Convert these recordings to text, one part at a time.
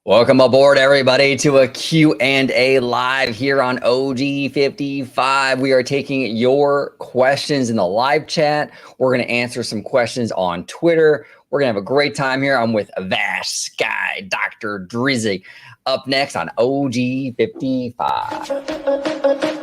Welcome aboard, everybody, to a Q&A live here on OG55. We are taking your questions in the live chat. We're going to answer some questions on Twitter. We're going to have a great time here. I'm with VashSky, Dr. Drizzy, up next on OG55.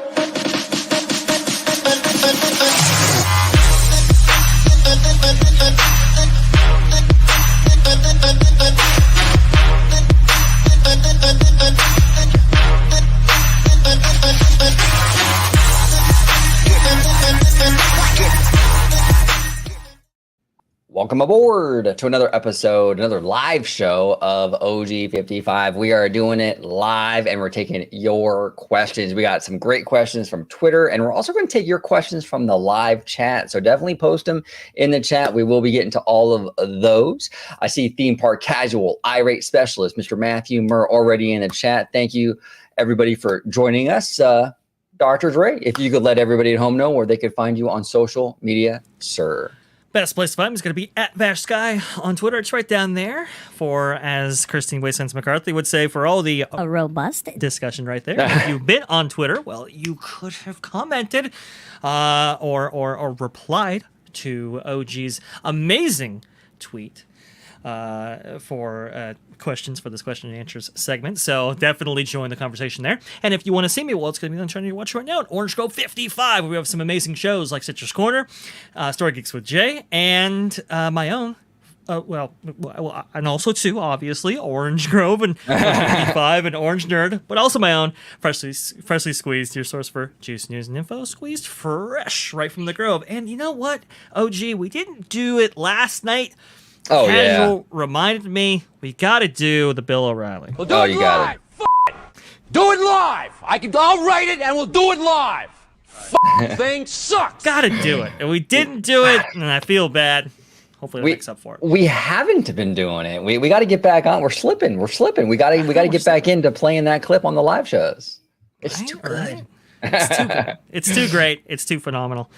Welcome aboard to another episode, another live show of OG55. We are doing it live and we're taking your questions. We got some great questions from Twitter and we're also going to take your questions from the live chat. So definitely post them in the chat. We will be getting to all of those. I see Theme Park Casual, Irate Specialist, Mr. Matthew Murr already in the chat. Thank you, everybody, for joining us. Dr. Dre, if you could let everybody at home know where they could find you on social media, sir. Best place to find me is going to be at VashSky on Twitter. It's right down there for, as Christine Waysense McCarthy would say, for all the a robust discussion right there. If you've been on Twitter, well, you could have commented or replied to OG's amazing tweet for questions for this question and answers segment. So definitely join the conversation there. And if you want to see me, well, it's going to be on channel you watch right now at Orange Grove 55. We have some amazing shows like Citrus Corner, Story Geeks with Jay, and my own. And also too, obviously, Orange Grove and 55 and Orange Nerd, but also my own freshly squeezed, your source for juice, news, and info, squeezed fresh right from the Grove. And you know what, OG, we didn't do it last night. Oh, Casual reminded me we got to do the Bill O'Reilly. We'll do it live. Do it live. I'll write it and we'll do it live. Thing sucks. Got to do it, and we didn't do it, and I feel bad. Hopefully, it makes up for it. We haven't been doing it. We got to get back on. We're slipping. We got to get back into playing that clip on the live shows. It's too good. It's too good. It's too great. It's too phenomenal.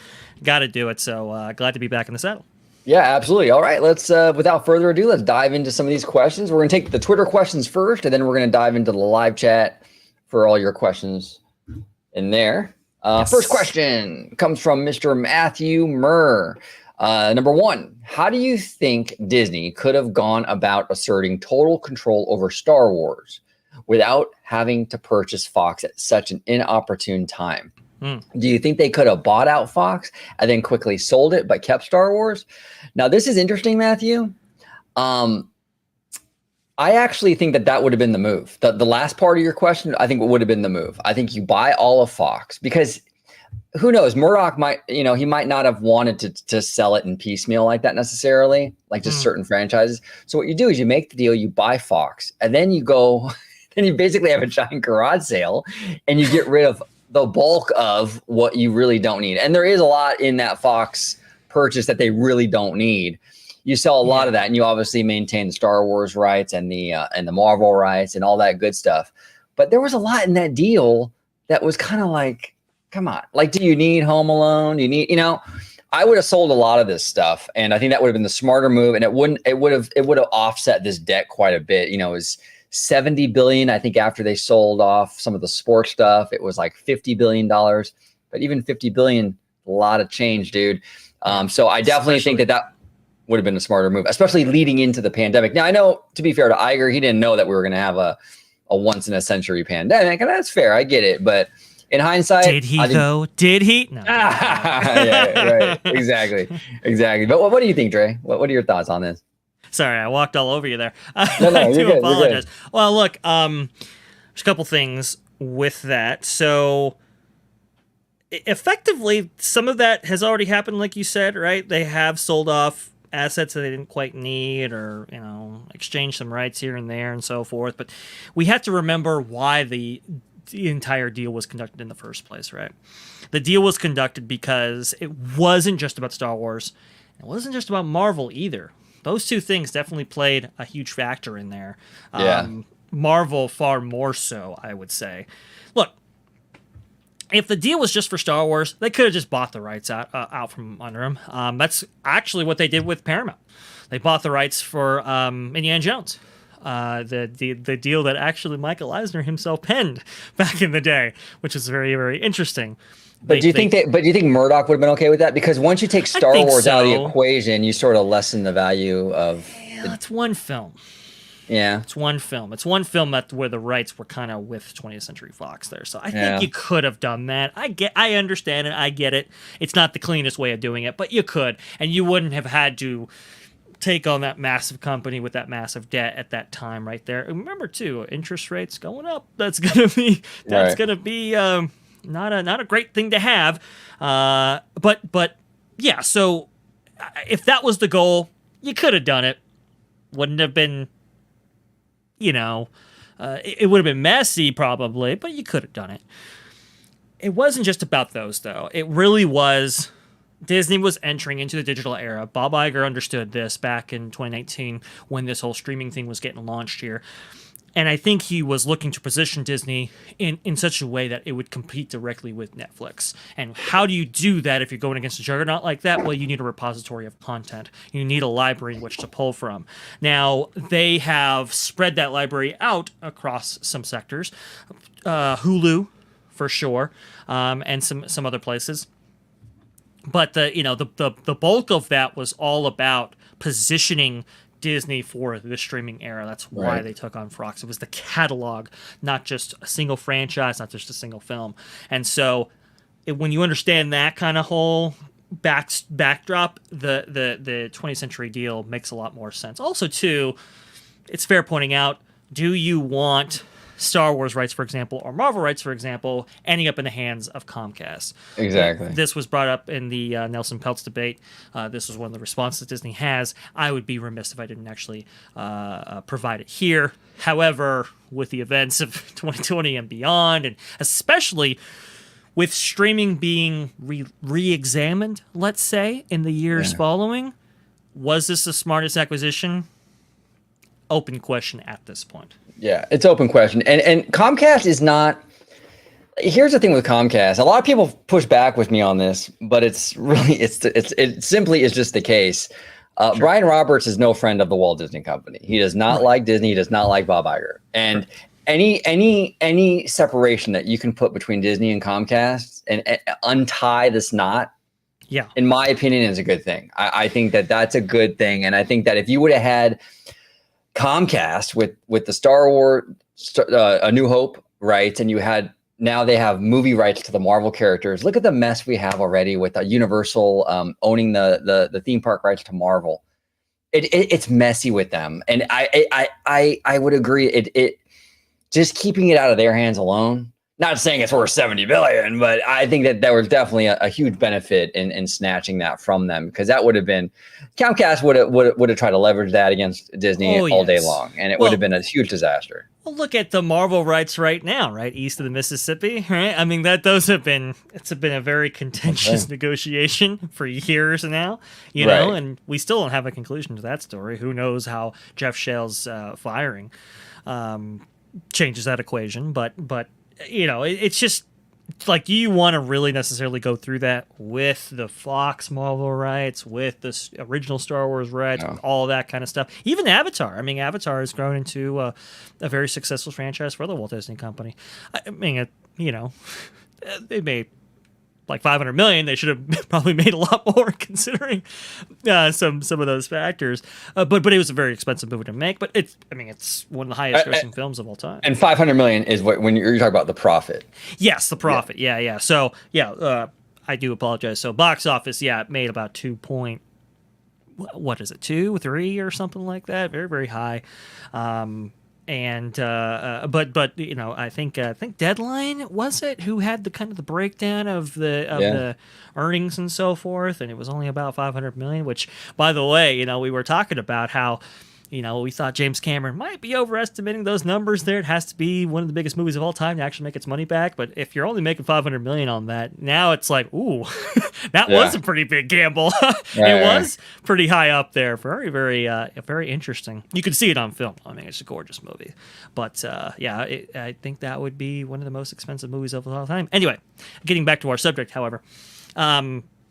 Got to do it. So glad to be back in the saddle. Yeah, absolutely. All right, let's without further ado, let's dive into some of these questions. We're going to take the Twitter questions first, and then we're going to dive into the live chat for all your questions in there. Yes. First question comes from Mr. Matthew Murr. Number one, how do you think Disney could have gone about asserting total control over Star Wars without having to purchase Fox at such an inopportune time? Do you think they could have bought out Fox and then quickly sold it but kept Star Wars? Now, this is interesting, Matthew. I actually think that would have been the move. The last part of your question, I think it would have been the move. I think you buy all of Fox because who knows? Murdoch might, he might not have wanted to sell it in piecemeal like that necessarily, like just certain franchises. So what you do is you make the deal, you buy Fox, and then you go, then you basically have a giant garage sale and you get rid of the bulk of what you really don't need. And there is a lot in that Fox purchase that they really don't need. You sell a lot of that and you obviously maintain the Star Wars rights and the Marvel rights and all that good stuff. But there was a lot in that deal that was kind of like, come on, like, do you need Home Alone? Do you need, I would have sold a lot of this stuff and I think that would have been the smarter move. And it would have offset this debt quite a bit. It was $70 billion. I think after they sold off some of the sports stuff, it was like $50 billion, but even $50 billion, a lot of change, dude. So I definitely think that would have been a smarter move, especially leading into the pandemic. Now I know, to be fair to Iger, he didn't know that we were going to have a once in a century pandemic, and that's fair. I get it. But in hindsight, did he though? Did he? No. Yeah, right. Exactly. But what do you think, Dre? What are your thoughts on this? Sorry, I walked all over you there. No, I do good, apologize. Well, look, there's a couple things with that. So, effectively, some of that has already happened, like you said, right? They have sold off assets that they didn't quite need or, exchanged some rights here and there and so forth. But we have to remember why the entire deal was conducted in the first place, right? The deal was conducted because it wasn't just about Star Wars. It wasn't just about Marvel either. Those two things definitely played a huge factor in there. Marvel far more so, I would say. Look, if the deal was just for Star Wars, they could have just bought the rights out from under them. That's actually what they did with Paramount. They bought the rights for Indiana Jones. the deal that actually Michael Eisner himself penned back in the day, which is very, very interesting. But do you think Murdoch would have been okay with that? Because once you take Star Wars out of the equation, you sort of lessen the value of. Yeah, it's one film. Yeah, it's one film. It's one film where the rights were kind of with 20th Century Fox there. So I think you could have done that. I understand it. I get it. It's not the cleanest way of doing it, but you could, and you wouldn't have had to take on that massive company with that massive debt at that time right there. And remember too, interest rates going up. That's gonna be not a great thing to have. But yeah. So if that was the goal, you could have done it. Wouldn't have been, it would have been messy probably, but you could have done it. It wasn't just about those though. It really was. Disney was entering into the digital era. Bob Iger understood this back in 2019 when this whole streaming thing was getting launched here. And I think he was looking to position Disney in such a way that it would compete directly with Netflix. And how do you do that if you're going against a juggernaut like that? Well, you need a repository of content. You need a library in which to pull from. Now, they have spread that library out across some sectors. Hulu, for sure, and some other places. But the bulk of that was all about positioning Disney for the streaming era. That's why they took on Fox. It was the catalog, not just a single franchise, not just a single film. And so, when you understand that kind of whole backdrop, the 20th Century deal makes a lot more sense. Also, too, it's fair pointing out: do you want Star Wars rights, for example, or Marvel rights, for example, ending up in the hands of Comcast? Exactly. This was brought up in the Nelson Peltz debate. This was one of the responses Disney has. I would be remiss if I didn't actually provide it here. However, with the events of 2020 and beyond, and especially with streaming being re-examined, let's say, in the years following, was this the smartest acquisition? Open question at this point. Yeah, it's open question. And Comcast is not. Here's the thing with Comcast. A lot of people push back with me on this, but it's really it simply is just the case. Sure. Brian Roberts is no friend of the Walt Disney Company. He does not like Disney. He does not like Bob Iger. And any separation that you can put between Disney and Comcast and untie this knot, in my opinion, is a good thing. I think that's a good thing. And I think that if you would have had Comcast with the Star Wars, A New Hope rights, and now they have movie rights to the Marvel characters. Look at the mess we have already with Universal owning the theme park rights to Marvel. It's messy with them, and I would agree. It just keeping it out of their hands alone. Not saying it's worth $70 billion, but I think that there was definitely a huge benefit in snatching that from them, because that would have been Comcast would have tried to leverage that against Disney all day long, and it would have been a huge disaster. Well, look at the Marvel rights right now, right east of the Mississippi, right? I mean, it's been a very contentious negotiation for years now, you know, and we still don't have a conclusion to that story. Who knows how Jeff Shell's firing changes that equation, but. You know, it's just like, do you want to really necessarily go through that with the Fox Marvel rights, with the original Star Wars rights, with all that kind of stuff? Even Avatar. I mean, Avatar has grown into a very successful franchise for the Walt Disney Company. I mean, they made like $500 million. They should have probably made a lot more, considering some of those factors. But it was a very expensive movie to make. But it's one of the highest grossing films of all time. And $500 million is when you're talking about the profit. Yes, the profit. Yeah. So I do apologize. So box office, it made about 2 3 or something like that. Very, very high. And but you know, I think Deadline, was it, who had the kind of the breakdown of the earnings and so forth, and it was only about 500 million, which, by the way, you know, we were talking about how, you know, we thought James Cameron might be overestimating those numbers there. It has to be one of the biggest movies of all time to actually make its money back. But if you're only making 500 million on that, now it's like, ooh, that was a pretty big gamble. It was pretty high up there. Very, very, very interesting. You can see it on film. I mean, it's a gorgeous movie. But I think that would be one of the most expensive movies of all time. Anyway, getting back to our subject, however,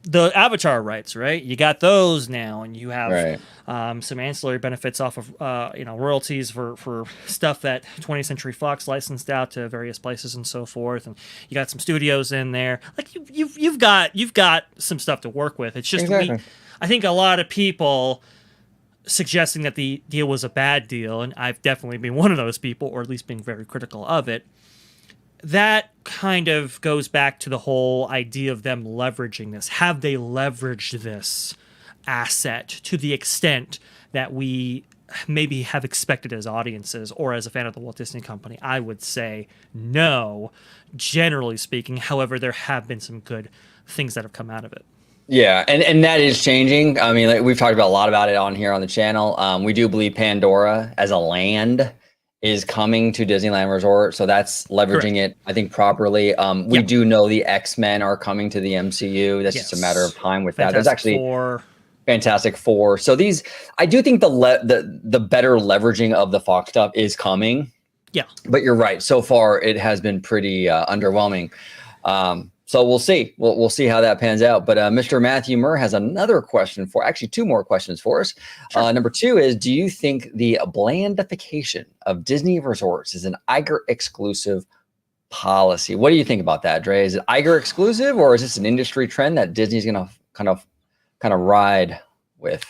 the Avatar rights, right? You got those now, and you have Right. some ancillary benefits off of royalties for stuff that 20th Century Fox licensed out to various places and so forth, and you got some studios in there. Like you've got some stuff to work with. It's just Exactly. I think a lot of people suggesting that the deal was a bad deal, and I've definitely been one of those people, or at least being very critical of it. That kind of goes back to the whole idea of them leveraging this. Have they leveraged this asset to the extent that we maybe have expected as audiences or as a fan of the Walt Disney Company? I would say no, generally speaking. However, there have been some good things that have come out of it. Yeah, and that is changing. I mean, like, we've talked about a lot about it on here on the channel. We do believe Pandora as a land is coming to Disneyland Resort, so that's leveraging it, I think, properly. We do know the X-Men are coming to the MCU. That's just a matter of time with that. There's actually Fantastic Four. So these, I do think the better leveraging of the Fox stuff is coming. Yeah, but you're right. So far, it has been pretty underwhelming. So we'll see. We'll see how that pans out. But Mr. Matthew Murr has another question actually two more questions for us. Sure. Number 2 is, do you think the blandification of Disney resorts is an Iger exclusive policy? What do you think about that, Dre? Is it Iger exclusive, or is this an industry trend that Disney's going to kind of ride with?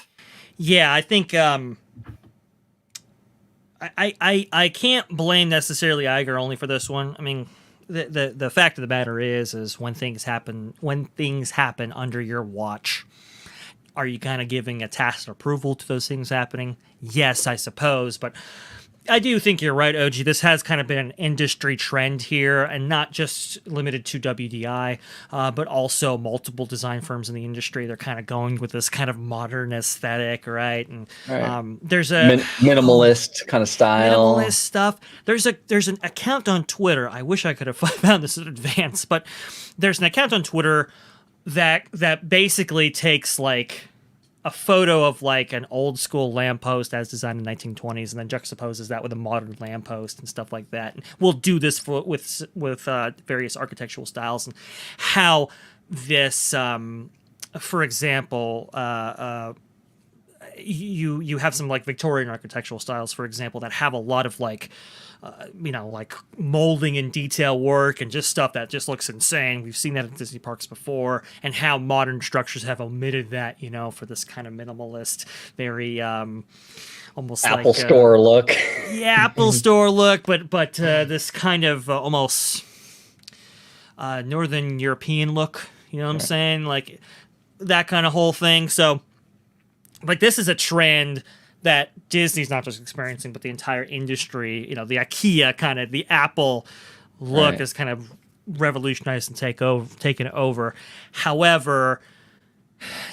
Yeah, I think I can't blame necessarily Iger only for this one. I mean, the fact of the matter is when things happen under your watch, are you kind of giving a tacit approval to those things happening? Yes, I suppose, but I do think you're right, OG. This has kind of been an industry trend here, and not just limited to WDI, but also multiple design firms in the industry. They're kind of going with this kind of modern aesthetic, right? And there's a minimalist kind of style, minimalist stuff. There's an account on Twitter. I wish I could have found this in advance, but there's an account on Twitter that basically takes like a photo of like an old school lamppost as designed in the 1920s, and then juxtaposes that with a modern lamppost and stuff like that. And we'll do this with various architectural styles and how this, for example, you have some like Victorian architectural styles, for example, that have a lot of like molding and detail work and just stuff that just looks insane. We've seen that at Disney parks before, and how modern structures have omitted that, for this kind of minimalist, very almost Apple like Store look. Yeah, Apple Store look, but this kind of almost Northern European look. You know what I'm saying? Like that kind of whole thing. So, like, this is a trend that Disney's not just experiencing, but the entire industry, the IKEA kind of, the Apple look is kind of revolutionized and taken over. However,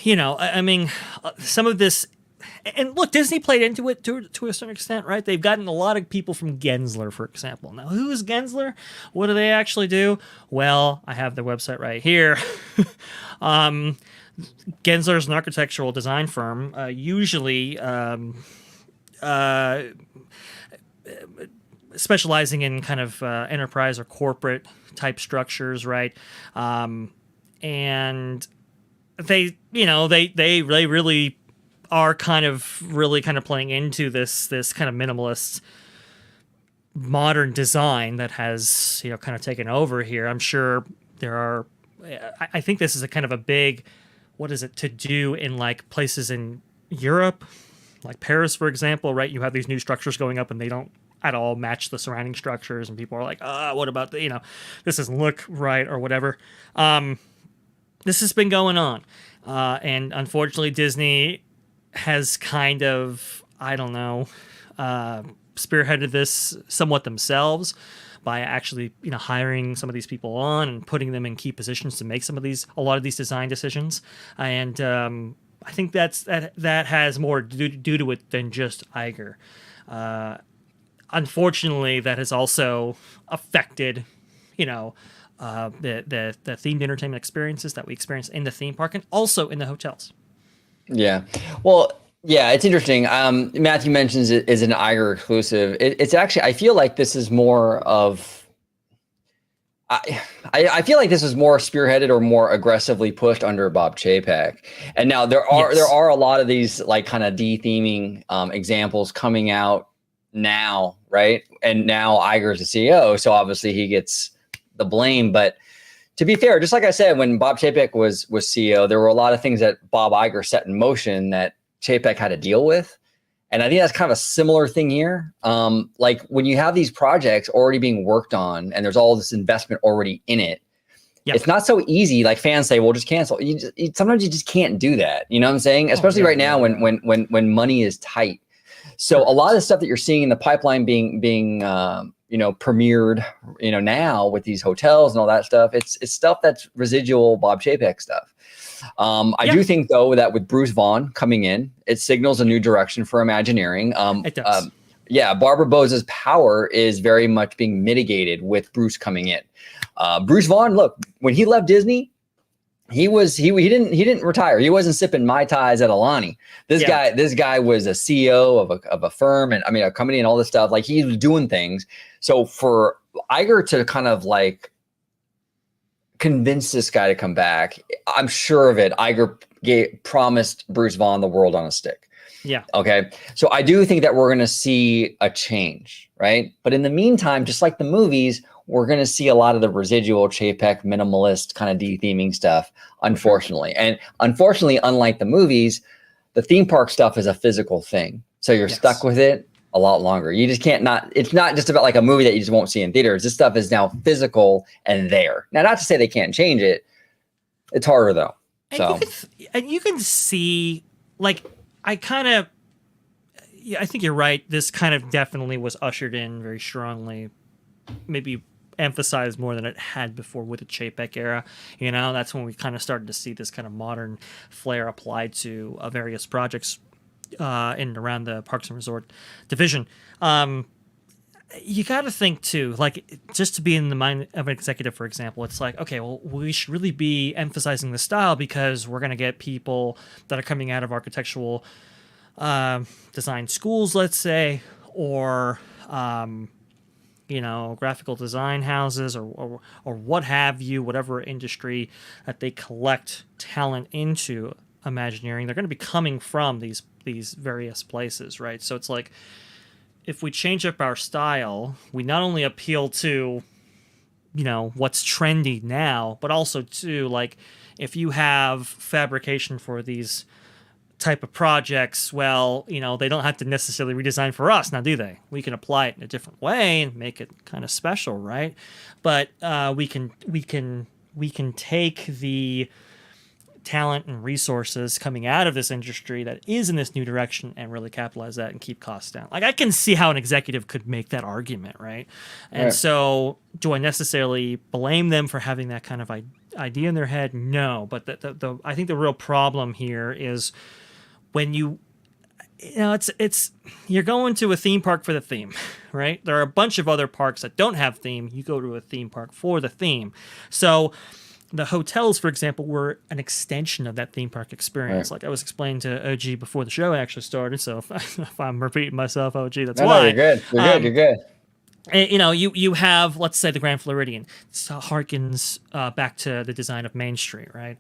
I mean, some of this, and look, Disney played into it to a certain extent, right? They've gotten a lot of people from Gensler, for example. Now, who is Gensler? What do they actually do? Well, I have their website right here. Gensler is an architectural design firm, usually specializing in kind of enterprise or corporate type structures, right? And they really are kind of playing into this kind of minimalist modern design that has kind of taken over here. I'm sure there are. I think this is a kind of a big, what is it to do in like places in Europe, like Paris, for example, right? You have these new structures going up and they don't at all match the surrounding structures, and people are like, what about this doesn't look right or whatever. This has been going on, and unfortunately Disney has kind of, I don't know, spearheaded this somewhat themselves by actually hiring some of these people on and putting them in key positions to make a lot of these design decisions. And I think that has more due to it than just Iger. Unfortunately, that has also affected the themed entertainment experiences that we experience in the theme park and also in the hotels. Yeah. Well, yeah, it's interesting. Matthew mentions it is an Iger exclusive. It's actually, I feel like this is more of, I feel like this is more spearheaded or more aggressively pushed under Bob Chapek. And now there are a lot of these like kind of de-theming examples coming out now, right? And now Iger's the CEO, so obviously he gets the blame. But to be fair, just like I said, when Bob Chapek was CEO, there were a lot of things that Bob Iger set in motion that Chapek had to deal with. And I think that's kind of a similar thing here. Like when you have these projects already being worked on and there's all this investment already in it, it's not so easy. Like fans say, well, just cancel. Sometimes you just can't do that. You know what I'm saying? Especially right now when money is tight. So a lot of stuff that you're seeing in the pipeline being premiered, now with these hotels and all that stuff, it's stuff that's residual Bob Chapek stuff. I do think, though, that with Bruce Vaughan coming in, it signals a new direction for Imagineering. It does. Barbara Bose's power is very much being mitigated with Bruce coming in. Bruce Vaughan, look, when he left Disney, he didn't retire. He wasn't sipping Mai Tais at Alani. This guy was a CEO of a firm and a company and all this stuff. Like he was doing things. So for Iger to kind of like convince this guy to come back, I'm sure of it. Iger promised Bruce Vaughan the world on a stick. Yeah. Okay. So I do think that we're going to see a change, right? But in the meantime, just like the movies, we're going to see a lot of the residual Chapek minimalist kind of de-theming stuff, unfortunately. And unfortunately, unlike the movies, the theme park stuff is a physical thing. So you're stuck with it a lot longer. You just it's not just about like a movie that you just won't see in theaters. This stuff is now physical and there. Now, not to say they can't change it. It's harder though. And you can see, like, I think you're right. This kind of definitely was ushered in very strongly, maybe emphasized more than it had before with the Chapek era. That's when we kind of started to see this kind of modern flair applied to various projects in and around the Parks and Resort division. You got to think too, like, just to be in the mind of an executive, for example, it's like, okay, well, we should really be emphasizing the style because we're going to get people that are coming out of architectural design schools, let's say, or graphical design houses or what have you, whatever industry that they collect talent into Imagineering. They're going to be coming from these various places, right? So it's like, if we change up our style, we not only appeal to, what's trendy now, but also to, like, if you have fabrication for these type of projects, well, they don't have to necessarily redesign for us, now do they? We can apply it in a different way and make it kind of special, right? But we can take the talent and resources coming out of this industry that is in this new direction and really capitalize that and keep costs down. Like, I can see how an executive could make that argument, right? And so do I necessarily blame them for having that kind of idea in their head? No, but I think the real problem here is when it's you're going to a theme park for the theme, right? There are a bunch of other parks that don't have theme. You go to a theme park for the theme. So the hotels, for example, were an extension of that theme park experience. Right. Like I was explaining to OG before the show actually started. So if I'm repeating myself, OG, that's why. No, you're good. You're good. And, you have, let's say, the Grand Floridian. It harkens back to the design of Main Street, right?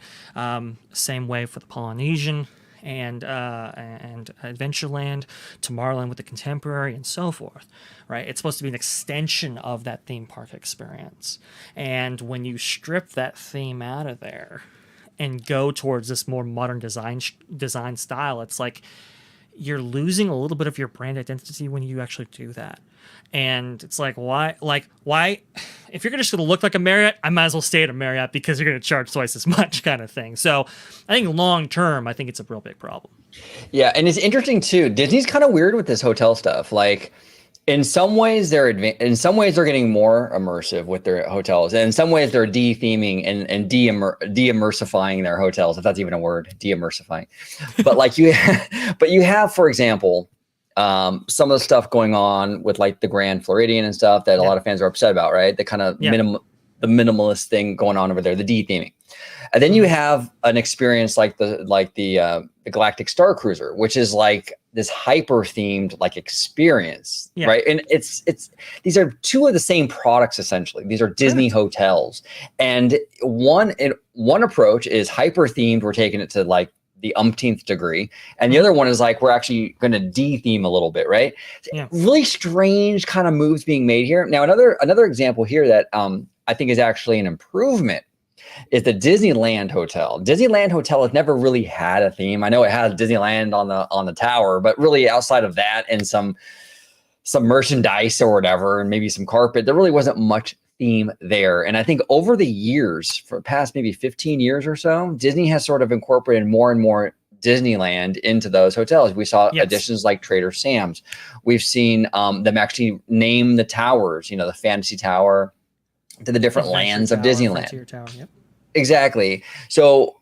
Same way for the Polynesian and Adventureland, Tomorrowland with the Contemporary, and so forth, right? It's supposed to be an extension of that theme park experience. And when you strip that theme out of there and go towards this more modern design style, it's like you're losing a little bit of your brand identity when you actually do that. And it's like, why? If you're just going to look like a Marriott, I might as well stay at a Marriott because you're going to charge twice as much, kind of thing. So I think long term, I think it's a real big problem. Yeah, and it's interesting too. Disney's kind of weird with this hotel stuff. Like, in some ways they're getting more immersive with their hotels, and in some ways they're de-theming and de-immersifying their hotels, if that's even a word, de-immersifying. But like you have, for example, some of the stuff going on with like the Grand Floridian and stuff that a lot of fans are upset about, right? The kind of the minimalist thing going on over there, the de-theming. And then you have an experience like the Galactic Star Cruiser, which is like this hyper themed like experience, right? And it's these are two of the same products essentially. These are Disney hotels, and one approach is hyper themed. We're taking it to like the umpteenth degree, and the other one is like we're actually going to de-theme a little bit, right? Really strange kind of moves being made here. Now another example here that I think is actually an improvement is the Disneyland Hotel. Disneyland Hotel has never really had a theme. I know it has Disneyland on the tower, but really outside of that and some merchandise or whatever, and maybe some carpet, there really wasn't much theme there. And I think over the years, for past maybe 15 years or so, Disney has sort of incorporated more and more Disneyland into those hotels. We saw additions like Trader Sam's. We've seen them actually name the towers, the Fantasy Tower, to the different lands of Disneyland. Tower, Exactly. So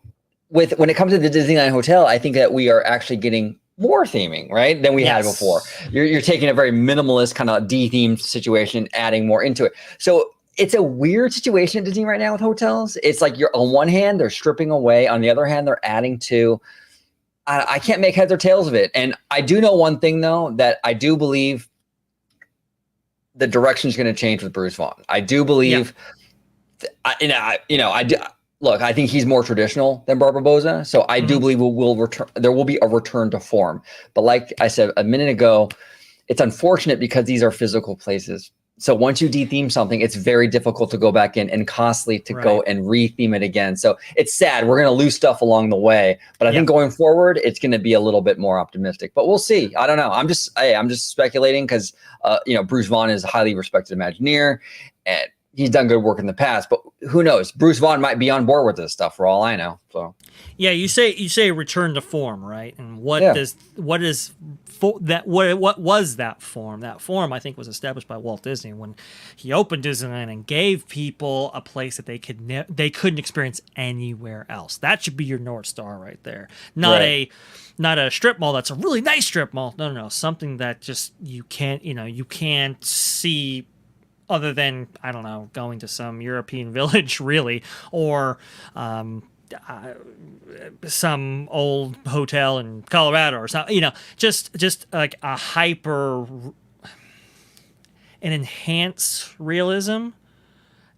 when it comes to the Disneyland Hotel, I think that we are actually getting more theming, right, than we had before. You're taking a very minimalist kind of de-themed situation, adding more into it. So it's a weird situation at Disney right now with hotels. It's like you're on one hand, they're stripping away. On the other hand, they're adding to. I can't make heads or tails of it. And I do know one thing, though, that I do believe the direction is going to change with Bruce Vaughn. I do believe, look, I think he's more traditional than Barbosa. So I do believe we'll return. There will be a return to form. But like I said a minute ago, it's unfortunate because these are physical places. So once you de-theme something, it's very difficult to go back in and costly to go and re-theme it again. So it's sad. We're going to lose stuff along the way. But I think going forward, it's going to be a little bit more optimistic. But we'll see. I don't know. I'm just speculating because, Bruce Vaughn is a highly respected Imagineer. And he's done good work in the past. But who knows? Bruce Vaughn might be on board with this stuff for all I know. So yeah, you say return to form, right? And what was that form? That form, I think, was established by Walt Disney when he opened Disneyland and gave people a place that they couldn't experience anywhere else. That should be your North Star right there. Not a strip mall that's a really nice strip mall. No, something that just you can't see other than, I don't know, going to some European village, really, or some old hotel in Colorado or something, just like a an enhanced realism,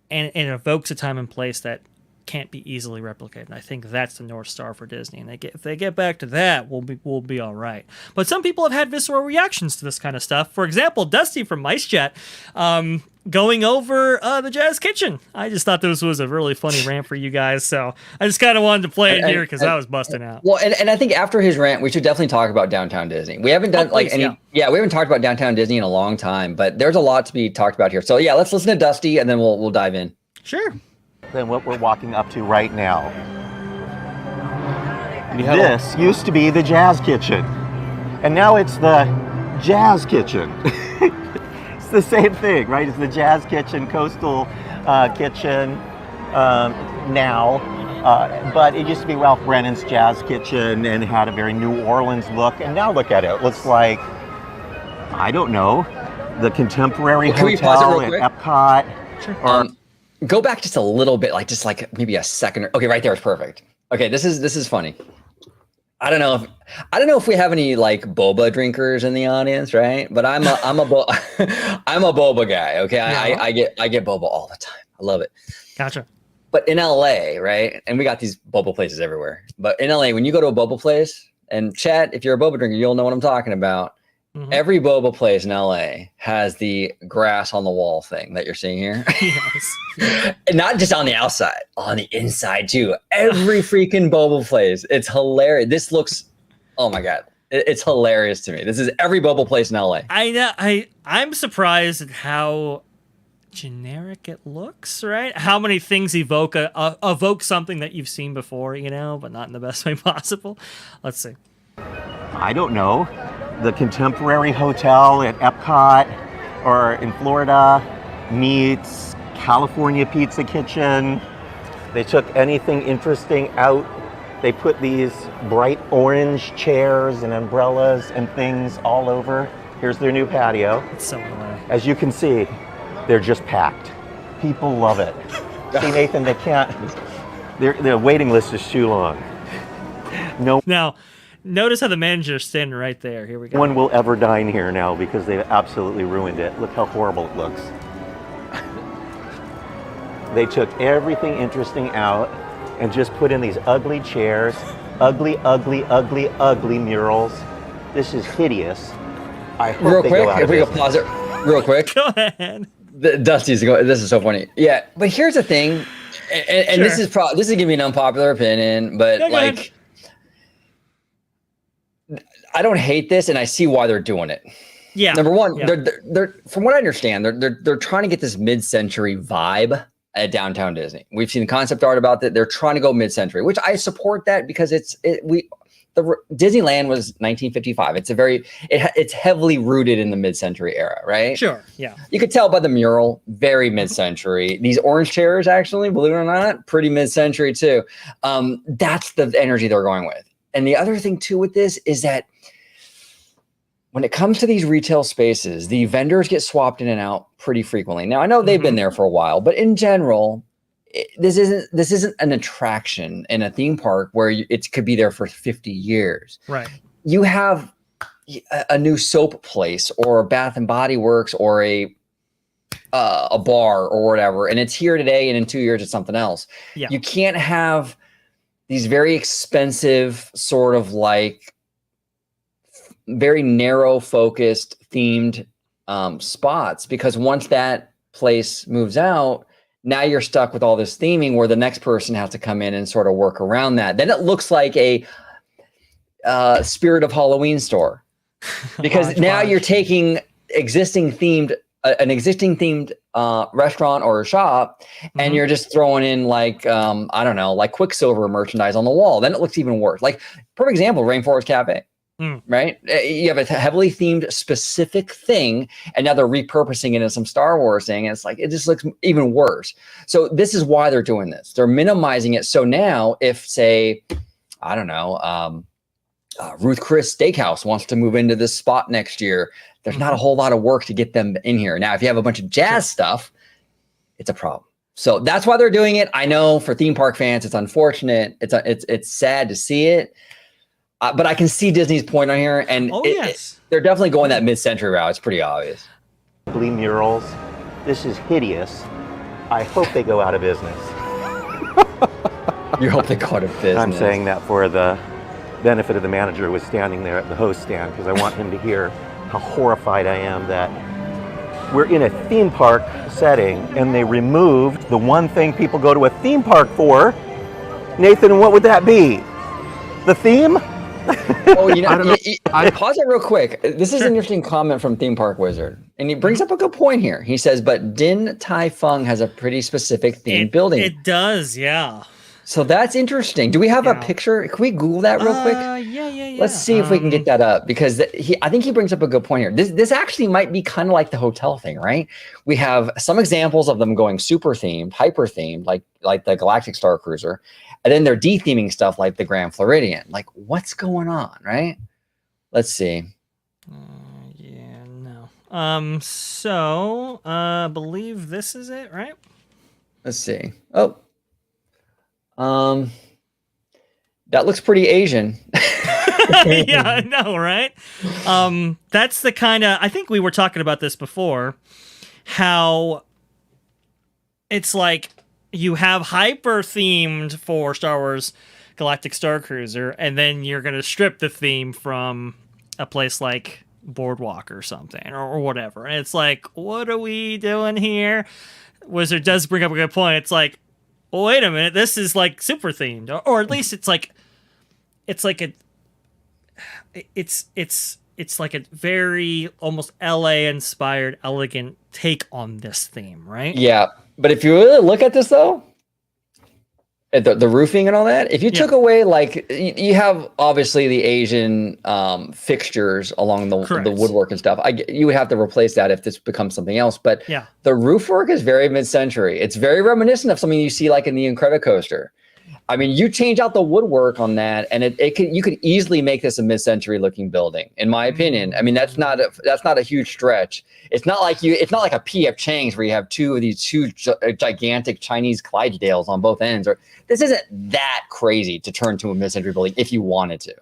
and it evokes a time and place that can't be easily replicated. And I think that's the North Star for Disney. And if they get back to that, we'll be all right. But some people have had visceral reactions to this kind of stuff. For example, Dusty from Mice Chat, going over the Jazz Kitchen. I just thought this was a really funny rant for you guys, so I just kind of wanted to play it here because I was busting out. Well, and I think after his rant, we should definitely talk about Downtown Disney. We haven't done we haven't talked about Downtown Disney in a long time, but there's a lot to be talked about here. So yeah, let's listen to Dusty, and then we'll dive in. Sure. Than what we're walking up to right now. This used to be the Jazz Kitchen, and now it's the Jazz Kitchen. It's the same thing, right? It's the Jazz Kitchen, Coastal Kitchen now, but it used to be Ralph Brennan's Jazz Kitchen and had a very New Orleans look, and now look at it. It looks like, I don't know, the Contemporary Hotel at Epcot. Sure. Go back just a little bit, like maybe a second. Okay, right there is perfect. Okay, this is funny. I don't know if we have any like boba drinkers in the audience, right? But I'm a boba guy. Okay, I get boba all the time. I love it. Gotcha. But in LA, right? And we got these boba places everywhere. But in LA, when you go to a boba place, and Chat, if you're a boba drinker, you'll know what I'm talking about. Mm-hmm. Every boba place in LA has the grass on the wall thing that you're seeing here. Yes. And not just on the outside, on the inside too. Every freaking boba place. It's hilarious. This looks, oh my God. It's hilarious to me. This is every boba place in LA. I know. I'm surprised at how generic it looks, right? How many things evoke something that you've seen before, but not in the best way possible. Let's see. I don't know. The Contemporary Hotel at Epcot or in Florida meets California Pizza Kitchen. They took anything interesting out. They put these bright orange chairs and umbrellas and things all over. Here's their new patio. It's so hilarious. As you can see, they're just packed. People love it. See, Nathan, they can't The waiting list is too long. No Now, notice how the manager's standing right there. Here we go. one will ever dine here now because they've absolutely ruined it. Look how horrible it looks. They took everything interesting out and just put in these ugly chairs, ugly, ugly, ugly, ugly murals. This is hideous. I hope Real they quick, go out if of we could business. pause it real quick. Go ahead. Dusty's going. This is so funny. Yeah, but here's the thing, and this Sure. is probably gonna be an unpopular opinion, but Yeah, go ahead. like, I don't hate this, and I see why they're doing it. Yeah. Number one, Yeah. they're from what I understand, they're trying to get this mid-century vibe at downtown Disney. We've seen concept art about that. They're trying to go mid-century, which I support that because Disneyland was 1955. It's heavily rooted in the mid-century era, right? Sure. Yeah. You could tell by the mural, very mid-century. These orange chairs, actually, believe it or not, pretty mid-century too. That's the energy they're going with. And the other thing too with this is that when it comes to these retail spaces, the vendors get swapped in and out pretty frequently. Now, I know they've been there for a while, but in general, this isn't an attraction in a theme park where it could be there for 50 years. Right. You have a new soap place or a Bath and Body Works or a bar or whatever, and it's here today, and in 2 years it's something else. Yeah. You can't have these very expensive sort of like very narrow focused themed spots, because once that place moves out, now you're stuck with all this theming where the next person has to come in and sort of work around that. Then it looks like a Spirit of Halloween store, because now you're taking an existing themed restaurant or a shop, and you're just throwing in like I don't know, like Quicksilver merchandise on the wall. Then it looks even worse. Like, perfect example, Rainforest Cafe. Right? You have a heavily themed specific thing, and now they're repurposing it into some Star Wars thing, and it's like, it just looks even worse. So this is why they're doing this. They're minimizing it. So now if, say, I don't know, Ruth Chris Steakhouse wants to move into this spot next year, there's not a whole lot of work to get them in here. Now, if you have a bunch of jazz stuff, it's a problem. So that's why they're doing it. I know for theme park fans, it's unfortunate. It's sad to see it. But I can see Disney's point on here, and they're definitely going that mid-century route. It's pretty obvious. Ugly murals. This is hideous. I hope they go out of business. You hope they go out of business. I'm saying that for the benefit of the manager who was standing there at the host stand, because I want him to hear how horrified I am that we're in a theme park setting and they removed the one thing people go to a theme park for. Nathan, what would that be? The theme? Oh, you know, pause it real quick. This is an interesting comment from Theme Park Wizard, and he brings up a good point here. He says, but Din Tai Fung has a pretty specific themed building. It does, yeah. So that's interesting. Do we have a picture? Can we Google that real quick? Yeah. Let's see if we can get that up, because I think he brings up a good point here. This actually might be kind of like the hotel thing, right? We have some examples of them going super themed, hyper themed, like the Galactic Star Cruiser, and then they're de-theming stuff like the Grand Floridian. Like, what's going on, right? Let's see. So I believe this is it, right? Let's see. Oh. That looks pretty Asian. Yeah, I know, right? That's the kind of, I think we were talking about this before, how it's like you have hyper themed for Star Wars Galactic Star Cruiser, and then you're going to strip the theme from a place like Boardwalk or something, or whatever. And it's like, what are we doing here? Wizard does bring up a good point. It's like, well, wait a minute, this is like super themed, or at least it's like a very almost LA inspired, elegant take on this theme, right? Yeah, but if you really look at this though, at the roofing and all that, if you took away, like, you have obviously the Asian fixtures along the woodwork and stuff. You would have to replace that if this becomes something else. But the roof work is very mid-century. It's very reminiscent of something you see like in the Incredicoaster. I mean, you change out the woodwork on that, and you could easily make this a mid-century looking building, in my opinion. I mean, that's not a huge stretch. It's not like a P.F. Chang's where you have two of these huge, gigantic Chinese Clydesdales on both ends. Or this isn't that crazy to turn to a mid-century building if you wanted to.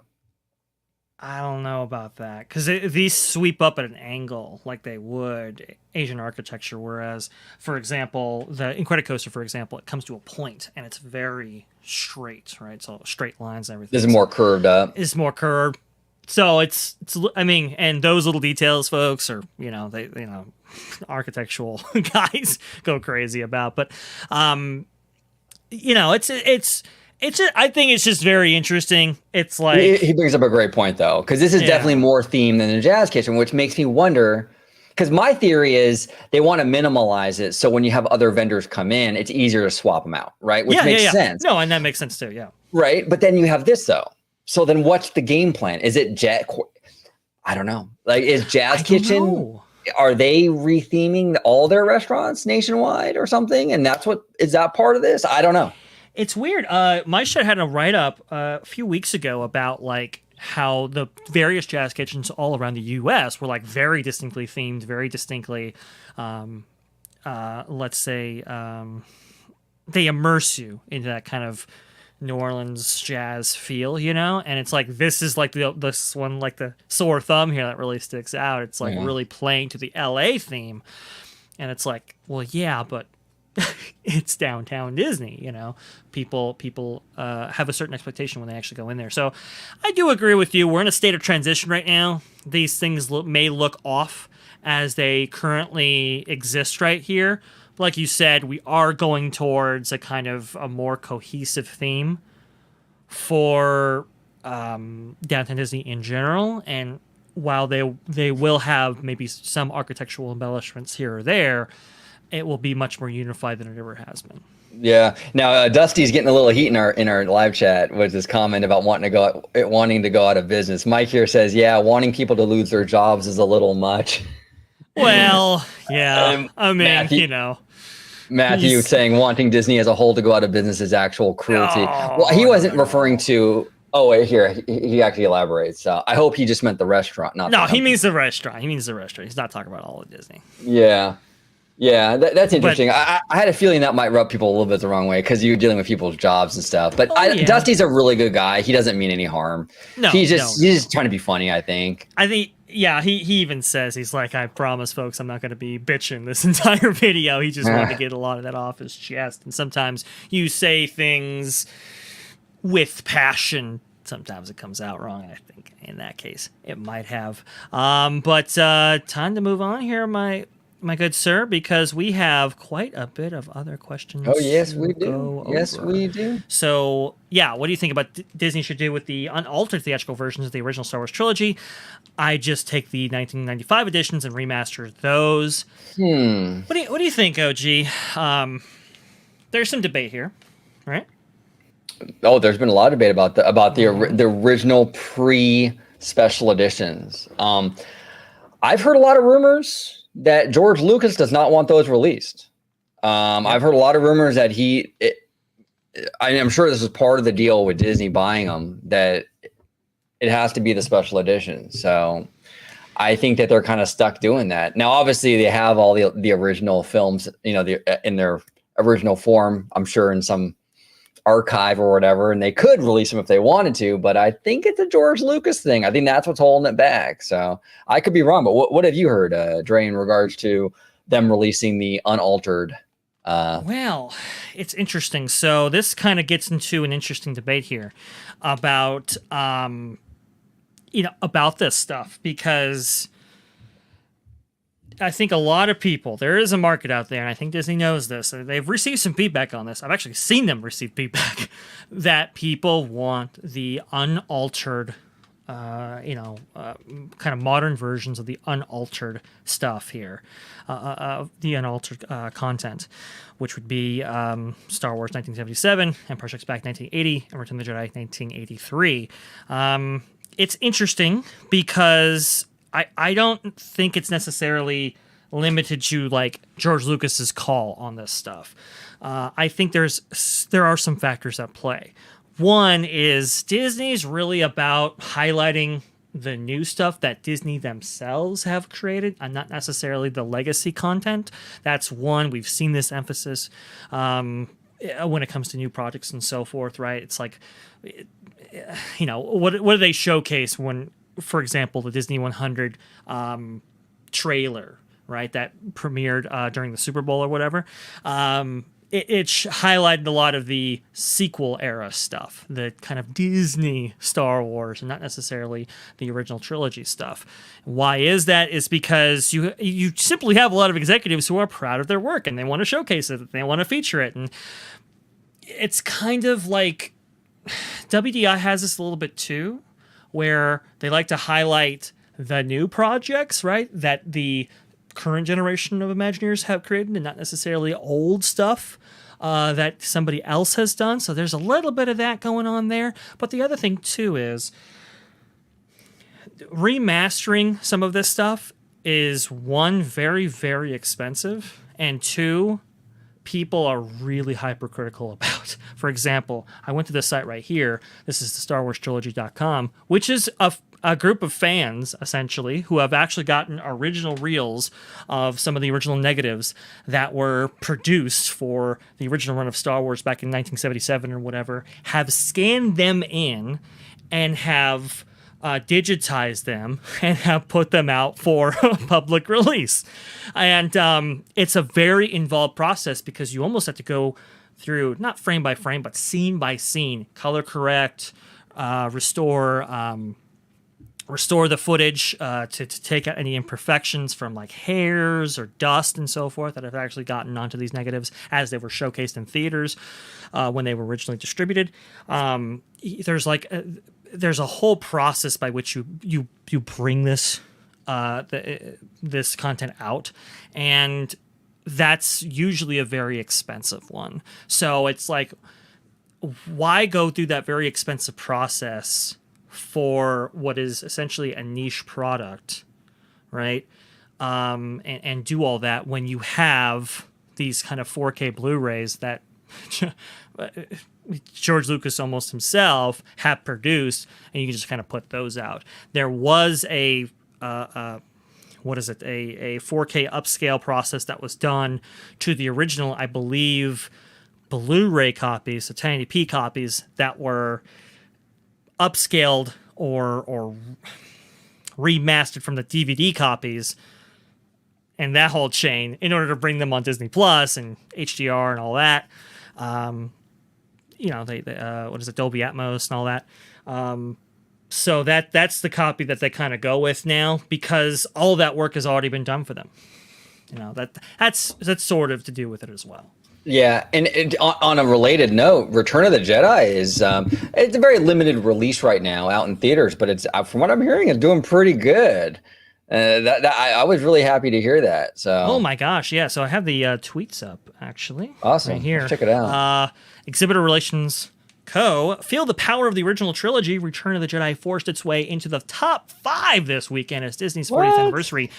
I don't know about that, because these sweep up at an angle like they would Asian architecture, whereas, for example, the Incredicoaster, for example, it comes to a point and it's very straight, right? So straight lines and everything. This is more curved up. It's more curved. So it's I mean, and those little details, folks, are, architectural guys go crazy about. But, I think it's just very interesting. It's like he brings up a great point though, because this is definitely more themed than the Jazz Kitchen, which makes me wonder. Because my theory is they want to minimalize it, so when you have other vendors come in, it's easier to swap them out, right? Which makes sense. No, and that makes sense too. Yeah. Right, but then you have this though. So then, what's the game plan? Is it I don't know. Like, is Jazz Kitchen? Are they retheming all their restaurants nationwide or something? And is that part of this? I don't know. It's weird. My shed had a write-up a few weeks ago about like how the various Jazz Kitchens all around the U.S. were like very distinctly themed, very distinctly, let's say, they immerse you into that kind of New Orleans jazz feel, and it's like, this is like this one, like the sore thumb here that really sticks out. It's like really playing to the LA theme, and it's like, well, yeah, but it's downtown Disney, people have a certain expectation when they actually go in there. So I do agree with you. We're in a state of transition right now. These things may look off as they currently exist right here. But like you said, we are going towards a kind of a more cohesive theme for downtown Disney in general. And while they will have maybe some architectural embellishments here or there, it will be much more unified than it ever has been. Yeah. Now, Dusty's getting a little heat in our live chat with his comment about wanting to go out of business. Mike here says, "Yeah, wanting people to lose their jobs is a little much." Well, yeah. I mean, Matthew saying wanting Disney as a whole to go out of business is actual cruelty. Well, he wasn't referring to. Oh, wait, here he actually elaborates. I hope he just meant the restaurant, not. No, he means the restaurant. He's not talking about all of Disney. Yeah. Yeah, that's interesting. But I had a feeling that might rub people a little bit the wrong way because you're dealing with people's jobs and stuff. But Dusty's a really good guy. He doesn't mean any harm. No, he's just trying to be funny, I think. He even says, he's like, I promise, folks, I'm not going to be bitching this entire video. He just wanted to get a lot of that off his chest. And sometimes you say things with passion. Sometimes it comes out wrong. I think in that case, it might have. But time to move on here, my good sir, because we have quite a bit of other questions. Oh, yes, we do. Yes, we do. So, yeah, what do you think about Disney should do with the unaltered theatrical versions of the original Star Wars trilogy? I just take the 1995 editions and remaster those. What do you think, OG? There's some debate here, right? Oh, there's been a lot of debate about the original pre-special editions. I've heard a lot of rumors that George Lucas does not want those released. I've heard a lot of rumors that I'm sure this is part of the deal with Disney buying them, that it has to be the special edition. So I think that they're kind of stuck doing that. Now, obviously, they have all the original films, in their original form, I'm sure in some archive or whatever, and they could release them if they wanted to, but I think it's a George Lucas thing. I think that's what's holding it back. So I could be wrong, but what have you heard, Dre, in regards to them releasing the unaltered? Well, it's interesting. So this kind of gets into an interesting debate here about, about this stuff, because I think a lot of people, there is a market out there, and I think Disney knows this. They've received some feedback on this. I've actually seen them receive feedback that people want the unaltered, kind of modern versions of the unaltered stuff here, the unaltered content, which would be Star Wars 1977, Empire Strikes Back 1980, and Return of the Jedi 1983. It's interesting because I don't think it's necessarily limited to like George Lucas's call on this stuff. I think there are some factors at play. One is Disney's really about highlighting the new stuff that Disney themselves have created, and not necessarily the legacy content. That's one. We've seen this emphasis when it comes to new projects and so forth, right? It's like, what do they showcase when, for example, the Disney 100 trailer, right, that premiered during the Super Bowl or whatever. It highlighted a lot of the sequel era stuff, the kind of Disney Star Wars, and not necessarily the original trilogy stuff. Why is that? Is because you simply have a lot of executives who are proud of their work and they want to showcase it, they want to feature it, and it's kind of like WDI has this a little bit too, where they like to highlight the new projects, right, that the current generation of Imagineers have created, and not necessarily old stuff that somebody else has done. So there's a little bit of that going on there. But the other thing too is remastering some of this stuff is, one, very, very expensive, and two, people are really hypercritical about. For example, I went to this site right here. This is the StarWarsTrilogy.com, which is a group of fans, essentially, who have actually gotten original reels of some of the original negatives that were produced for the original run of Star Wars back in 1977 or whatever, have scanned them in and have digitized them and have put them out for public release. And it's a very involved process because you almost have to go through, not frame by frame, but scene by scene, color correct, restore the footage to take out any imperfections from like hairs or dust and so forth that have actually gotten onto these negatives as they were showcased in theaters when they were originally distributed. There's a whole process by which you bring this this content out, and that's usually a very expensive one. So it's like, why go through that very expensive process for what is essentially a niche product, right? And do all that when you have these kind of 4K Blu-rays that George Lucas almost himself had produced, and you can just kind of put those out. There was a 4K upscale process that was done to the original, I believe, Blu-ray copies, the 1080p copies that were upscaled or remastered from the DVD copies and that whole chain in order to bring them on Disney Plus and HDR and all that. What is it, Dolby Atmos and all that. So that's the copy that they kind of go with now, because all that work has already been done for them. That's sort of to do with it as well. Yeah, and on a related note, Return of the Jedi is it's a very limited release right now out in theaters, but it's, from what I'm hearing, it's doing pretty good. I was really happy to hear that. So, oh my gosh, yeah. So I have the tweets up actually. Awesome, right here. Let's check it out. Exhibitor Relations Co. Feel the power of the original trilogy. Return of the Jedi forced its way into the top 5 this weekend as Disney's 40th anniversary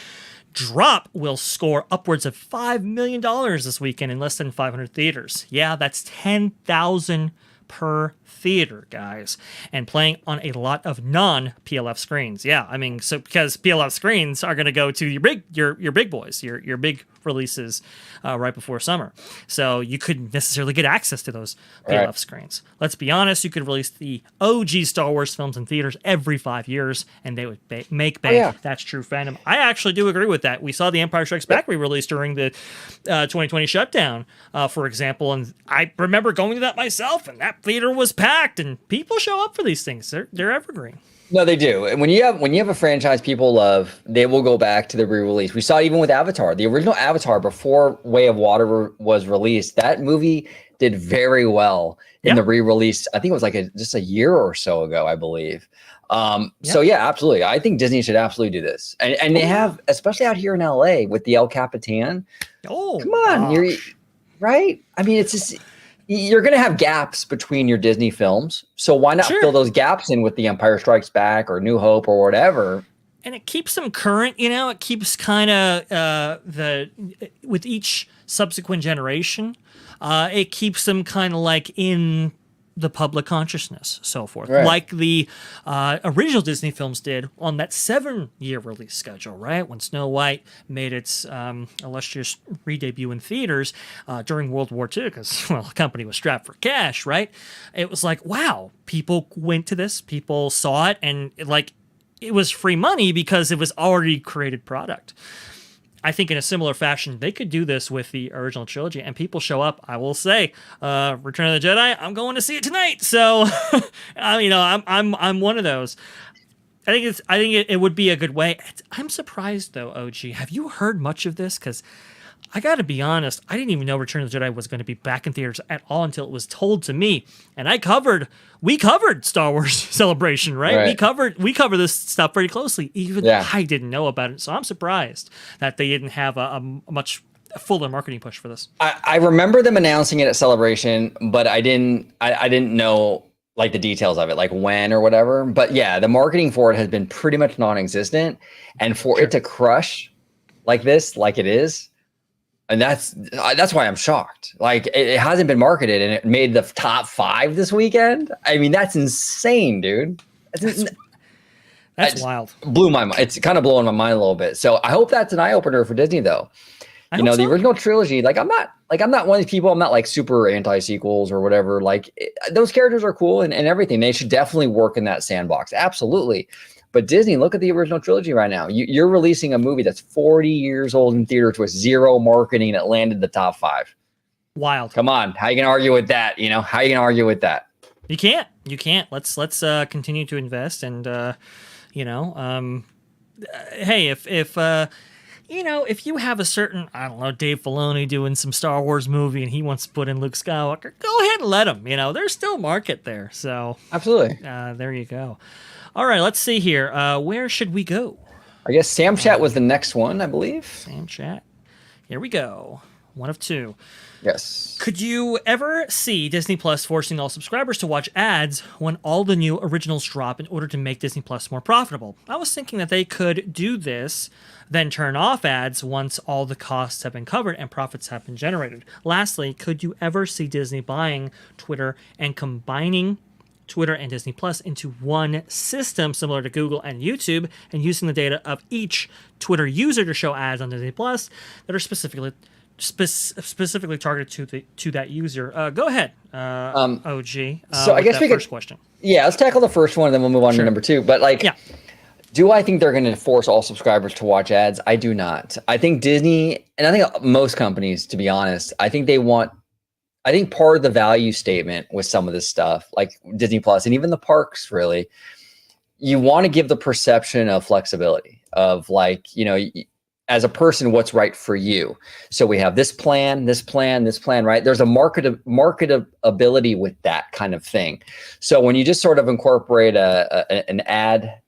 drop will score upwards of $5 million this weekend in less than 500 theaters. Yeah, that's 10,000 per theater, guys, and playing on a lot of non-PLF screens. Yeah, I mean, so because PLF screens are going to go to your big boys, your big releases right before summer. So you couldn't necessarily get access to those PLF screens. Let's be honest, you could release the OG Star Wars films in theaters every 5 years, and they would make bank. Oh, yeah. That's true fandom. I actually do agree with that. We saw the Empire Strikes Back re-release during the 2020 shutdown, for example, and I remember going to that myself, and that theater was packed, and people show up for these things. They're evergreen. No, they do. And when you have a franchise people love, they will go back to the re-release. We saw it even with Avatar. The original Avatar, before Way of Water was released, that movie did very well in the re-release. I think it was like just a year or so ago, I believe. So yeah, absolutely. I think Disney should absolutely do this. And they have, especially out here in LA with the El Capitan. Oh, come on. You're right. I mean, it's just, you're going to have gaps between your Disney films. So why not fill those gaps in with The Empire Strikes Back or New Hope or whatever? and it keeps them current. You know, it keeps kind of with each subsequent generation, it keeps them kind of like in the public consciousness, so forth, Right. like the original Disney films did on that 7-year release schedule, right? When Snow White made its illustrious re-debut in theaters during World War II, because, well, the company was strapped for cash, right? It was like, wow, people went to this, people saw it, and it was free money because it was already created product. I think in a similar fashion, they could do this with the original trilogy, and people show up. I will say, Return of the Jedi, I'm going to see it tonight. So, I'm one of those. I think it would be a good way. I'm surprised though, OG. Have you heard much of this? Because I got to be honest, I didn't even know Return of the Jedi was going to be back in theaters at all until it was told to me. And we covered Star Wars Celebration, right? We cover this stuff very closely. Even I didn't know about it, so I'm surprised that they didn't have a much fuller marketing push for this. I remember them announcing it at Celebration, but I didn't know like the details of it, like when or whatever. But yeah, the marketing for it has been pretty much non-existent, and for it to crush like this, like it is. And that's why I'm shocked. Like it hasn't been marketed, and it made the top 5 this weekend. I mean, that's insane, dude. That's wild. Blew my mind. It's kind of blowing my mind a little bit. So I hope that's an eye opener for Disney, though. The original trilogy. Like I'm not one of these people. I'm not like super anti sequels or whatever. Like those characters are cool and everything. They should definitely work in that sandbox. Absolutely. But Disney, look at the original trilogy right now. You're releasing a movie that's 40 years old in theaters with 0 marketing that landed the top 5. Wild. Come on. How you going to argue with that? How you going to argue with that? You can't. Let's continue to invest. And, hey, if you have a certain, I don't know, Dave Filoni doing some Star Wars movie and he wants to put in Luke Skywalker, go ahead and let him. There's still market there. So absolutely. There you go. All right, let's see here. Where should we go? I guess Sam Chat was the next one, I believe. Sam Chat. Here we go. One of 2. Yes. Could you ever see Disney Plus forcing all subscribers to watch ads when all the new originals drop in order to make Disney Plus more profitable? I was thinking that they could do this, then turn off ads once all the costs have been covered and profits have been generated. Lastly, could you ever see Disney buying Twitter and combining Twitter and Disney Plus into one system similar to Google and YouTube, and using the data of each Twitter user to show ads on Disney Plus that are specifically targeted to that user? Go ahead, OG. So I guess we could. First question. Yeah, let's tackle the first one, and then we'll move on to number 2. But do I think they're going to force all subscribers to watch ads? I do not. I think Disney, and I think most companies, to be honest, I think part of the value statement with some of this stuff, like Disney Plus and even the parks, really, you want to give the perception of flexibility of as a person, what's right for you. So we have this plan, right? There's a marketability with that kind of thing. So when you just sort of incorporate an ad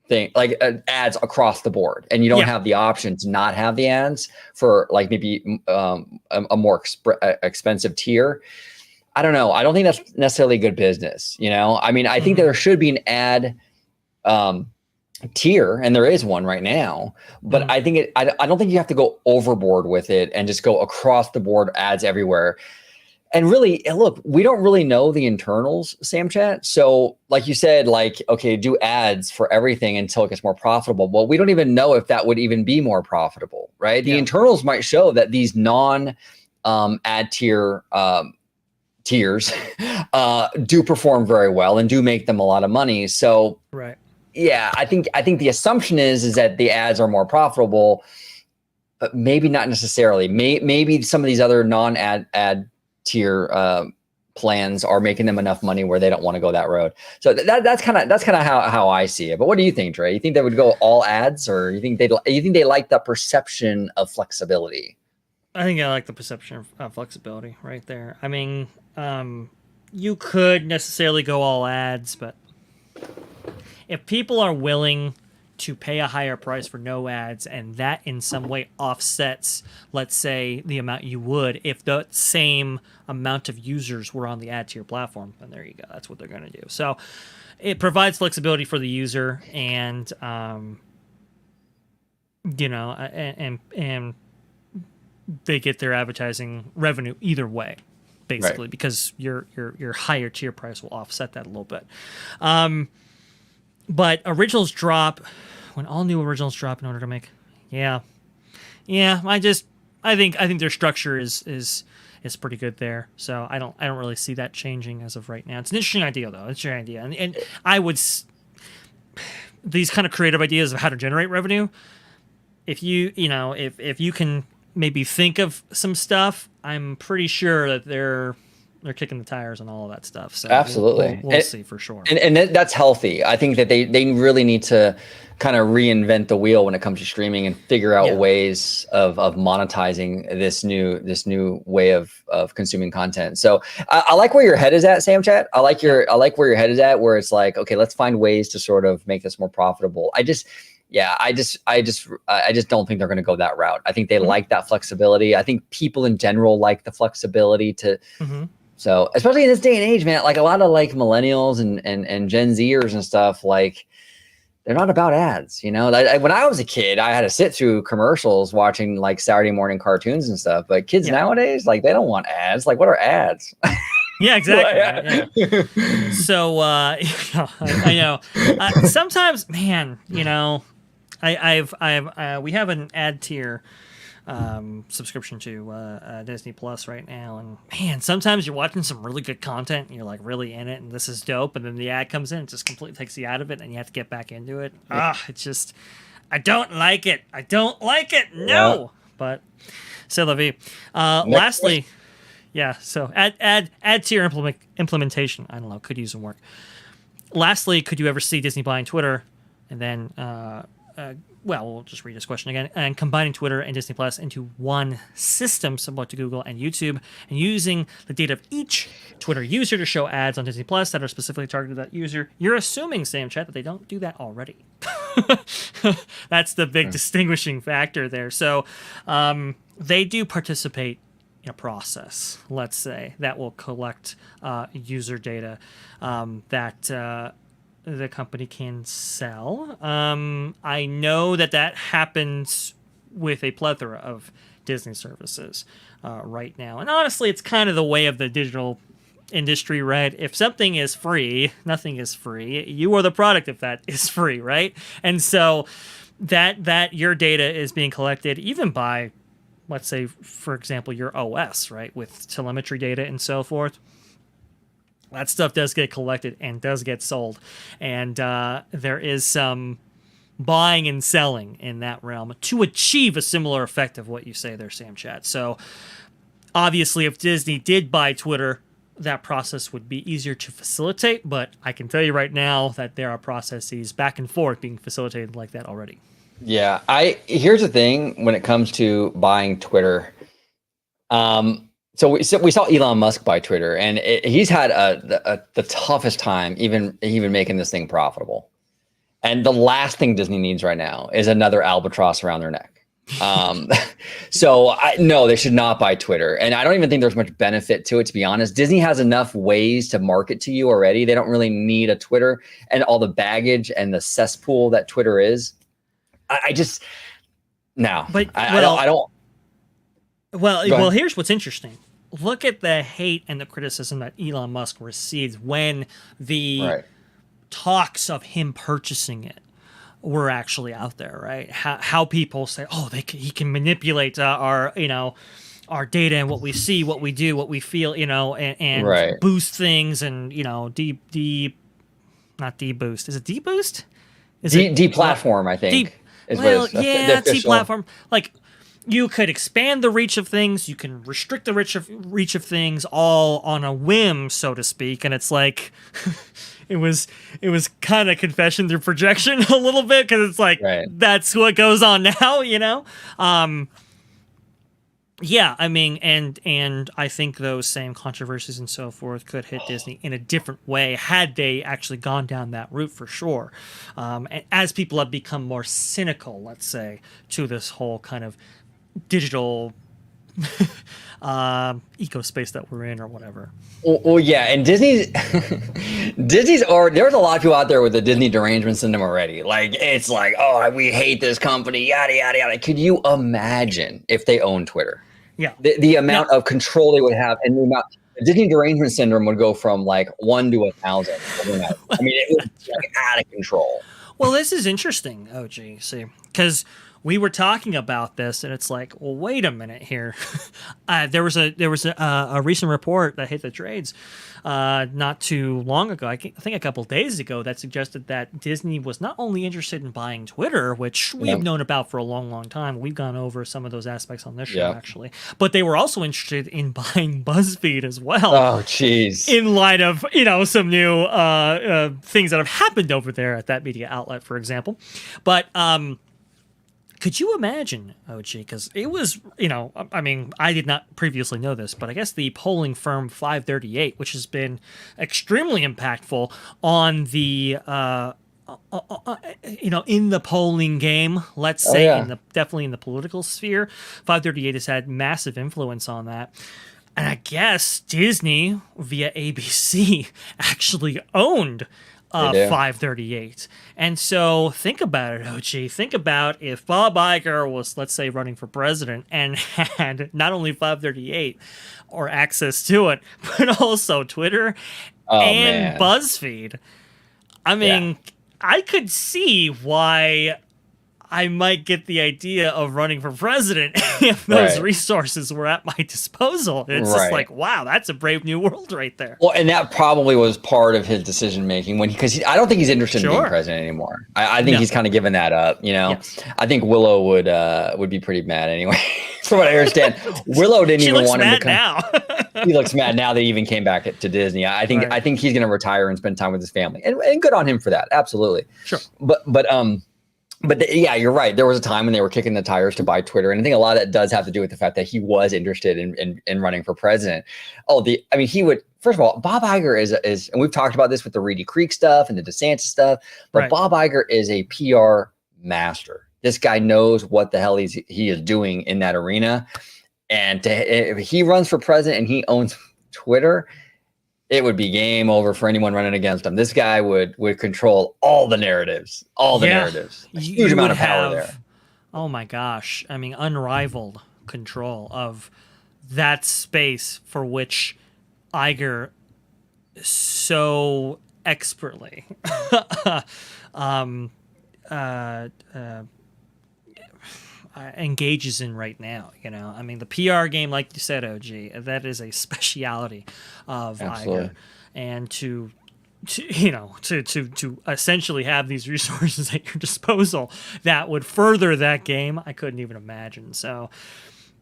thing, like ads across the board, and you don't have the option to not have the ads for like maybe a more expensive tier. I don't know. I don't think that's necessarily good business. I mean, I think there should be an ad tier, and there is one right now, but I think I don't think you have to go overboard with it and just go across the board ads everywhere. And really, look, we don't really know the internals, Sam Chat. So like you said, okay, do ads for everything until it gets more profitable. Well, we don't even know if that would even be more profitable, right? The internals might show that these non ad tiers do perform very well and do make them a lot of money. So right. Yeah, I think the assumption is that the ads are more profitable, but maybe not necessarily. Maybe some of these other non-ad tier plans are making them enough money where they don't want to go that road. So that's kind of how I see it. But what do you think, Dre? You think they would go all ads, or you think they like the perception of flexibility? I think I like the perception of flexibility right there. I mean, you could necessarily go all ads, but if people are willing to pay a higher price for no ads, and that in some way offsets, let's say, the amount you would if the same amount of users were on the ad tier platform, then there you go. That's what they're going to do. So it provides flexibility for the user, and and they get their advertising revenue either way, basically, because your higher tier price will offset that a little bit. But originals drop when all new originals drop in order to make, I think their structure is pretty good there. So I don't really see that changing as of right now. It's an interesting idea though. It's your idea, and I would these kind of creative ideas of how to generate revenue. If if you can maybe think of some stuff, I'm pretty sure that they're kicking the tires on all of that stuff. So absolutely, we'll see for sure. And that's healthy. I think that they really need to kind of reinvent the wheel when it comes to streaming and figure out ways of monetizing this new way of consuming content. So I like where your head is at, Sam Chat. I like where your head is at, where it's like, okay, let's find ways to sort of make this more profitable. I just don't think they're going to go that route. I think they like that flexibility. I think people in general like the flexibility to. So especially in this day and age, man, like a lot of like millennials and Gen Zers and stuff, like they're not about ads. When I was a kid, I had to sit through commercials watching like Saturday morning cartoons and stuff. But kids nowadays, like they don't want ads. Like, what are ads? Yeah, exactly. Yeah. So I know sometimes, man, we have an ad tier subscription to Disney Plus right now, and man, sometimes you're watching some really good content and you're like really in it and this is dope, and then the ad comes in, it just completely takes you out of it and you have to get back into it. It's just, I don't like it. No. But c'est la vie. Lastly, so add to your implementation, I don't know, could use some work. Lastly, could you ever see Disney buying Twitter and then we'll just read this question again. And combining Twitter and Disney Plus into one system, similar to Google and YouTube, and using the data of each Twitter user to show ads on Disney Plus that are specifically targeted at that user. You're assuming, Sam Chat, that they don't do that already. That's the big distinguishing factor there. So they do participate in a process, let's say, that will collect user data that the company can sell. I know that happens with a plethora of Disney services right now. And honestly, it's kind of the way of the digital industry, right? If something is free, nothing is free. You are the product if that is free, right? And so that your data is being collected even by, let's say, for example, your OS, right? With telemetry data and so forth. That stuff does get collected and does get sold. And there is some buying and selling in that realm to achieve a similar effect of what you say there, Sam Chat. So obviously, if Disney did buy Twitter, that process would be easier to facilitate. But I can tell you right now that there are processes back and forth being facilitated like that already. Yeah, here's the thing when it comes to buying Twitter. So we saw Elon Musk buy Twitter, and he's had the toughest time even making this thing profitable. And the last thing Disney needs right now is another albatross around their neck. So no, they should not buy Twitter. And I don't even think there's much benefit to it, to be honest. Disney has enough ways to market to you already. They don't really need a Twitter and all the baggage and the cesspool that Twitter is. I just, no, but I don't. Well, here's what's interesting. Look at the hate and the criticism that Elon Musk received when the talks of him purchasing it were actually out there, right? How people say, oh, he can manipulate our data and what we see, what we do, what we feel, and boost things and, not deboost. Is it deboost? Is it deplatform, I think. Deplatform. Like, you could expand the reach of things, you can restrict the reach of things, all on a whim, so to speak. And it's like, it was kind of confession through projection a little bit, because it's like that's what goes on now, Yeah, I mean, and I think those same controversies and so forth could hit Disney in a different way had they actually gone down that route, for sure. And as people have become more cynical, let's say, to this whole kind of digital ecospace that we're in or whatever. Well, yeah, and Disney's there's a lot of people out there with the Disney derangement syndrome already. Like, it's like, oh, we hate this company, yada yada yada. Could you imagine if they owned Twitter? Yeah, the amount of control they would have, and the Disney derangement syndrome would go from like 1 to 1,000 overnight. I mean, it was like out of control. Well, this is interesting, OG. See, because we were talking about this, and it's like, well, wait a minute here. There was a recent report that hit the trades not too long ago. I think a couple of days ago that suggested that Disney was not only interested in buying Twitter, which we have known about for a long, long time. We've gone over some of those aspects on this show actually, but they were also interested in buying BuzzFeed as well. Oh, jeez. In light of some new things that have happened over there at that media outlet, for example, but. Could you imagine, OG, because it was, I mean, I did not previously know this, but I guess the polling firm 538, which has been extremely impactful on the, in the polling game, let's say, definitely in the political sphere, 538 has had massive influence on that. And I guess Disney, via ABC, actually owned 538. And so think about it, OG. Think about if Bob Iger was, let's say, running for president and had not only 538 or access to it, but also Twitter and BuzzFeed. I mean, I could see why I might get the idea of running for president if those resources were at my disposal. It's just like, wow, that's a brave new world right there. Well, and that probably was part of his decision making because I don't think he's interested in being president anymore. I think he's kind of given that up. Yes. I think Willow would be pretty mad anyway. From what I understand, Willow didn't even want him to come. Now. He looks mad now that he even came back to Disney. I think he's going to retire and spend time with his family, and good on him for that. Absolutely. Sure. But you're right. There was a time when they were kicking the tires to buy Twitter, and I think a lot of that does have to do with the fact that he was interested in running for president. He would. First of all, Bob Iger is, and we've talked about this with the Reedy Creek stuff and the DeSantis stuff. But Bob Iger is a PR master. This guy knows what the hell he is doing in that arena, and if he runs for president and he owns Twitter, it would be game over for anyone running against him. This guy would control all the narratives, a huge amount of power there. Oh my gosh. I mean, unrivaled control of that space for which Iger so expertly engages in right now. I mean, the PR game, like you said, OG, that is a speciality of Iger, and to essentially have these resources at your disposal that would further that game, I couldn't even imagine. So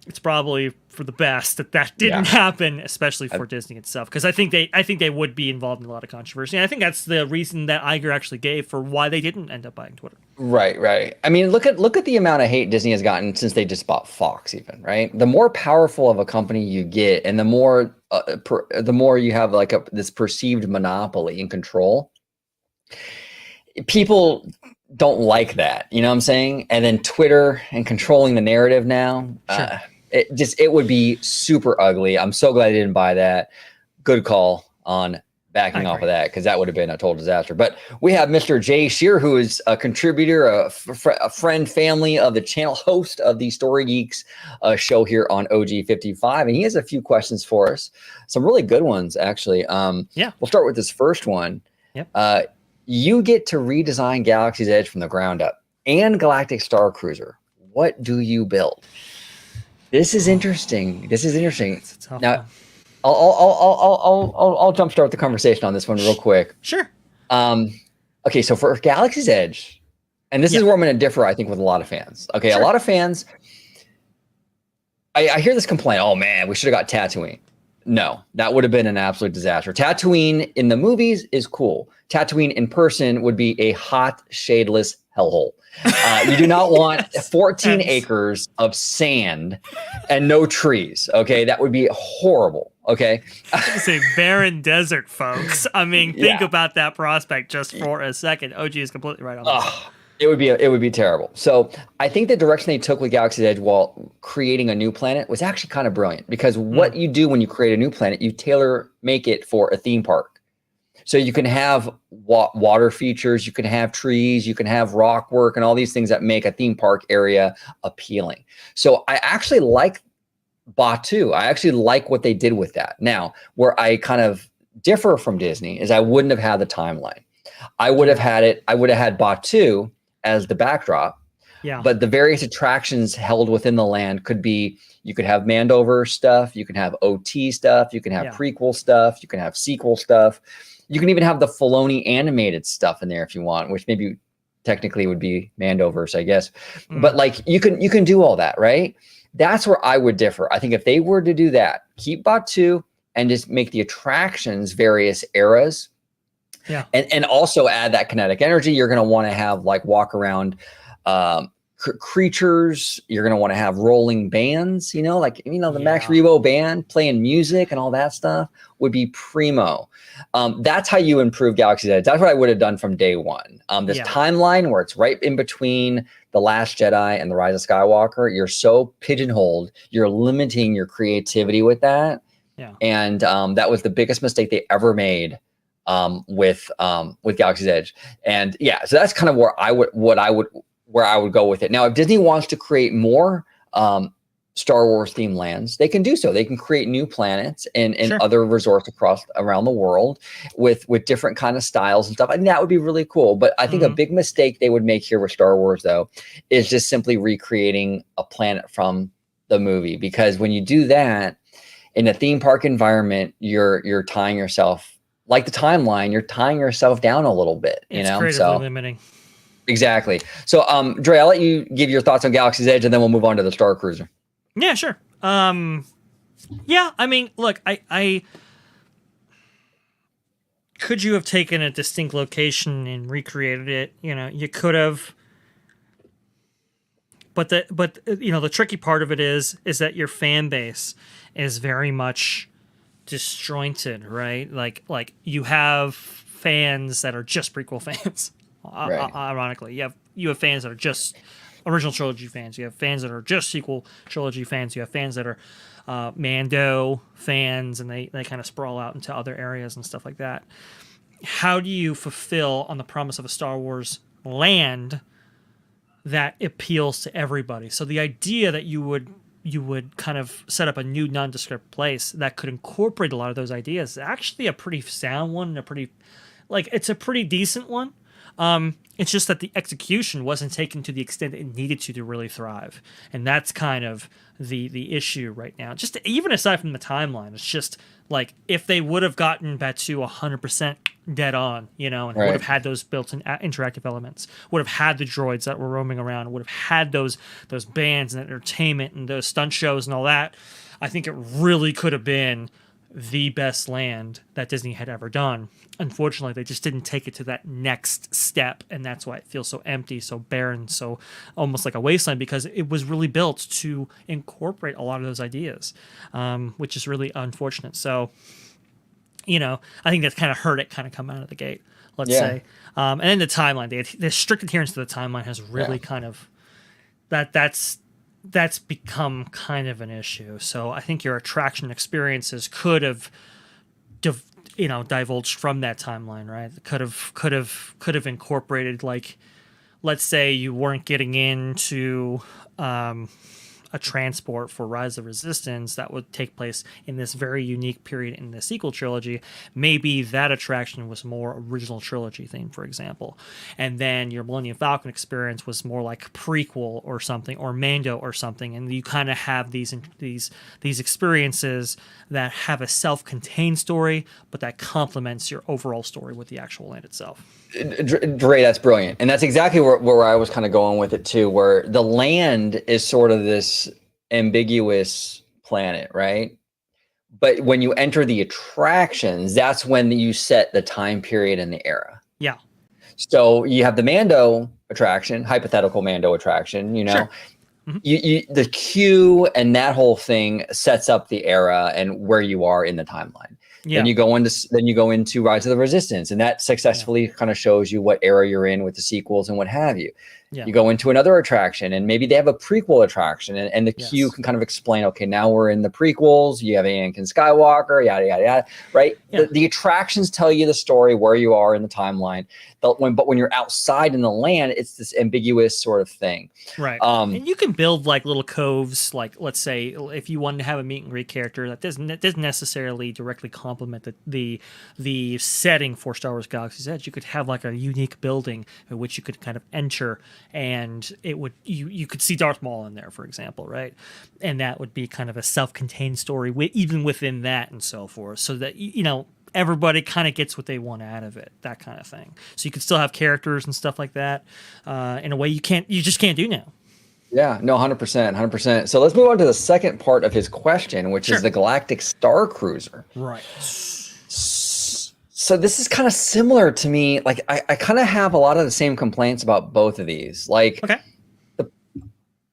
it's probably for the best that didn't happen, especially for Disney itself, because I think they would be involved in a lot of controversy. And I think that's the reason that Iger actually gave for why they didn't end up buying Twitter. Right. I mean, look at the amount of hate Disney has gotten since they just bought Fox. Even right, the more powerful of a company you get, and the more you have like this perceived monopoly and control, people don't like that. You know what I'm saying? And then Twitter and controlling the narrative now. Sure. It would be super ugly. I'm so glad I didn't buy that. Good call on backing off of that, because that would have been a total disaster. But we have Mr. Jay Shear, who is a contributor, a friend, family of the channel, host of the Story Geeks show here on OG55, and he has a few questions for us. Some really good ones, actually. We'll start with this first one. Yep. You get to redesign Galaxy's Edge from the ground up and Galactic Star Cruiser. What do you build? This is interesting. Now, I'll jumpstart the conversation on this one real quick. Sure. Okay, so for Galaxy's Edge, and this is where I'm going to differ, I think, with a lot of fans. Okay, a lot of fans, I hear this complaint, oh man, we should have got Tatooine. No, that would have been an absolute disaster. Tatooine in the movies is cool. Tatooine in person would be a hot, shadeless hellhole. You do not want 14 acres of sand and no trees. Okay, that would be horrible. Okay, it's a barren desert, folks. I mean, think about that prospect just for a second. OG is completely right on that. It would be terrible. So I think the direction they took with Galaxy's Edge while creating a new planet was actually kind of brilliant, because what you do when you create a new planet, you tailor make it for a theme park. So you can have water features, you can have trees, you can have rock work, and all these things that make a theme park area appealing. So I actually like Batuu. I actually like what they did with that. Now, where I kind of differ from Disney is I wouldn't have had the timeline. I would have had Batuu as the backdrop. Yeah. But the various attractions held within the land could be, you could have Mandover stuff, you can have OT stuff, you can have prequel stuff, you can have sequel stuff. You can even have the Filoni animated stuff in there if you want, which maybe technically would be Mandoverse, I guess. But like you can do all that, right? That's where I would differ. I think if they were to do that, keep Batuu and just make the attractions various eras. Yeah. And also add that kinetic energy. You're going to want to have like walk around creatures. You're going to want to have rolling bands, the Max Rebo band playing music and all that stuff would be primo. That's how you improve Galaxy's Edge. That's what I would have done from day one. This timeline where it's right in between The Last Jedi and The Rise of Skywalker, you're so pigeonholed, you're limiting your creativity with that. Yeah. And that was the biggest mistake they ever made with Galaxy's Edge. And yeah, so that's kind of where I would go with it. Now, if Disney wants to create more Star Wars themed lands, they can do so. They can create new planets and other resorts around the world with different kind of styles and stuff. And that would be really cool. But I think a big mistake they would make here with Star Wars, though, is just simply recreating a planet from the movie. Because when you do that in a theme park environment, you're tying yourself, like the timeline, you're tying yourself down a little bit. It's creatively limiting. Exactly. So, Dre, I'll let you give your thoughts on Galaxy's Edge, and then we'll move on to the Star Cruiser. Yeah, sure. Yeah, I mean, look, I could you have taken a distinct location and recreated it? You could have. But the tricky part of it is that your fan base is very much disjointed, right? Like you have fans that are just prequel fans. Right. Ironically, you have fans that are just original trilogy fans. You have fans that are just sequel trilogy fans. You have fans that are Mando fans, and they kind of sprawl out into other areas and stuff like that. How do you fulfill on the promise of a Star Wars land that appeals to everybody? So the idea that you would kind of set up a new nondescript place that could incorporate a lot of those ideas is actually a pretty sound one, and it's a pretty decent one. It's just that the execution wasn't taken to the extent it needed to really thrive. And that's kind of the issue right now. Just even aside from the timeline, it's just like if they would have gotten Batuu 100% dead on, and would have had those built-in interactive elements, would have had the droids that were roaming around, would have had those bands and entertainment and those stunt shows and all that, I think it really could have been the best land that Disney had ever done. Unfortunately, they just didn't take it to that next step, and that's why it feels so empty, so barren, so almost like a wasteland, because it was really built to incorporate a lot of those ideas, which is really unfortunate. So, I think that's kind of hurt it kind of come out of the gate, let's say. And then the timeline, the strict adherence to the timeline has really kind of that's become kind of an issue. So I think your attraction experiences could have, divulged from that timeline, right? Could have incorporated, like, let's say you weren't getting into a transport for Rise of Resistance that would take place in this very unique period in the sequel trilogy. Maybe that attraction was more original trilogy themed, for example. And then your Millennium Falcon experience was more like prequel or something, or Mando or something. And you kind of have these experiences that have a self-contained story, but that complements your overall story with the actual land itself. Dre, that's brilliant. And that's exactly where I was kind of going with it too, where the land is sort of this ambiguous planet, right? But when you enter the attractions, that's when you set the time period and the era. Yeah. So you have the Mando attraction, hypothetical Mando attraction, Sure. The queue and that whole thing sets up the era and where you are in the timeline. Yeah. Then you go into Rise of the Resistance, and that successfully kind of shows you what era you're in with the sequels and what have you. Yeah. You go into another attraction, and maybe they have a prequel attraction, and the queue Yes. can kind of explain, okay, now we're in the prequels. You have Anakin Skywalker, yada yada yada, right? Yeah. The attractions tell you the story, where you are in the timeline. But when you're outside in the land, it's this ambiguous sort of thing. Right. And you can build like little coves, like let's say if you wanted to have a meet and greet character that doesn't necessarily directly complement the setting for Star Wars Galaxy's Edge. You could have like a unique building in which you could kind of enter, and it would you could see Darth Maul in there, for example, right? And that would be kind of a self-contained story, even within that and so forth, so that everybody kind of gets what they want out of it, that kind of thing. So you could still have characters and stuff like that in a way you just can't do now. Yeah, no, 100%, 100%. So let's move on to the second part of his question, which is the Galactic Star Cruiser. Right. So this is kind of similar to me. Like I kind of have a lot of the same complaints about both of these. Like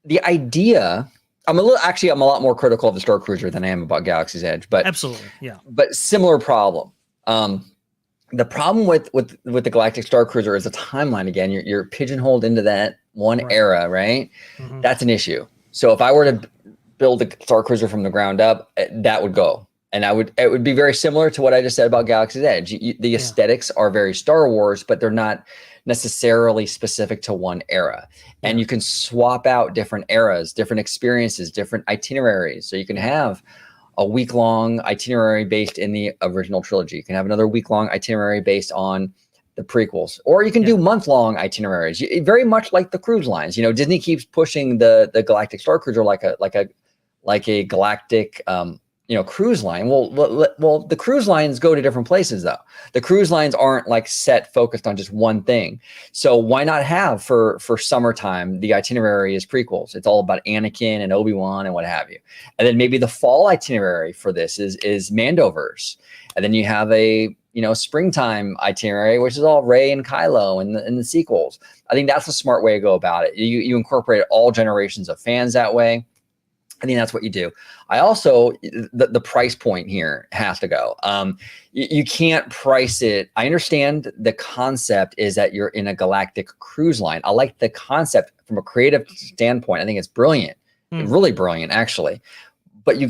the idea, I'm a lot more critical of the Star Cruiser than I am about Galaxy's Edge, but absolutely, yeah. But similar problem. The problem with the Galactic Star Cruiser is the timeline. Again, you're pigeonholed into that one era, right? Mm-hmm. That's an issue. So if I were to build a Star Cruiser from the ground up, that would go, and it would be very similar to what I just said about Galaxy's Edge. The aesthetics are very Star Wars, but they're not necessarily specific to one era. And you can swap out different eras, different experiences, different itineraries. So you can have a week-long itinerary based in the original trilogy. You can have another week-long itinerary based on the prequels, or you can do month-long itineraries. Very much like the cruise lines. Disney keeps pushing the Galactic Star Cruiser like a galactic cruise line. Well, the cruise lines go to different places though. The cruise lines aren't like focused on just one thing. So why not have for summertime, the itinerary is prequels. It's all about Anakin and Obi-Wan and what have you. And then maybe the fall itinerary for this is Mandoverse. And then you have a springtime itinerary, which is all Rey and Kylo and the sequels. I think that's a smart way to go about it. You incorporate all generations of fans that way. I think that's what you do. I also, the price point here has to go. You can't price it. I understand the concept is that you're in a galactic cruise line. I like the concept from a creative standpoint. I think it's brilliant, really brilliant, actually. But you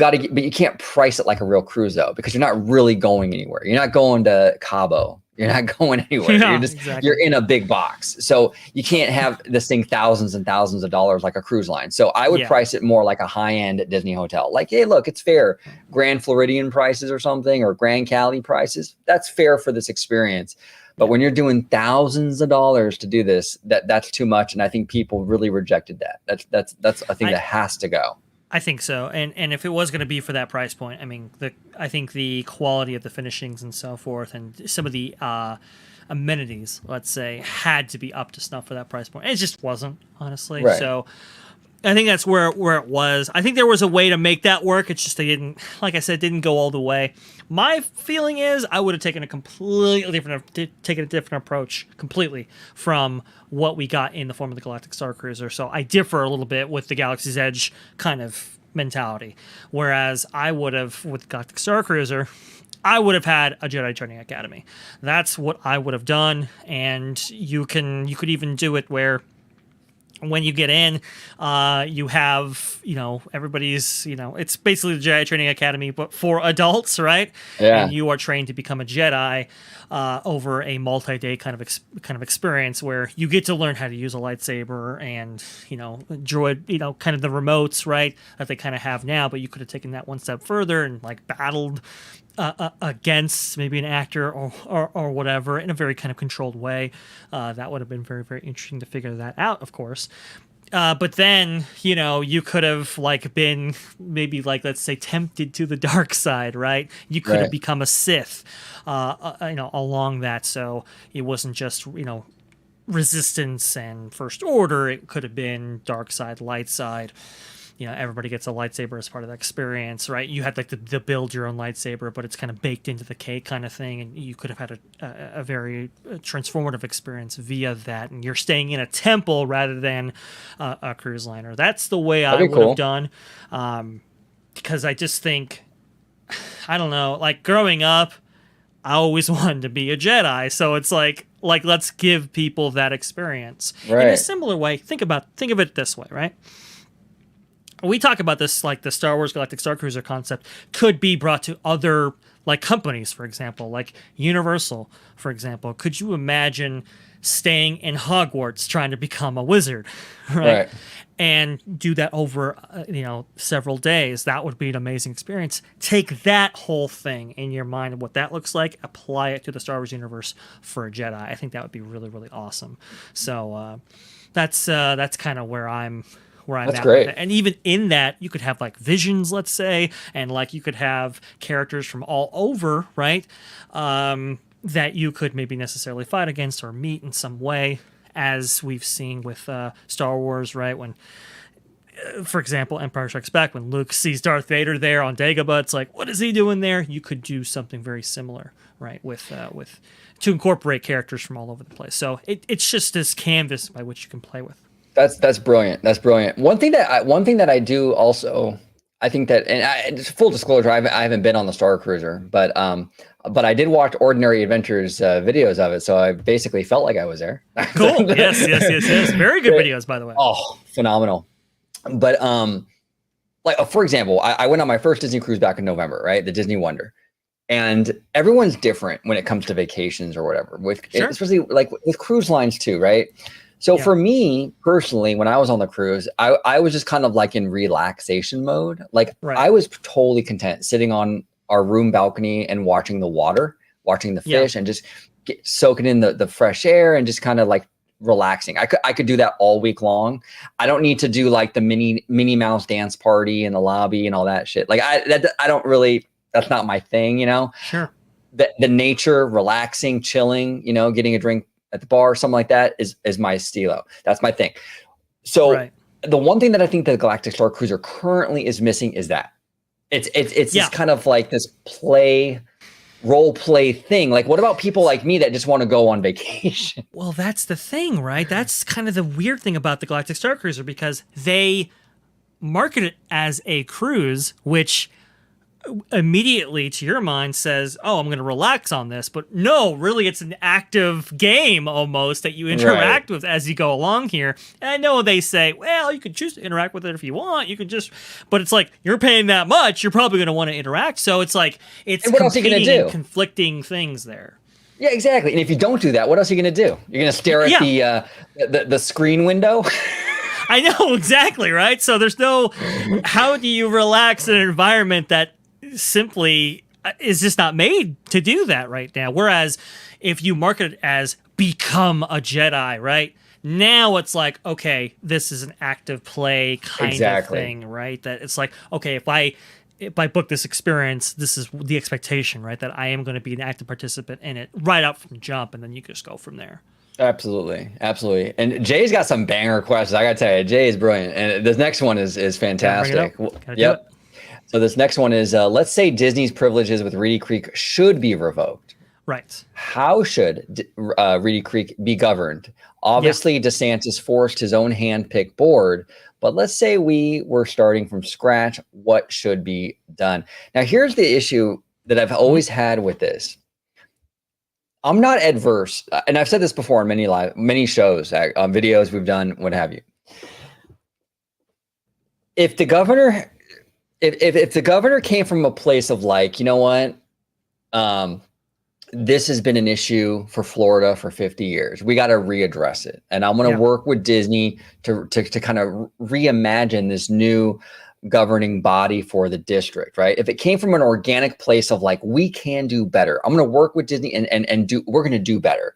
can't price it like a real cruise though, because you're not really going anywhere. You're not going to Cabo. You're not going anywhere. You're in a big box. So you can't have this thing thousands and thousands of dollars like a cruise line. So I would price it more like a high-end Disney hotel. Like, hey, look, it's fair. Grand Floridian prices or something, or Grand Cali prices. That's fair for this experience. But when you're doing thousands of dollars to do this, that's too much. And I think people really rejected that. That's a thing that has to go. I think so, and if it was going to be for that price point, I mean, I think the quality of the finishings and so forth, and some of the amenities, let's say, had to be up to snuff for that price point. It just wasn't, honestly. Right. So I think that's where it was. I think there was a way to make that work. It's just they didn't, like I said, didn't go all the way. My feeling is I would have taken a different approach completely from what we got in the form of the Galactic Star Cruiser. So I differ a little bit with the Galaxy's Edge kind of mentality. Whereas I would have, with Galactic Star Cruiser, I would have had a Jedi Training Academy. That's what I would have done. And you could even do it where when you get in, you have, everybody's, it's basically the Jedi Training Academy, but for adults, right? Yeah. And you are trained to become a Jedi over a multi-day kind of experience where you get to learn how to use a lightsaber and, droid, kind of the remotes, right, that they kind of have now, but you could have taken that one step further and like battled against maybe an actor or whatever in a very kind of controlled way. That would have been very, very interesting to figure that out, of course. But then, you could have been maybe let's say tempted to the dark side, right? You could have become a Sith, along that. So it wasn't just, resistance and First Order. It could have been dark side, light side. Everybody gets a lightsaber as part of that experience, right? You had the build your own lightsaber, but it's kind of baked into the cake kind of thing, and you could have had a very transformative experience via that, and you're staying in a temple rather than a cruise liner. That's the way I would have done, because I just think I don't know, like growing up, I always wanted to be a Jedi. So it's like let's give people that experience. Right. In a similar way, think of it this way, right? We talk about this, like the Star Wars Galactic Star Cruiser concept could be brought to other like companies, for example, like Universal, for example. Could you imagine staying in Hogwarts trying to become a wizard, right? And do that over, several days? That would be an amazing experience. Take that whole thing in your mind of what that looks like, apply it to the Star Wars universe for a Jedi. I think that would be really, really awesome. So that's kind of where I'm That's at great. with it. And even in that, you could have like visions, let's say, and like you could have characters from all over, right? That you could maybe necessarily fight against or meet in some way, as we've seen with Star Wars, right? When, for example, Empire Strikes Back, when Luke sees Darth Vader there on Dagobah, it's like, what is he doing there? You could do something very similar, right? With to incorporate characters from all over the place. So it's just this canvas by which you can play with. That's brilliant. That's brilliant. One thing that I do also, I think that, and just full disclosure, I haven't been on the Star Cruiser, but I did watch Ordinary Adventures videos of it, so I basically felt like I was there. Cool. Yes. Very good videos, by the way. Oh, phenomenal. But like for example, I went on my first Disney cruise back in November, right? The Disney Wonder. And everyone's different when it comes to vacations or whatever, especially like with cruise lines too, right? So for me personally, when I was on the cruise, I was just kind of like in relaxation mode. Like I was totally content sitting on our room balcony and watching the water, watching the fish, and just soaking in the fresh air and just kind of like relaxing. I could do that all week long. I don't need to do like the Minnie Mouse dance party in the lobby and all that shit. Like I don't really. That's not my thing, Sure. The nature, relaxing, chilling, getting a drink at the bar, something like that is my stilo. That's my thing. So the one thing that I think the Galactic Star Cruiser currently is missing is that it's this kind of like this role play thing. Like, what about people like me that just want to go on vacation? Well, that's the thing, right? That's kind of the weird thing about the Galactic Star Cruiser, because they market it as a cruise, which immediately to your mind says, oh, I'm going to relax on this. But no, really, it's an active game almost that you interact with as you go along here. And I know they say, well, you can choose to interact with it if you want. You can just, but it's like, you're paying that much, you're probably going to want to interact. So it's like, it's what else are you gonna do? Conflicting things there. Yeah, exactly. And if you don't do that, what else are you going to do? You're going to stare at the screen window? I know, exactly, right? So there's no, how do you relax in an environment that simply is just not made to do that right now? Whereas if you market it as become a Jedi, right? Now it's like, okay, this is an active play kind of thing, right? That it's like, okay, if I book this experience, this is the expectation, right? That I am going to be an active participant in it right up from jump, and then you just go from there. Absolutely. And Jay's got some banger questions. I got to tell you, Jay is brilliant. And this next one is fantastic. Yep. So this next one is, let's say Disney's privileges with Reedy Creek should be revoked. Right. How should Reedy Creek be governed? Obviously, DeSantis forced his own hand-picked board, but let's say we were starting from scratch. What should be done? Now, here's the issue that I've always had with this. I'm not adverse, and I've said this before on many shows, videos we've done, what have you. If the governor... If the governor came from a place of like, you know what, this has been an issue for Florida for 50 years. We got to readdress it. And I'm going to work with Disney to kind of reimagine this new governing body for the district, right? If it came from an organic place of like, we can do better. I'm going to work with Disney and we're going to do better.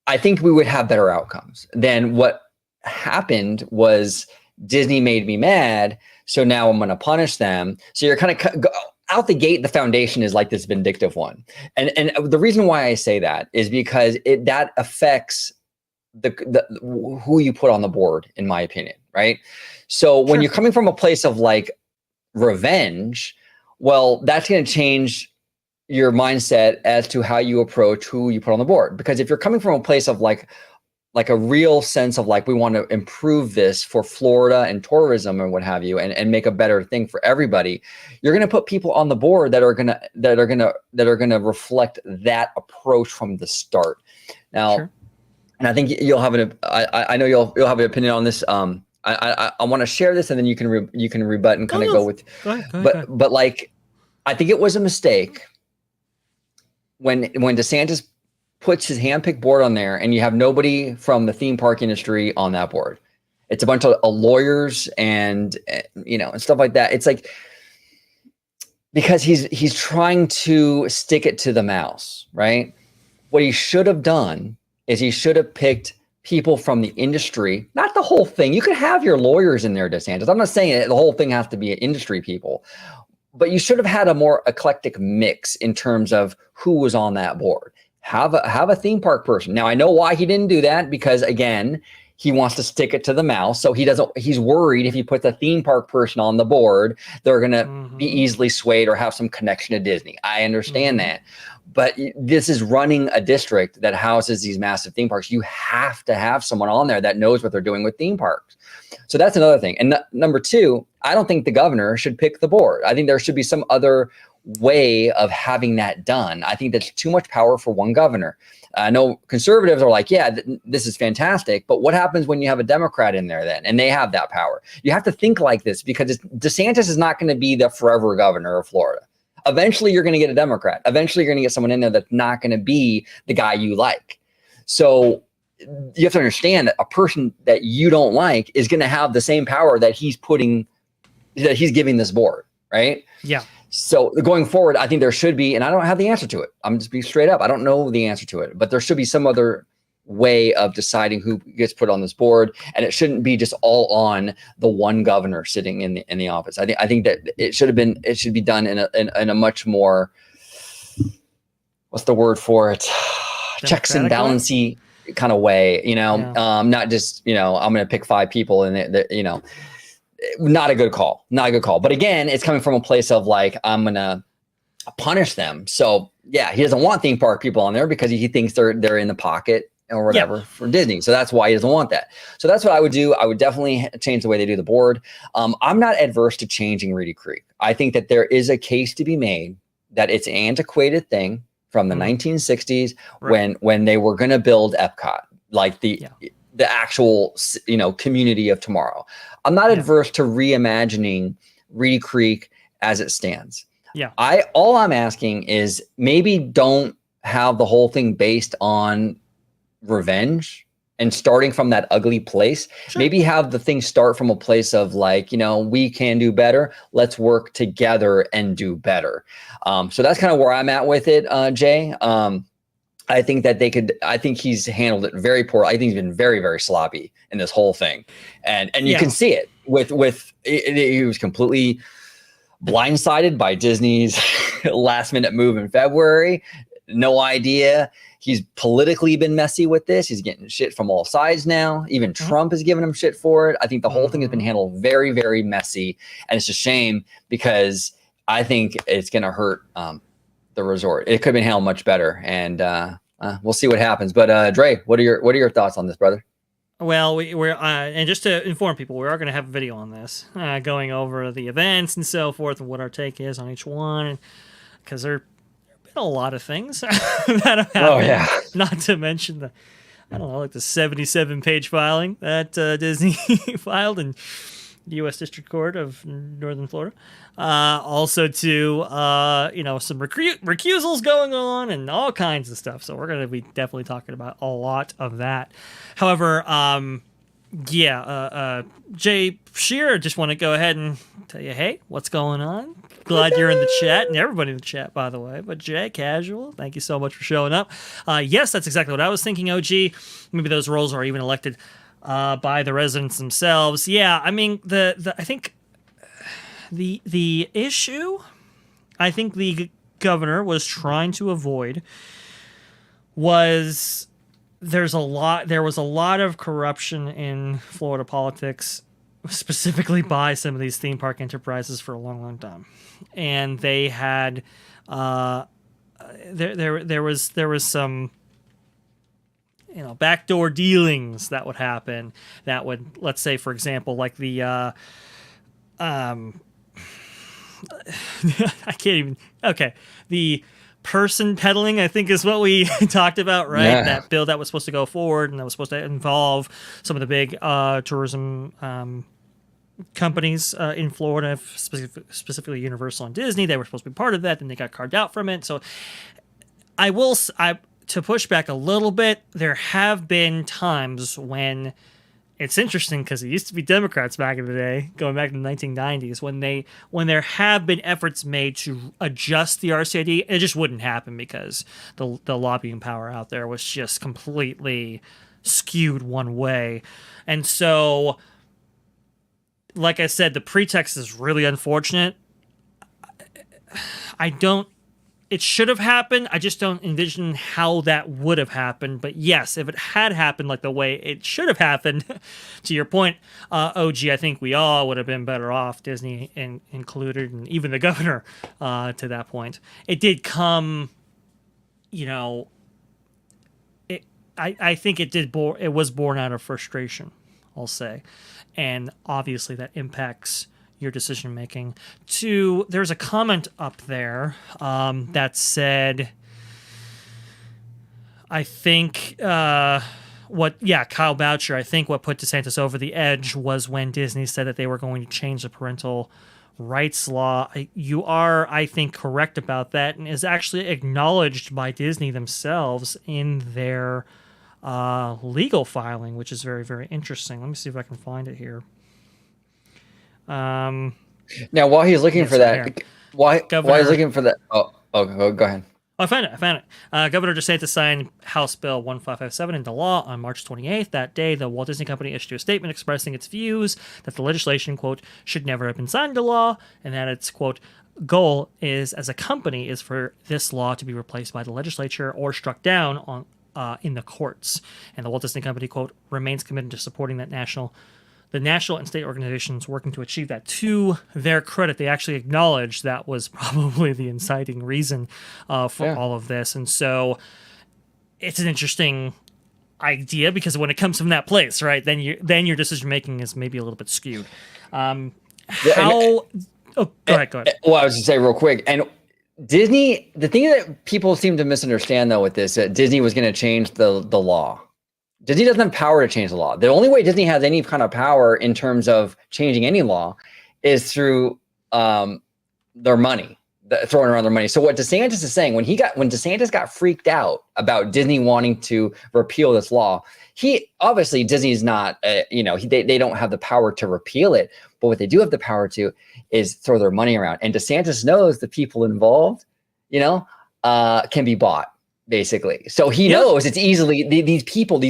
I think we would have better outcomes than what happened was Disney made me mad. So now I'm going to punish them. So you're kind of out the gate. The foundation is like this vindictive one. And the reason why I say that is because that affects the who you put on the board, in my opinion. Right. So when you're coming from a place of like revenge, well, that's going to change your mindset as to how you approach who you put on the board. Because if you're coming from a place of like like a real sense of like, we want to improve this for Florida and tourism and what have you, and make a better thing for everybody, you're going to put people on the board that are going to reflect that approach from the start. Now, Sure. and I think you'll have I know you'll have an opinion on this. I want to share this, and then you can rebut and kind of go with. Go ahead. But like, I think it was a mistake when DeSantis puts his handpicked board on there, and you have nobody from the theme park industry on that board. It's a bunch of lawyers and and stuff like that. It's like, because he's trying to stick it to the mouse, right? What he should have done is he should have picked people from the industry, not the whole thing. You could have your lawyers in there, DeSantis. I'm not saying the whole thing has to be industry people, but you should have had a more eclectic mix in terms of who was on that board. Have a theme park person. Now, I know why he didn't do that, because again, he wants to stick it to the mouse. So he's worried if he puts a theme park person on the board, they're going to be easily swayed or have some connection to Disney. I understand that. But this is running a district that houses these massive theme parks. You have to have someone on there that knows what they're doing with theme parks. So that's another thing. And number two, I don't think the governor should pick the board. I think there should be some other way of having that done. I think that's too much power for one governor. I know conservatives are like, yeah, this is fantastic, but what happens when you have a Democrat in there then, and they have that power? You have to think like this, because DeSantis is not going to be the forever governor of Florida. Eventually, you're going to get a Democrat. Eventually, you're going to get someone in there that's not going to be the guy you like. So you have to understand that a person that you don't like is going to have the same power that he's giving this board, right? Yeah. So going forward, I think there should be, and I don't have the answer to it. I'm just being straight up. I don't know the answer to it, but there should be some other way of deciding who gets put on this board, and it shouldn't be just all on the one governor sitting in the office. I think that it should be done in a much more, what's the word for it? Checks and balancey kind of way, not just, I'm going to pick 5 people and not a good call. But again, it's coming from a place of like, I'm going to punish them. So yeah, he doesn't want theme park people on there because he thinks they're in the pocket or whatever for Disney. So that's why he doesn't want that. So that's what I would do. I would definitely change the way they do the board. I'm not adverse to changing Reedy Creek. I think that there is a case to be made that it's an antiquated thing from the 1960s when they were going to build Epcot, like the actual, community of tomorrow. I'm not adverse to reimagining Reedy Creek as it stands. Yeah. All I'm asking is maybe don't have the whole thing based on revenge and starting from that ugly place. Sure. Maybe have the thing start from a place of like, we can do better. Let's work together and do better. So that's kind of where I'm at with it, Jay. I think that I think he's handled it very poorly. I think he's been very, very sloppy in this whole thing. And you can see it he was completely blindsided by Disney's last minute move in February. No idea. He's politically been messy with this. He's getting shit from all sides now. Even Trump is giving him shit for it. I think the whole thing has been handled very, very messy. And it's a shame because I think it's going to hurt the resort. It could have been handled much better. And we'll see what happens. But Dre, what are your thoughts on this, brother? Well, we're and just to inform people, we are going to have a video on this, going over the events and so forth, and what our take is on each one, because there have been a lot of things that have happened. Oh yeah, not to mention the 77-page filing that Disney filed in the U.S. District Court of Northern Florida. Also to some recusals going on and all kinds of stuff. So we're going to be definitely talking about a lot of that. However, Jay Shearer, just want to go ahead and tell you, hey, what's going on? Glad you're in the chat, and everybody in the chat, by the way. But Jay, casual, thank you so much for showing up. Yes, that's exactly what I was thinking, OG. Maybe those roles are even elected by the residents themselves. Yeah, I mean, I think the issue I think the governor was trying to avoid was there was a lot of corruption in Florida politics, specifically by some of these theme park enterprises for a long, long time. And they had there was some backdoor dealings that would happen. That would, let's say, for example, like the I can't even. Okay, the person peddling, I think, is what we talked about, right? Yeah. That bill that was supposed to go forward and that was supposed to involve some of the big tourism companies in Florida, specifically Universal and Disney. They were supposed to be part of that, and they got carved out from it. So to push back a little bit, there have been times when it's interesting because it used to be Democrats back in the day, going back to the 1990s, when there have been efforts made to adjust the RCID, it just wouldn't happen because the lobbying power out there was just completely skewed one way. And so, like I said, the pretext is really unfortunate. It should have happened. I just don't envision how that would have happened. But yes, if it had happened like the way it should have happened, to your point, OG, I think we all would have been better off, Disney included, and even the governor to that point. It did come, I think it was born out of frustration, I'll say. And obviously that impacts your decision making. There's a comment up there that said, I think Kyle Boucher, I think what put DeSantis over the edge was when Disney said that they were going to change the parental rights law. You are, I think, correct about that, and is actually acknowledged by Disney themselves in their legal filing, which is very, very interesting. Let me see if I can find it here. Now, while he's looking for that, while he's looking for that, go ahead. I found it. Governor DeSantis signed House Bill 1557 into law on March 28th. That day, the Walt Disney Company issued a statement expressing its views that the legislation, quote, should never have been signed into law, and that its, quote, goal is, as a company, is for this law to be replaced by the legislature or struck down on in the courts. And the Walt Disney Company, quote, remains committed to supporting the national and state organizations working to achieve that. To their credit, they actually acknowledged that was probably the inciting reason for all of this. And so it's an interesting idea because when it comes from that place, right, then your decision making is maybe a little bit skewed. Go ahead. Well, I was going to say real quick, and Disney, the thing that people seem to misunderstand though with this, Disney was going to change the law. Disney doesn't have power to change the law. The only way Disney has any kind of power in terms of changing any law is through their money, throwing around their money. So what DeSantis is saying, when DeSantis got freaked out about Disney wanting to repeal this law, Disney's not, they don't have the power to repeal it, but what they do have the power to is throw their money around. And DeSantis knows the people involved, can be bought. Basically. So he knows it's easily, these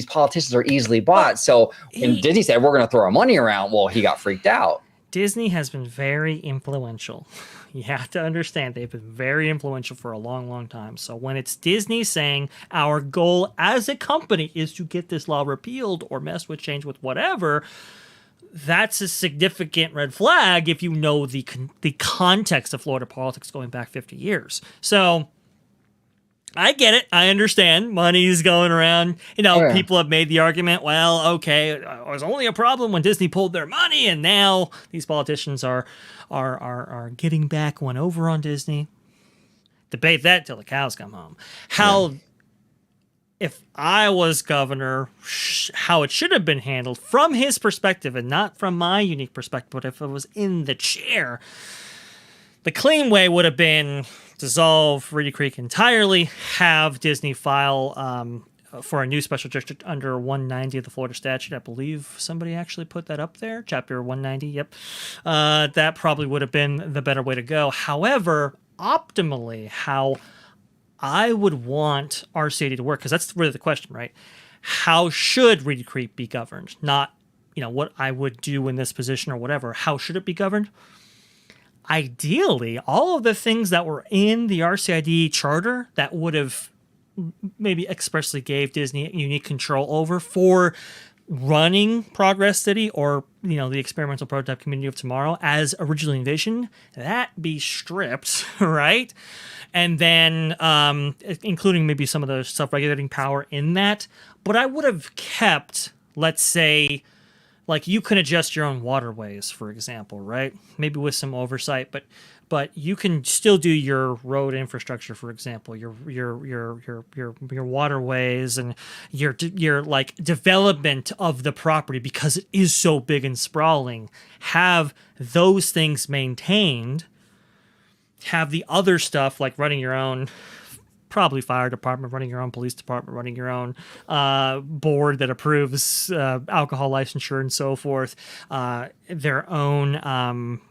politicians are easily bought. So when Disney said, we're going to throw our money around, well, he got freaked out. Disney has been very influential. You have to understand they've been very influential for a long, long time. So when it's Disney saying our goal as a company is to get this law repealed or mess with, change with, whatever, that's a significant red flag if you know the context of Florida politics going back 50 years. So I get it. I understand. Money's going around. People have made the argument, well, okay, it was only a problem when Disney pulled their money, and now these politicians are getting back one over on Disney. Debate that till the cows come home. If I was governor, how it should have been handled from his perspective and not from my unique perspective, but if it was in the chair, the clean way would have been dissolve Reedy Creek entirely, have Disney file for a new special district under 190 of the Florida statute. I believe somebody actually put that up there, chapter 190, yep. That probably would have been the better way to go. However, optimally, how I would want RCID to work, because that's really the question, right? How should Reedy Creek be governed? Not, what I would do in this position or whatever. How should it be governed? Ideally, all of the things that were in the RCID charter that would have maybe expressly gave Disney unique control over for running Progress City or the experimental prototype community of tomorrow as originally envisioned, that be stripped, right? And then including maybe some of the self-regulating power in that. But I would have kept, let's say, like you can adjust your own waterways, for example, right? Maybe with some oversight, but you can still do your road infrastructure, for example, your waterways and your like development of the property, because it is so big and sprawling. Have those things maintained. Have the other stuff like running your own, probably fire department, running your own police department, running your own board that approves alcohol licensure and so forth, their own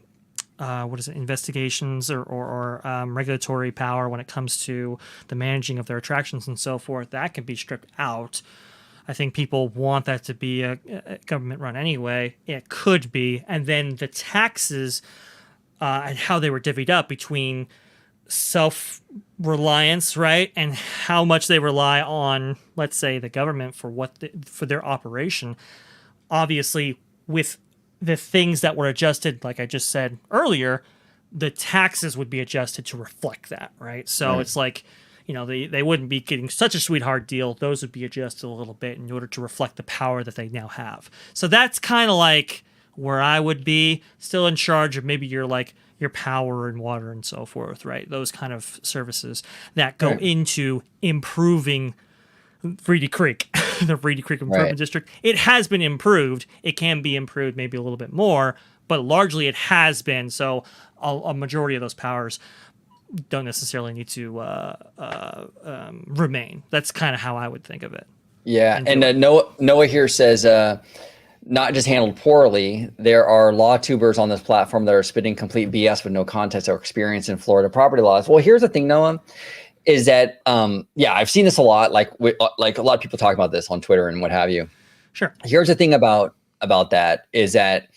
investigations or regulatory power when it comes to the managing of their attractions and so forth. That can be stripped out. I think people want that to be a government run anyway. It could be. And then the taxes and how they were divvied up between self-reliance, right, and how much they rely on, let's say, the government for for their operation. Obviously, with the things that were adjusted, like I just said earlier, the taxes would be adjusted to reflect that, right? So It's like, they wouldn't be getting such a sweetheart deal. Those would be adjusted a little bit in order to reflect the power that they now have. So that's kind of like where I would be, still in charge of maybe your power and water and so forth, right? Those kind of services that go into improving Reedy Creek, the Reedy Creek Improvement District. It has been improved. It can be improved maybe a little bit more, but largely it has been. So a majority of those powers don't necessarily need to remain. That's kind of how I would think of it. Yeah, and Noah here says, not just handled poorly, there are law tubers on this platform that are spitting complete BS with no context or experience in Florida property laws. Well, here's the thing, Noah, is that, I've seen this a lot, like a lot of people talk about this on Twitter and what have you. Sure. Here's the thing about that is that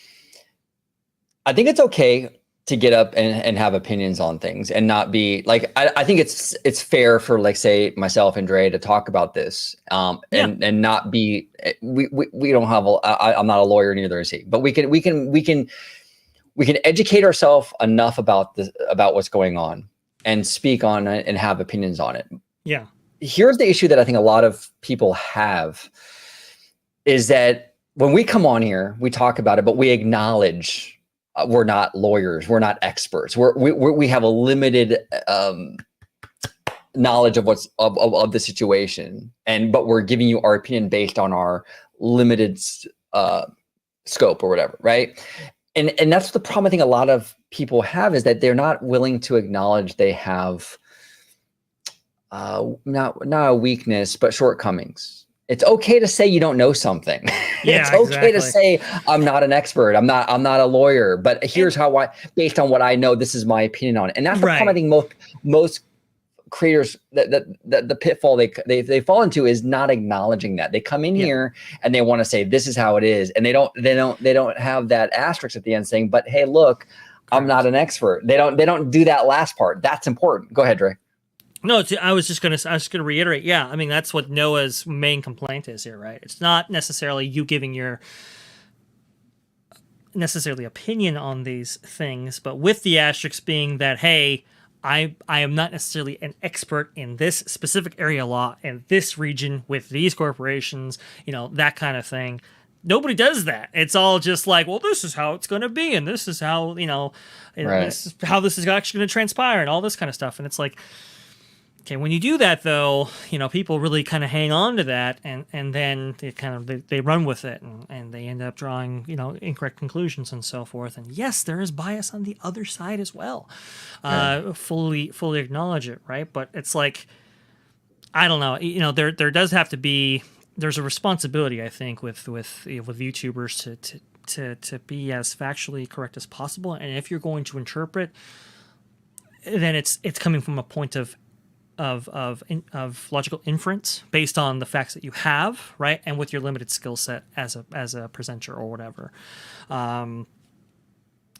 I think it's okay to get up and have opinions on things and not be like, I think it's fair for, like, say myself and Dre to talk about this and not be, we don't have, I'm not a lawyer, neither is he, but we can educate ourselves enough about what's going on and speak on it and have opinions on it. Yeah. Here's the issue that I think a lot of people have is that when we come on here, we talk about it, but we acknowledge we're not lawyers. We're not experts. We have a limited knowledge of what's of the situation, but we're giving you our opinion based on our limited scope or whatever, right? And that's the problem I think a lot of people have, is that they're not willing to acknowledge they have not a weakness, but shortcomings. It's okay to say you don't know something. Yeah, it's okay to say I'm not an expert. I'm not a lawyer, but here's how based on what I know, this is my opinion on it. And that's the problem I think most creators the pitfall they fall into is not acknowledging that. They come in here and they want to say this is how it is, and they don't have that asterisk at the end saying, but hey, look, I'm not an expert. They don't do that last part. That's important. Go ahead, Dre. No, I was just gonna reiterate. Yeah, I mean, that's what Noah's main complaint is here, right? It's not necessarily you giving your necessarily opinion on these things, but with the asterisk being that, hey, I am not necessarily an expert in this specific area law in this region with these corporations, that kind of thing. Nobody does that. It's all just like, well, this is how it's going to be, and this is how this is how this is actually going to transpire, and all this kind of stuff. And it's like, okay, when you do that, though, people really kind of hang on to that, and then they run with it, and they end up drawing incorrect conclusions and so forth. And yes, there is bias on the other side as well. Fully acknowledge it, right? But it's like, I don't know. There does have to be. There's a responsibility, I think, with YouTubers to be as factually correct as possible. And if you're going to interpret, then it's coming from a point of logical inference based on the facts that you have, right, and with your limited skill set as a presenter or whatever.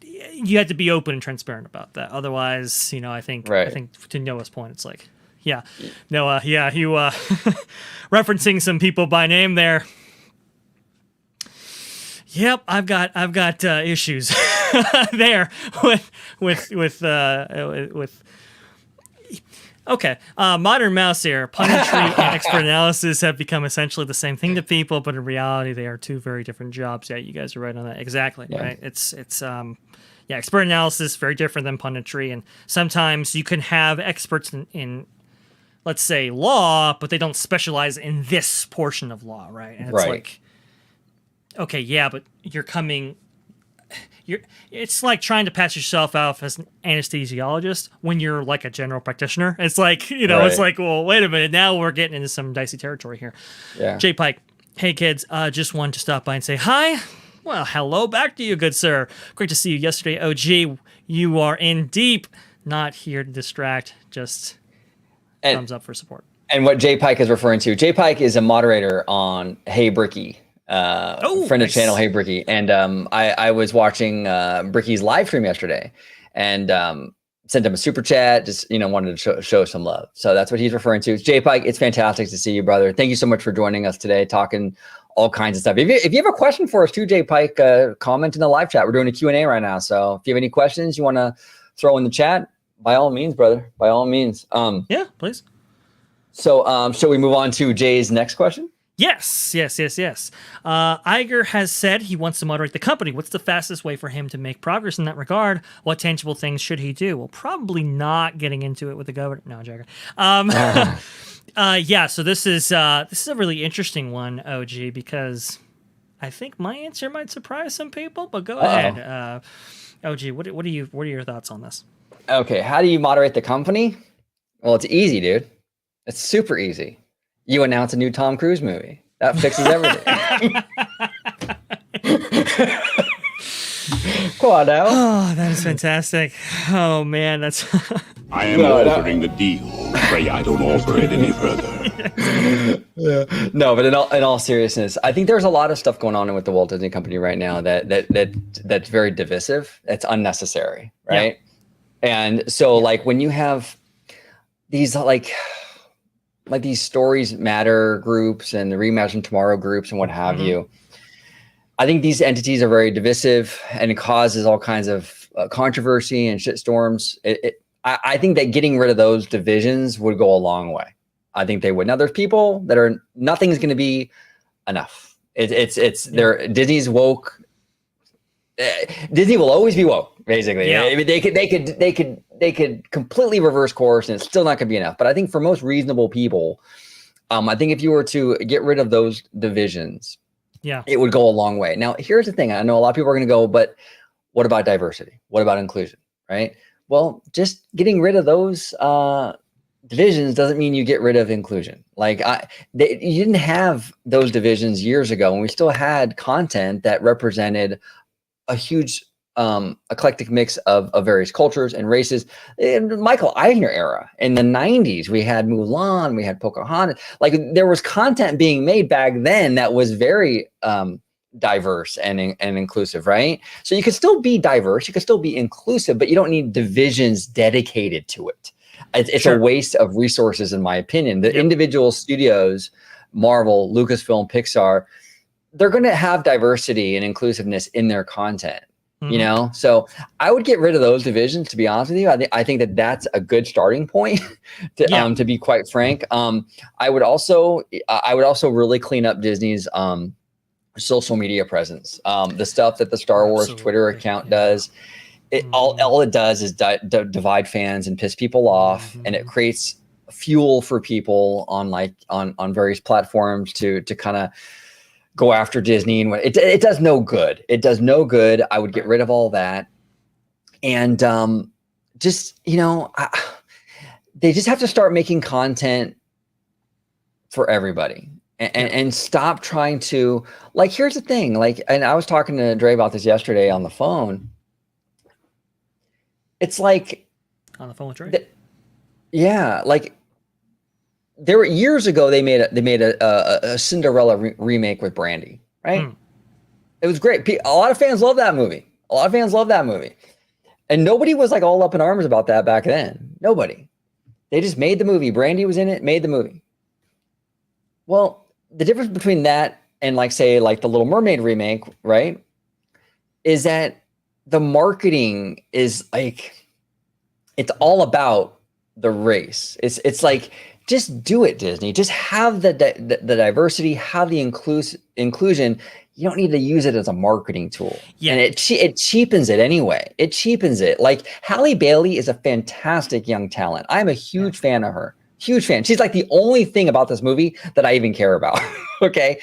You had to be open and transparent about that. Otherwise, I think to Noah's point, it's like, Noah, you referencing some people by name there. Yep, I've got issues there with. Okay, modern mouse here. Punditry and expert analysis have become essentially the same thing to people, but in reality, they are two very different jobs. Yeah, you guys are right on that. Exactly. Yeah. Right. It's expert analysis very different than punditry, and sometimes you can have experts in let's say law, but they don't specialize in this portion of law, right? And it's like, okay, yeah, but it's like trying to pass yourself off as an anesthesiologist when you're like a general practitioner. It's like, it's like, well, wait a minute. Now we're getting into some dicey territory here. Yeah. Jay Pike. Hey kids, just wanted to stop by and say hi. Well, hello back to you, good sir. Great to see you yesterday, OG. You are in deep. Not here to distract, just thumbs up for support. And what Jay Pike is referring to, Jay Pike is a moderator on Hey Bricky. Friend of channel, Hey Bricky, and I was watching Bricky's live stream yesterday, and sent him a super chat. Just wanted to show some love. So that's what he's referring to. Jay Pike, it's fantastic to see you, brother. Thank you so much for joining us today, talking all kinds of stuff. If you have a question for us too, Jay Pike, comment in the live chat. We're doing a Q&A right now, so if you have any questions you want to throw in the chat, by all means, brother. By all means. Yeah, please. So shall we move on to Jay's next question? Yes. Iger has said he wants to moderate the company. What's the fastest way for him to make progress in that regard? What tangible things should he do? Well, probably not getting into it with the governor. No, Jagger. So this is a really interesting one, OG, because I think my answer might surprise some people. But go ahead, OG. What are your thoughts on this? Okay, how do you moderate the company? Well, it's easy, dude. It's super easy. You announce a new Tom Cruise movie. That fixes everything. Come on now. Oh, that is fantastic. Oh, man, that's... I am altering the deal. Pray I don't alter it any further. No, but in all seriousness, I think there's a lot of stuff going on with the Walt Disney Company right now that's very divisive. That's unnecessary, right? Yeah. And so, like, when you have these, like these Stories Matter groups and the Reimagine Tomorrow groups and what have you, I think these entities are very divisive, and it causes all kinds of controversy and shitstorms. I think that getting rid of those divisions would go a long way. I think they would. Now, there's people that are, nothing's going to be enough. Disney's woke. Disney will always be woke, basically. Yeah. I mean, they could completely reverse course, and it's still not going to be enough. But I think for most reasonable people, I think if you were to get rid of those divisions, it would go a long way. Now, here's the thing. I know a lot of people are going to go, but what about diversity? What about inclusion? Right? Well, just getting rid of those divisions doesn't mean you get rid of inclusion. Like you didn't have those divisions years ago, and we still had content that represented a huge eclectic mix of various cultures and races. In Michael Eisner era, in the 90s, we had Mulan, we had Pocahontas. Like, there was content being made back then that was very diverse and inclusive, right? So you could still be diverse, you could still be inclusive, but you don't need divisions dedicated to it. It's a waste of resources, in my opinion. The individual studios, Marvel, Lucasfilm, Pixar, they're going to have diversity and inclusiveness in their content, So I would get rid of those divisions, to be honest with you. I think that that's a good starting point, to be quite frank. I would also really clean up Disney's social media presence. The stuff that the Star Wars Twitter account does, all it does is divide fans and piss people off, and it creates fuel for people on various platforms to kind of go after Disney, and it does no good. It does no good. I would get rid of all that, and they just have to start making content for everybody, and stop trying to, like. Here's the thing, and I was talking to Dre about this yesterday on the phone. It's like on the phone with Dre. There were years ago they made a Cinderella remake with Brandy, right? It was great. A lot of fans love that movie. And nobody was like all up in arms about that back then. Nobody. They just made the movie. Brandy was in it, made the movie. Well, the difference between that and like say like the Little Mermaid remake, right? Is that the marketing is like, it's all about the race. It's like, just do it, Disney. Just have the diversity, have the inclusion. You don't need to use it as a marketing tool. Yeah. And it cheapens it anyway. It cheapens it. Like Halle Bailey is a fantastic young talent. I'm a huge fan of her. Huge fan. She's like the only thing about this movie that I even care about. Okay.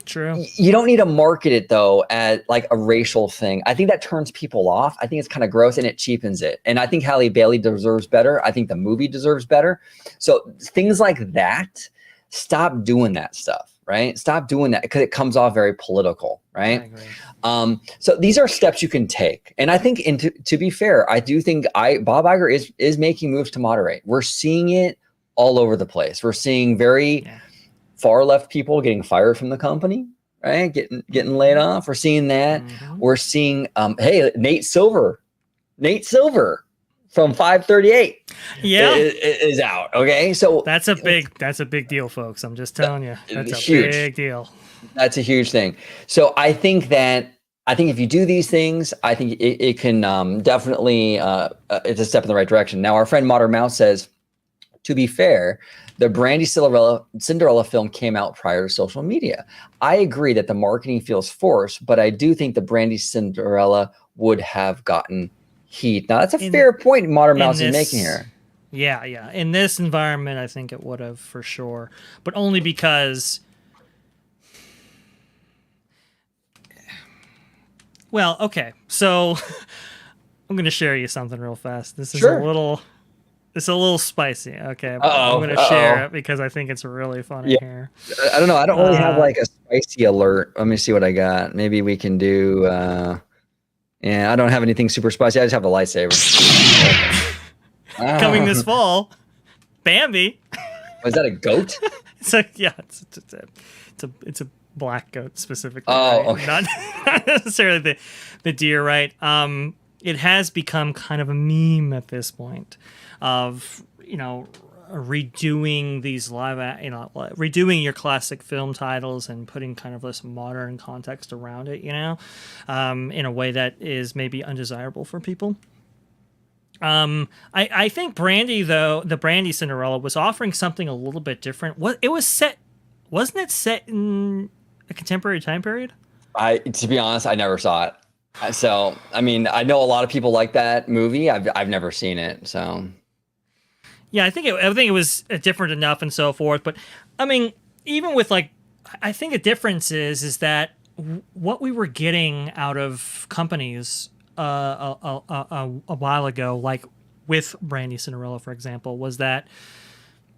True. You don't need to market it though as like a racial thing. I think that turns people off. I think it's kind of gross and it cheapens it. And I think Halle Bailey deserves better. I think the movie deserves better. So things like that, stop doing that stuff, right? Stop doing that because it comes off very political, right? I agree. So these are steps you can take. And I think, to be fair, I do think Bob Iger is making moves to moderate. We're seeing it all over the place. We're seeing very far left people getting fired from the company, right? Getting laid off. We're seeing that. Mm-hmm. We're seeing, hey, Nate Silver from 538 is out. Okay. So that's a big deal, folks. I'm just telling you, that's a huge. big deal. That's a huge thing. So I think if you do these things, I think it can definitely, it's a step in the right direction. Now, our friend Modern Mouse says, to be fair, the Brandy Cinderella film came out prior to social media. I agree that the marketing feels forced, but I do think the Brandy Cinderella would have gotten heat. Now, that's a fair point Modern Mouse is making here. Yeah. In this environment, I think it would have for sure, but only because. Well, okay. So I'm going to share you something real fast. This is It's a little spicy, okay? But I'm going to share it because I think it's really funny here. I don't know. I don't really have like a spicy alert. Let me see what I got. Maybe we can do... I don't have anything super spicy. I just have the lightsaber. Coming this fall, Bambi. Was that a goat? It's a black goat specifically. Oh, right? okay. Not necessarily the deer, right? It has become kind of a meme at this point of, redoing these redoing your classic film titles and putting kind of this modern context around it, in a way that is maybe undesirable for people. I think Brandy, though, the Brandy Cinderella was offering something a little bit different. Wasn't it set in a contemporary time period? To be honest, I never saw it. So, I mean, I know a lot of people like that movie. I've never seen it, so. Yeah, I think it was different enough and so forth. But I mean, even with I think a difference is that what we were getting out of companies a while ago, like with Brandy Cinderella, for example, was that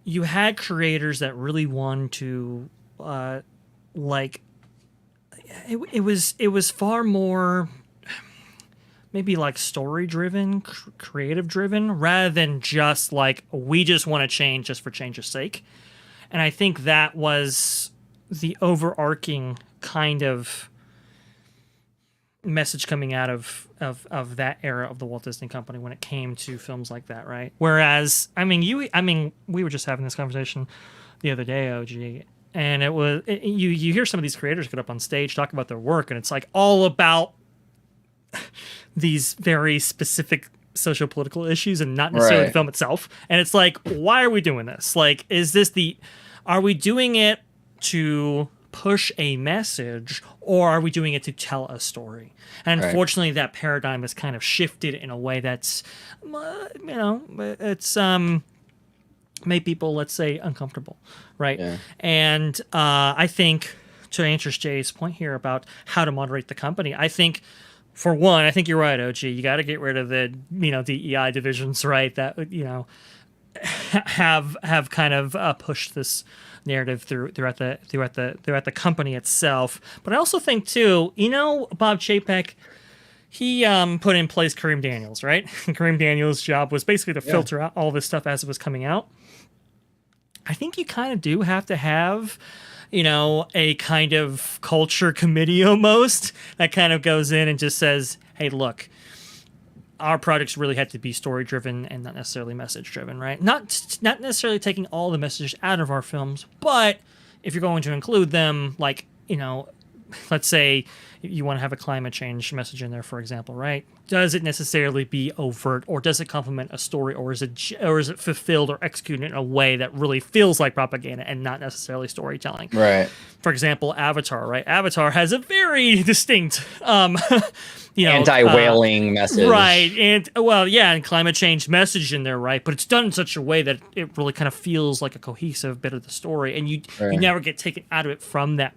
you had creators that really wanted to it was far more maybe like story driven, creative driven, rather than just like we just want to change just for change's sake. And I think that was the overarching kind of message coming out of that era of the Walt Disney Company when it came to films like that, right? Whereas, we were just having this conversation the other day, OG, and you hear some of these creators get up on stage talk about their work, and it's like all about these very specific socio-political issues and not necessarily the film itself. And it's like, why are we doing this? Like, are we doing it to push a message, or are we doing it to tell a story? And unfortunately, that paradigm has kind of shifted in a way that's, it's made people, let's say, uncomfortable, right? Yeah. And I think, to answer Jay's point here about how to moderate the company, I think, for one, I think you're right, OG. You got to get rid of the, DEI divisions, right? That, have kind of pushed this narrative throughout the company itself. But I also think too, Bob Chapek, he put in place Kareem Daniels, right? And Kareem Daniels' job was basically to filter out all this stuff as it was coming out. I think you kind of do have to have, a kind of culture committee almost that kind of goes in and just says, hey, look, our projects really had to be story driven and not necessarily message driven, right? Not necessarily taking all the messages out of our films, but if you're going to include them, let's say you want to have a climate change message in there, for example, right? Does it necessarily be overt, or does it complement a story, or is it fulfilled or executed in a way that really feels like propaganda and not necessarily storytelling? Right. For example, Avatar, right? Avatar has a very distinct, anti-whaling message, right? And and climate change message in there, right? But it's done in such a way that it really kind of feels like a cohesive bit of the story, and you never get taken out of it from that,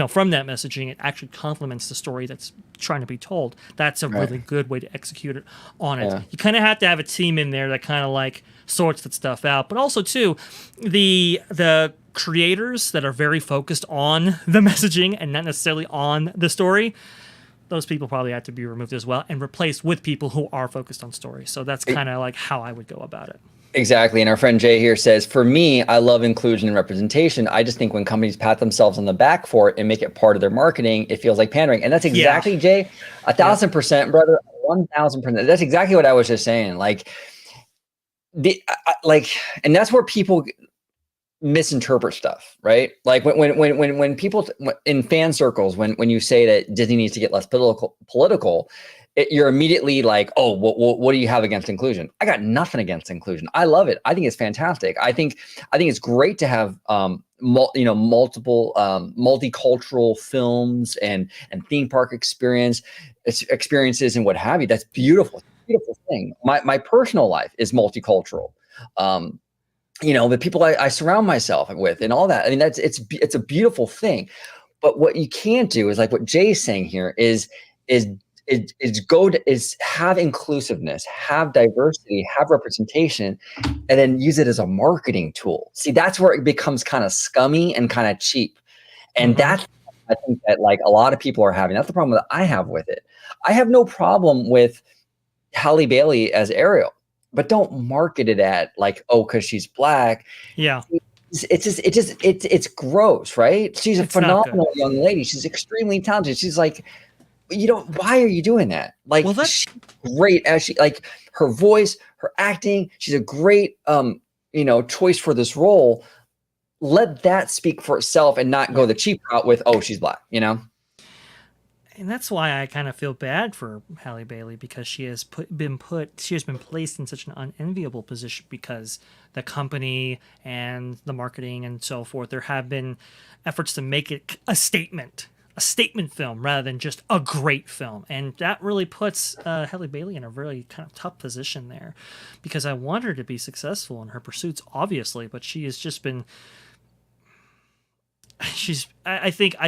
from that messaging. It actually complements the story that's trying to be told. That's a really good way to execute it on it. You kind of have to have a team in there that kind of like sorts that stuff out, but also too, the creators that are very focused on the messaging and not necessarily on the story, those people probably have to be removed as well and replaced with people who are focused on story. So that's kind of like how I would go about it. Exactly. And our friend Jay here says, for me, I love inclusion and representation. I just think when companies pat themselves on the back for it and make it part of their marketing, it feels like pandering. And that's exactly, Jay, 1,000%, brother, 1,000%. That's exactly what I was just saying. Like, and that's where people misinterpret stuff, right? Like when people in fan circles, when you say that Disney needs to get less political, you're immediately like, oh, what do you have against inclusion? I got nothing against inclusion. I love it. I think it's fantastic. I think it's great to have multiple multicultural films and theme park experiences and what have you. That's beautiful. It's a beautiful thing. My personal life is multicultural. The people I surround myself with and all that. I mean, it's a beautiful thing. But what you can't do is like what Jay's saying here is have inclusiveness, have diversity, have representation, and then use it as a marketing tool. See, that's where it becomes kind of scummy and kind of cheap. And that's, I think, that like a lot of people are having. That's the problem that I have with it. I have no problem with Halle Bailey as Ariel, but don't market it at like, oh, because she's black. Yeah. It's gross, right? She's a phenomenal young lady. She's extremely talented. She's like, why are you doing that? Like, she's great as she, like, her voice, her acting, she's a great choice for this role. Let that speak for itself and not go the cheap route with, oh, she's black, And that's why I kind of feel bad for Halle Bailey, because she has been placed in such an unenviable position because the company and the marketing and so forth, there have been efforts to make it a statement film rather than just a great film. And that really puts Halle Bailey in a really kind of tough position there, because I want her to be successful in her pursuits, obviously, but she has just been, I think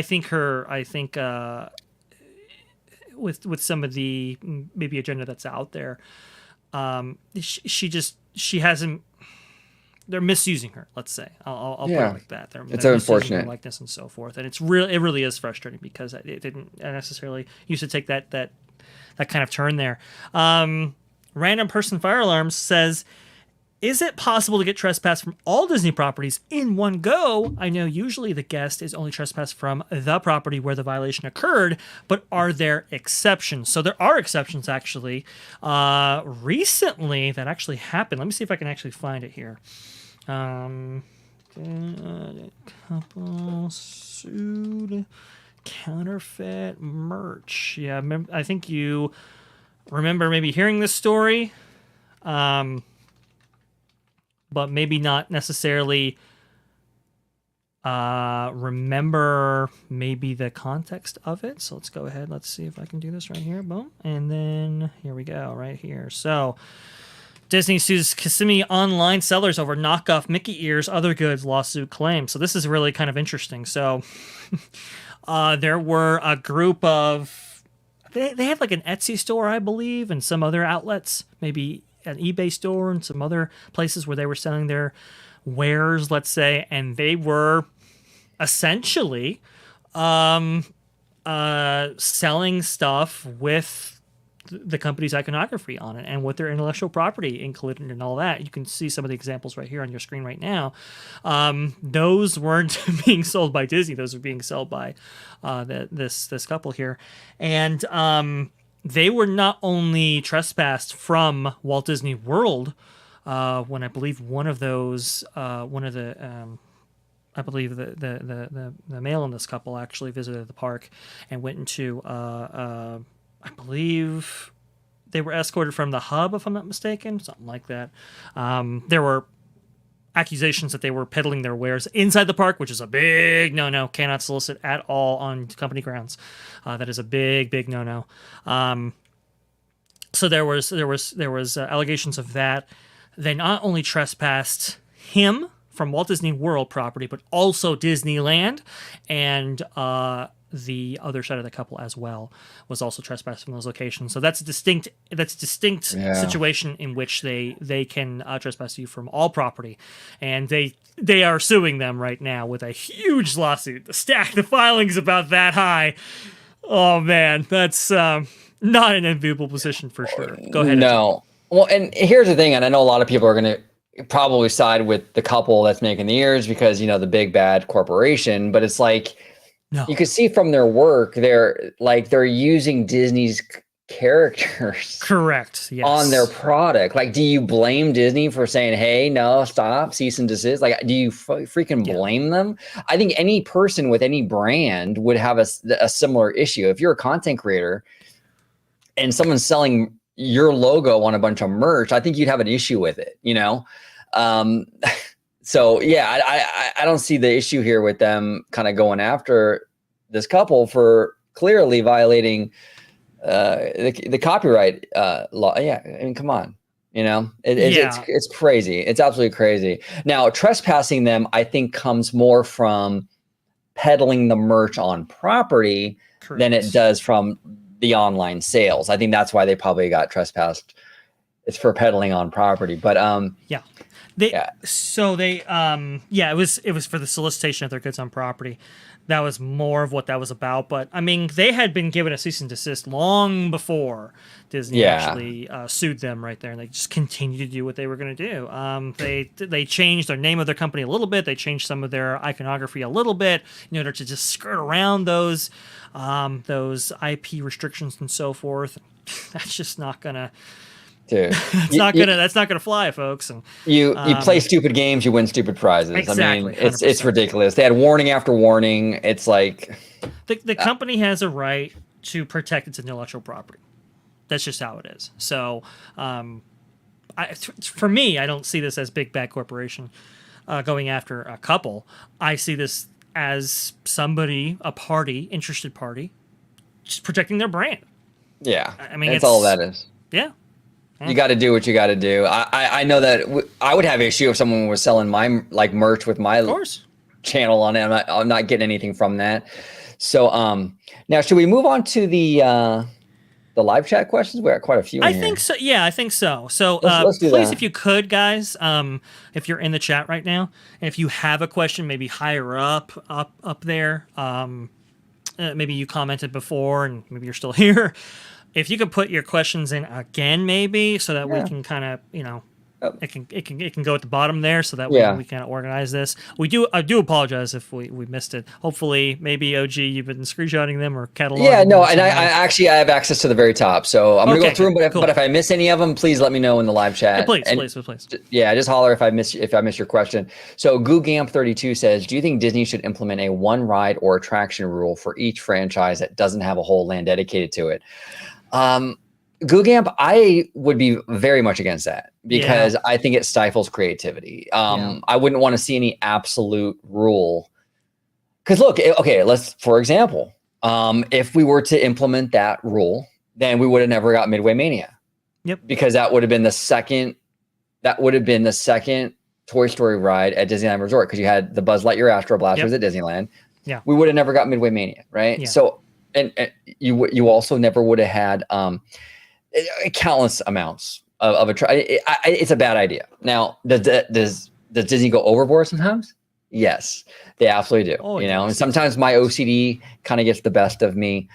with some of the maybe agenda that's out there, she hasn't, they're misusing her, let's say. I'll put it like that. They're unfortunate. Her likeness and so forth, and it really is frustrating because it didn't necessarily used to take that kind of turn there. Random Person Fire Alarms says, is it possible to get trespass from all Disney properties in one go? I know usually the guest is only trespassed from the property where the violation occurred, but are there exceptions? So there are exceptions, actually. Recently, that actually happened. Let me see if I can actually find it here. Couple sued counterfeit merch. Yeah, I think you remember maybe hearing this story. But maybe not necessarily remember maybe the context of it. So let's go ahead. Let's see if I can do this right here. Boom. And then here we go, right here. So Disney sues Kissimmee online sellers over knockoff Mickey ears, other goods, lawsuit claim. So this is really kind of interesting. So there were a group of, they had like an Etsy store, I believe, and some other outlets, maybe an eBay store and some other places where they were selling their wares, let's say, and they were essentially selling stuff with the company's iconography on it and with their intellectual property included and all that. You can see some of the examples right here on your screen right now. Those weren't being sold by Disney. Those were being sold by this couple here. And they were not only trespassed from Walt Disney World when I believe one of those, one of the I believe the male in this couple actually visited the park and went into I believe they were escorted from the hub, if I'm not mistaken, something like that. There were accusations that they were peddling their wares inside the park, which is a big no-no. Cannot solicit at all on company grounds. That is a big no-no. So there was allegations of that. They not only trespassed him from Walt Disney World property, but also Disneyland, and the other side of the couple as well was also trespassed from those locations. So that's a distinct situation in which they can trespass you from all property, and they are suing them right now with a huge lawsuit. The filing's about that high. Oh man, that's not an enviable position for sure. Go ahead. No. Well, and here's the thing, and I know a lot of people are going to probably side with the couple that's making the ears because, the big bad corporation, but it's like, no. You could see from their work, they're using Disney's characters correct, yes, on their product. Like, do you blame Disney for saying, hey, no, stop, cease and desist? Like, do you freaking blame them? I think any person with any brand would have a similar issue. If you're a content creator and someone's selling your logo on a bunch of merch, I think you'd have an issue with it, So yeah, I don't see the issue here with them kind of going after this couple for clearly violating the copyright law. Yeah, I mean, come on, it's crazy. It's absolutely crazy. Now, trespassing them, I think, comes more from peddling the merch on property than it does from the online sales. I think that's why they probably got trespassed. It's for peddling on property, but it was for the solicitation of their goods on property. That was more of what that was about. But I mean, they had been given a cease and desist long before Disney actually sued them right there, and they just continued to do what they were going to do. They changed their name of their company a little bit. They changed some of their iconography a little bit in order to just skirt around those IP restrictions and so forth. That's just not gonna. Dude, that's not gonna fly, folks. And you play stupid games, you win stupid prizes. Exactly, I mean, it's ridiculous. They had warning after warning. It's like the company has a right to protect its intellectual property. That's just how it is. So, for me, I don't see this as big bad corporation going after a couple. I see this as interested party, just protecting their brand. Yeah, I mean, that's all that is. Yeah. You got to do what you got to do. I know that I would have issue if someone was selling my merch with my channel on it. I'm not getting anything from that. So now should we move on to the live chat questions? We got quite a few. I think so. Yeah, I think so. So let's do please, that. if you could, guys, if you're in the chat right now, and if you have a question, maybe higher up there, maybe you commented before, and maybe you're still here. If you could put your questions in again, maybe, so that we can kind of, it can go at the bottom there, so that we kind of organize this. I do apologize if we missed it. Hopefully, maybe OG, you've been screenshotting them or cataloging. Yeah, no, and I have access to the very top, so I'm gonna go through them. But if I miss any of them, please let me know in the live chat. Yeah, please. Yeah, just holler if I miss your question. So GooGamp32 says, do you think Disney should implement a one ride or attraction rule for each franchise that doesn't have a whole land dedicated to it? GooGamp, I would be very much against that because I think it stifles creativity. I wouldn't want to see any absolute rule. Because look, for example, if we were to implement that rule, then we would have never got Midway Mania. Yep. Because that would have been the second Toy Story ride at Disneyland Resort, because you had the Buzz Lightyear Astro Blasters at Disneyland. Yeah. We would have never got Midway Mania, right? Yeah. So and you also never would have had countless amounts of it's a bad idea. Now, does Disney go overboard sometimes? Yes, they absolutely do. And sometimes my OCD kind of gets the best of me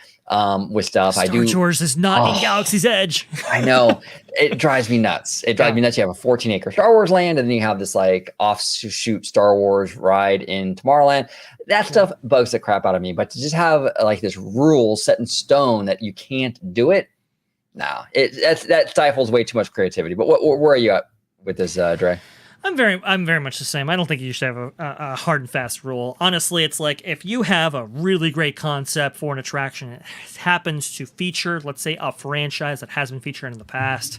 with stuff. Star Wars is not in Galaxy's Edge. I know. It drives me nuts. You have a 14-acre Star Wars land, and then you have this like offshoot Star Wars ride in Tomorrowland. That stuff bugs the crap out of me. But to just have like this rule set in stone that you can't do it, no, that stifles way too much creativity. But where are you at with this, Dre? I'm very much the same. I don't think you should have a hard and fast rule. Honestly, it's like if you have a really great concept for an attraction, it happens to feature, let's say, a franchise that has been featured in the past,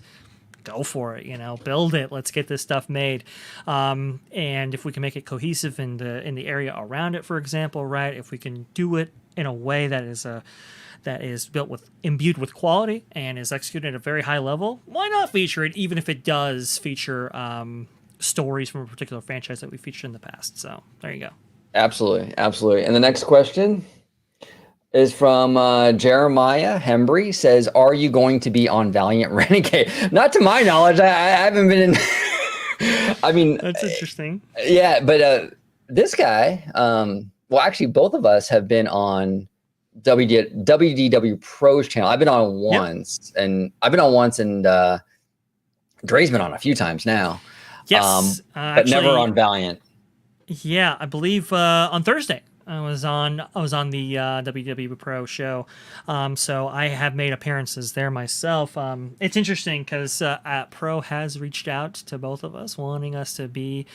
go for it. Build it. Let's get this stuff made. And if we can make it cohesive in the area around it, for example, right? If we can do it in a way that is imbued with quality and is executed at a very high level, why not feature it? Even if it does feature stories from a particular franchise that we featured in the past. So there you go. Absolutely. And the next question is from Jeremiah Hembry. Says, are you going to be on Valiant Renegade? Not to my knowledge. I haven't been in. I mean, that's interesting. Yeah, but this guy, well, actually, both of us have been on WDW Pro's channel. I've been on once, and Dre's been on a few times now. Yes, but actually, never on Valiant. Yeah, I believe on Thursday I was on the WW Pro show, so I have made appearances there myself. It's interesting because Pro has reached out to both of us, wanting us to be,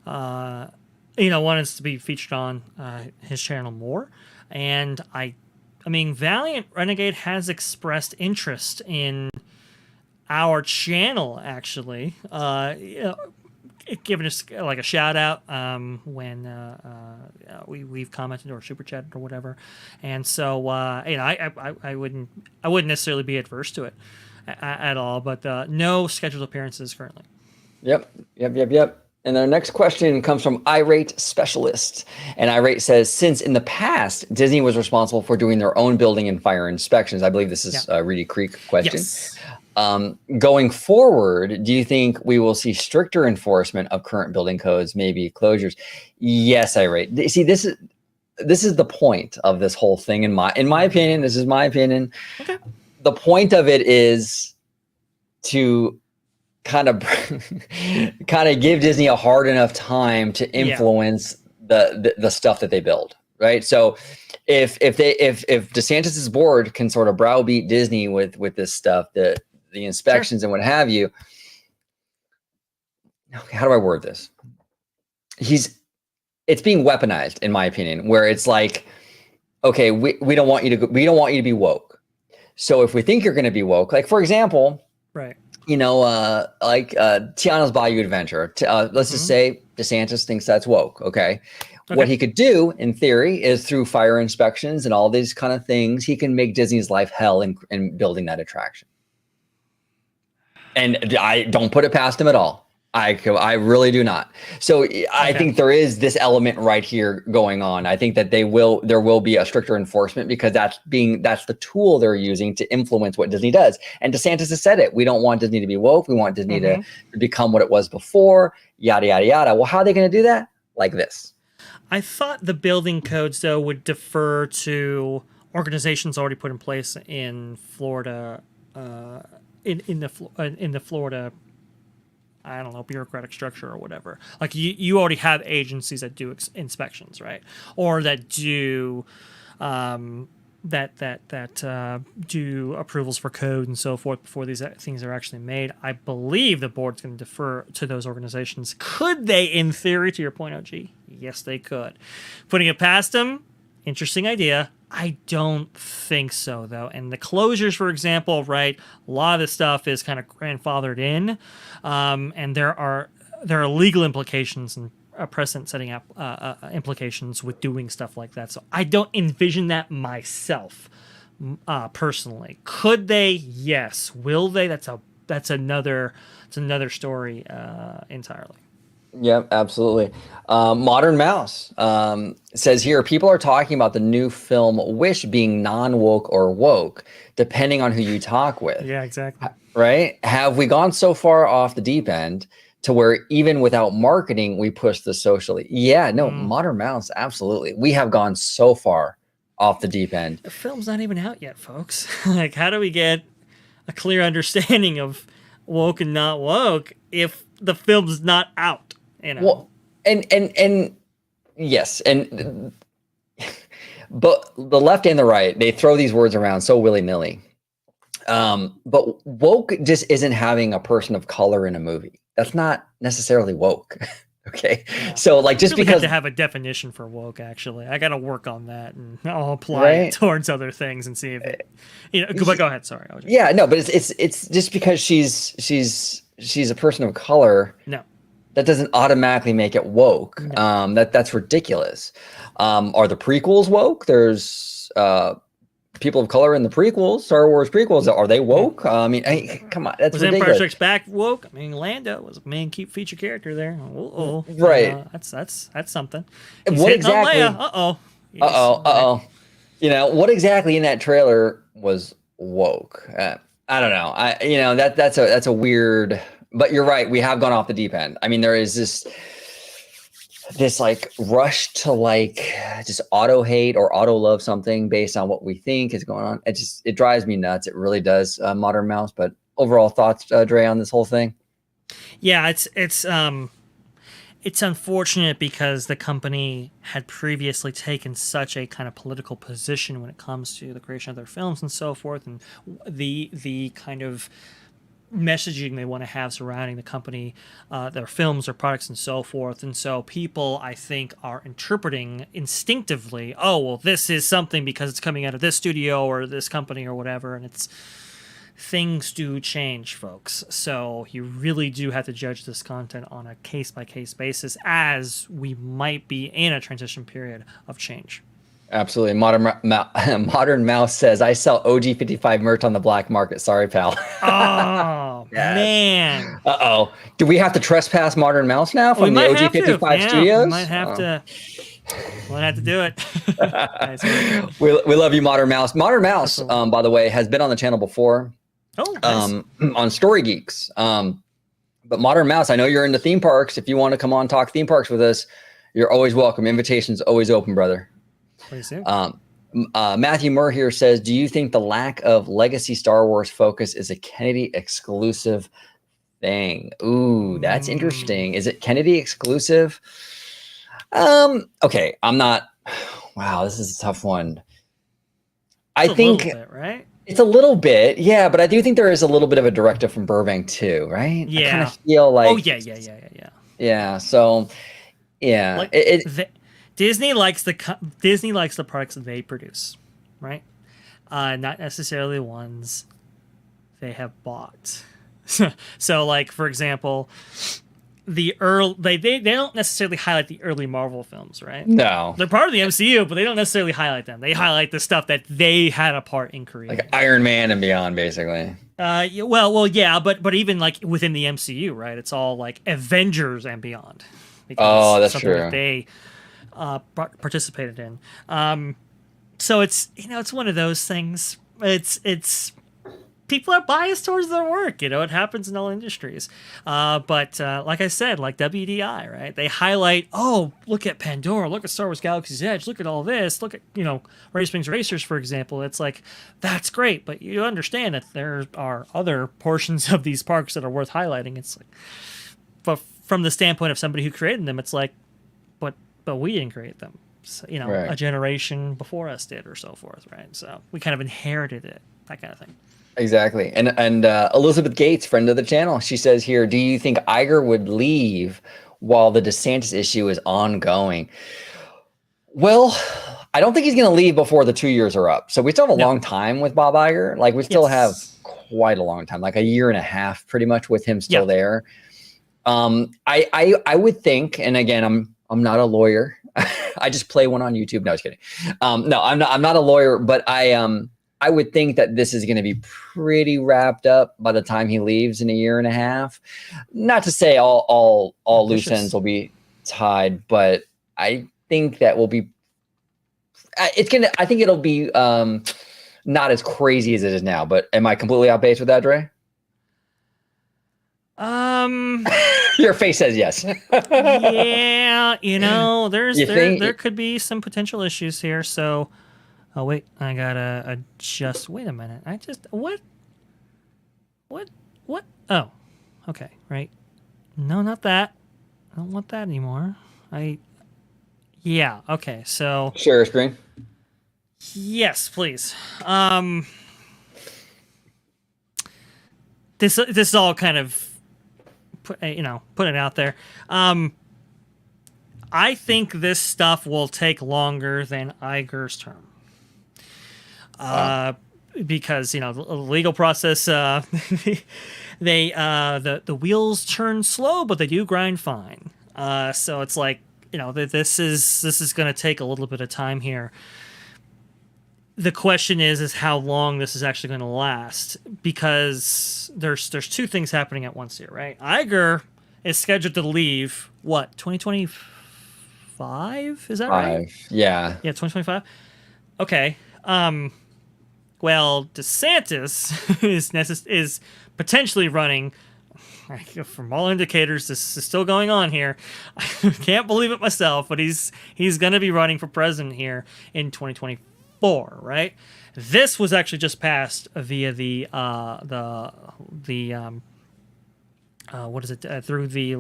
wanting us to be featured on his channel more, and I mean, Valiant Renegade has expressed interest in our channel, actually. Giving us like a shout out when we've commented or super chatted or whatever, and so I wouldn't necessarily be adverse to it at all, but no scheduled appearances currently. Yep. And our next question comes from Irate Specialist, and Irate says, since in the past Disney was responsible for doing their own building and fire inspections, I believe this is a Reedy Creek question. Yes. Going forward, do you think we will see stricter enforcement of current building codes, maybe closures? Yes, Irate. See, this is the point of this whole thing. In my opinion, this is my opinion. Okay. The point of it is to kind of give Disney a hard enough time to influence the stuff that they build, right? So if DeSantis's board can sort of browbeat Disney with this stuff, the inspections and what have you, okay, how do I word this? It's being weaponized, in my opinion, where it's like, okay, we don't want you to be woke. So if we think you're going to be woke, like for example, right. Tiana's Bayou Adventure. Let's just say DeSantis thinks that's woke. Okay. What he could do, in theory, is through fire inspections and all these kind of things, he can make Disney's life hell in building that attraction. And I don't put it past him at all. I really do not. So I think there is this element right here going on. I think that there will be a stricter enforcement because that's the tool they're using to influence what Disney does. And DeSantis has said it. We don't want Disney to be woke. We want Disney to become what it was before, yada, yada, yada. Well, how are they going to do that? Like this. I thought the building codes, though, would defer to organizations already put in place in Florida, in the Florida, I don't know, bureaucratic structure or whatever. Like you already have agencies that do inspections, right? Or that do do approvals for code and so forth before these things are actually made. I believe the board's going to defer to those organizations. Could they, in theory, to your point, OG? Yes, they could. Putting it past them, interesting idea. I don't think so, though. And the closures, for example, right? A lot of this stuff is kind of grandfathered in, and there are legal implications and precedent-setting implications with doing stuff like that. So I don't envision that myself, personally. Could they? Yes. Will they? That's another story entirely. Yep, absolutely. Modern Mouse says here, people are talking about the new film Wish being non-woke or woke, depending on who you talk with. Yeah, exactly. Right? Have we gone so far off the deep end to where even without marketing, we push the socially? Yeah, no, Modern Mouse, absolutely. We have gone so far off the deep end. The film's not even out yet, folks. Like, how do we get a clear understanding of woke and not woke if the film's not out? You know? Well, and yes, and but the left and the right, they throw these words around so willy-nilly. But woke just isn't having a person of color in a movie. That's not necessarily woke. Okay. Yeah. So like just really because have to have a definition for woke, actually. I got to work on that, and I'll apply Right. it towards other things and see if it, but go ahead. Sorry. yeah, no, but it's just because she's a person of color. No. That doesn't automatically make it woke. No. That's ridiculous. Are the prequels woke? There's people of color in the prequels, Star Wars prequels. Are they woke? I mean, hey, come on, that's Was ridiculous. Empire Strikes Back woke? I mean, Lando was a main key feature character there. Right. That's something. What exactly? Uh-oh. You know, what exactly in that trailer was woke? I don't know. That's a weird. But you're right. We have gone off the deep end. I mean, there is this like rush to like just auto hate or auto love something based on what we think is going on. It drives me nuts. It really does. Modern Mouse. But overall thoughts, Dre, on this whole thing? Yeah, it's unfortunate because the company had previously taken such a kind of political position when it comes to the creation of their films and so forth, and the kind of messaging they want to have surrounding the company, their films, their products, and so forth. And so people, I think, are interpreting instinctively, oh, well, this is something because it's coming out of this studio or this company or whatever. And things do change, folks. So you really do have to judge this content on a case-by-case basis, as we might be in a transition period of change. Absolutely. Modern Mouse says, I sell OG55 merch on the black market. Sorry, pal. Oh, Yes. man. Uh-oh. Do we have to trespass Modern Mouse now from the OG55 studios? We might have to. We'll have to do it. Nice. We love you, Modern Mouse. Modern Mouse, by the way, has been on the channel before. Oh, nice. On Story Geeks. But Modern Mouse, I know you're into theme parks. If you want to come on talk theme parks with us, you're always welcome. Invitation's always open, brother. Please do. Matthew Murr here says, do you think the lack of legacy Star Wars focus is a Kennedy exclusive thing? Ooh, that's interesting. Is it Kennedy exclusive? Okay, I'm not. Wow, this is a tough one. I think a little bit, right? It's a little bit, yeah, but I do think there is a little bit of a directive from Burbank too, right? Yeah. I kind of feel like. Oh yeah. Yeah. So, yeah, like, Disney likes the products that they produce, right? Not necessarily the ones they have bought. So, like for example, they don't necessarily highlight the early Marvel films, right? No, they're part of the MCU, but they don't necessarily highlight them. They highlight the stuff that they had a part in creating, like Iron Man and beyond, basically. Yeah, but even like within the MCU, right? It's all like Avengers and beyond. Oh, that's true. That they participated in. So it's it's one of those things. It's people are biased towards their work. It happens in all industries. But like I said, like WDI, right? They highlight, oh, look at Pandora, look at Star Wars Galaxy's Edge, look at all this, look at Race Wings Racers, for example. It's like, that's great, but you understand that there are other portions of these parks that are worth highlighting. It's like, but from the standpoint of somebody who created them, it's like, but we didn't create them. So, right. A generation before us did, or so forth, right? So we kind of inherited it, that kind of thing. Exactly. And Elizabeth Gates, friend of the channel, she says here, do you think Iger would leave while the DeSantis issue is ongoing? Well, I don't think he's going to leave before the 2 years are up. So we still have a long time with Bob Iger. Like we still have quite a long time, like a year and a half pretty much with him still there. I would think, and again, I'm not a lawyer. I just play one on YouTube. No, I was kidding. No, I'm not a lawyer, but I would think that this is going to be pretty wrapped up by the time he leaves in a year and a half. Not to say all loose ends will be tied, but I think that will be. I think it'll be not as crazy as it is now. But am I completely off base with that, Dre? Your face says yes. Yeah, there could be some potential issues here. So. Oh, wait, I gotta adjust. Wait a minute. What? Oh, okay, right. No, not that. I don't want that anymore. Yeah, okay, so. Share screen. Yes, please. this is all kind of putting it out there. I think this stuff will take longer than Iger's term. Because the legal process, the wheels turn slow, but they do grind fine. So it's like this is going to take a little bit of time here. The question is how long this is actually going to last, because there's two things happening at once here, right? Iger is scheduled to leave 2025, is that right? Yeah, 2025. Okay. Well, DeSantis is potentially running. From all indicators, this is still going on here. I can't believe it myself, but he's going to be running for president here in 2024, right? This was actually just passed via the through the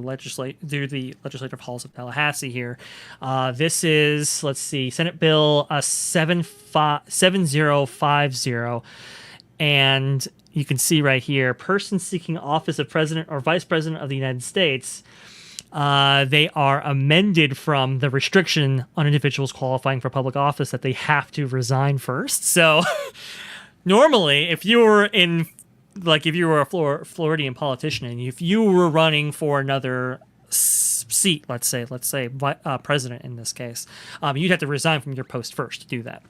legislative halls of Tallahassee here. This is, let's see, Senate Bill 7050, and you can see right here, persons seeking office of president or vice president of the United States. They are amended from the restriction on individuals qualifying for public office that they have to resign first. So normally, if you were a Floridian politician and if you were running for another seat, let's say president in this case, you'd have to resign from your post first to do that.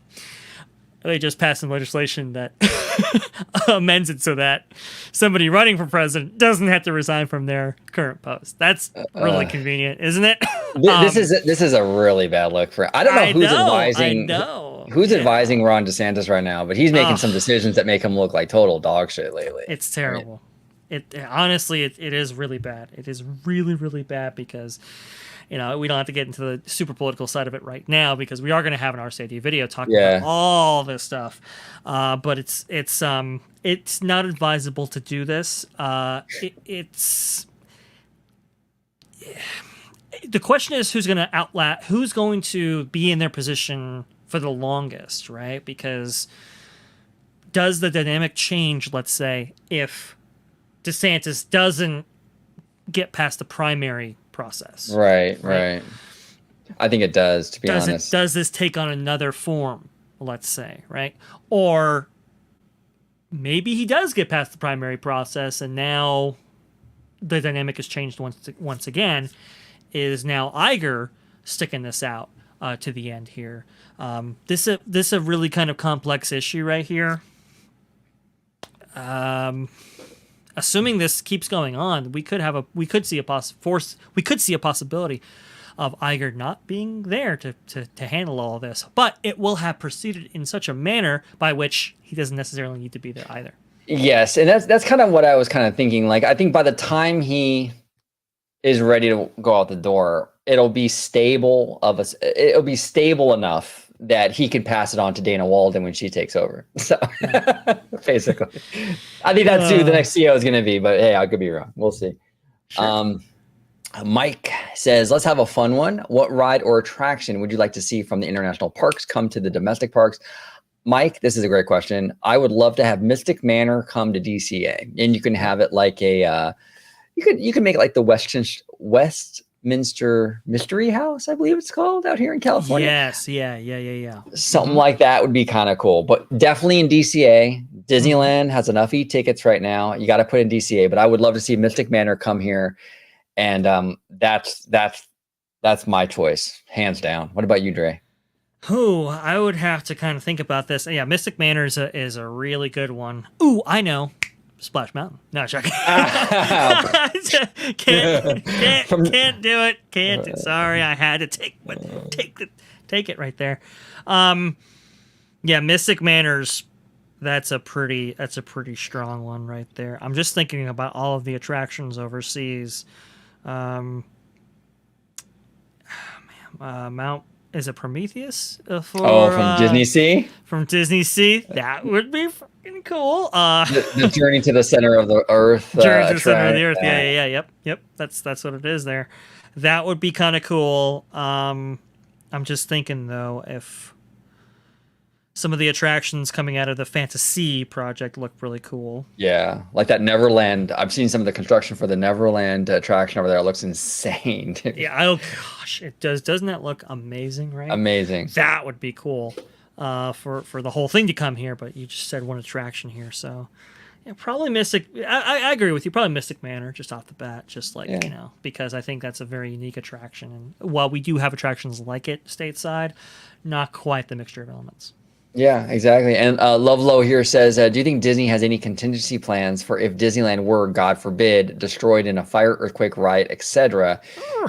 They just passed some legislation that amends it so that somebody running for president doesn't have to resign from their current post. That's really convenient, isn't it? This is a really bad look for. I don't know who's advising. I know. Who's advising Ron DeSantis right now, but he's making some decisions that make him look like total dog shit lately. It's terrible. Right? Honestly, it is really bad. It is really, really bad because, we don't have to get into the super political side of it right now because we are going to have an RCID video talking about all this stuff. But it's not advisable to do this. The question is who's going to be in their position for the longest, right? Because does the dynamic change, let's say, if DeSantis doesn't get past the primary process? Right. I think it does, to be honest. Does this take on another form, let's say, right? Or maybe he does get past the primary process and now the dynamic has changed once again. Is now Iger sticking this out to the end here? This is a really kind of complex issue right here. Assuming this keeps going on, we could see a possibility of Iger not being there to handle all this, but it will have proceeded in such a manner by which he doesn't necessarily need to be there either. Yes, and that's kind of what I was kind of thinking. Like, I think by the time he is ready to go out the door, it'll be stable enough that he could pass it on to Dana Walden when she takes over. So basically, I think that's who the next CEO is going to be, but hey, I could be wrong. We'll see. Sure. Mike says, let's have a fun one. What ride or attraction would you like to see from the international parks come to the domestic parks? Mike, this is a great question. I would love to have Mystic Manor come to DCA, and you can have it like you can make it like the Westminster Mystery House, I believe it's called, out here in California. Yes, yeah. Something like that would be kind of cool, but definitely in DCA. Disneyland has enough e-tickets right now. You got to put in DCA, but I would love to see Mystic Manor come here, and that's my choice, hands down. What about you, Dre? I would have to kind of think about this. Yeah, Mystic Manor is a really good one. Ooh, I know. Splash Mountain. No, can't do it. Can't. Sorry, I had to take it right there. Yeah, Mystic Manor's. That's a pretty strong one right there. I'm just thinking about all of the attractions overseas. Mount. Is it Prometheus? From Disney Sea? From Disney Sea. That would be fucking cool. The Journey to the Center of the Earth. Journey to the Center of the Earth. Yeah. Yep. That's what it is there. That would be kind of cool. I'm just thinking, though, if Some of the attractions coming out of the Fantasy project look really cool. Yeah, like that Neverland. I've seen some of the construction for the Neverland attraction over there. It looks insane. Yeah, oh gosh, it does. Doesn't that look amazing, right? Amazing. That would be cool for the whole thing to come here, but you just said one attraction here, so yeah, probably Mystic. I agree with you. Probably Mystic Manor just off the bat, just like, because I think that's a very unique attraction. And while we do have attractions like it stateside, not quite the mixture of elements. Yeah, exactly. And Lovelow here says, do you think Disney has any contingency plans for if Disneyland were, God forbid, destroyed in a fire, earthquake, riot, etc.?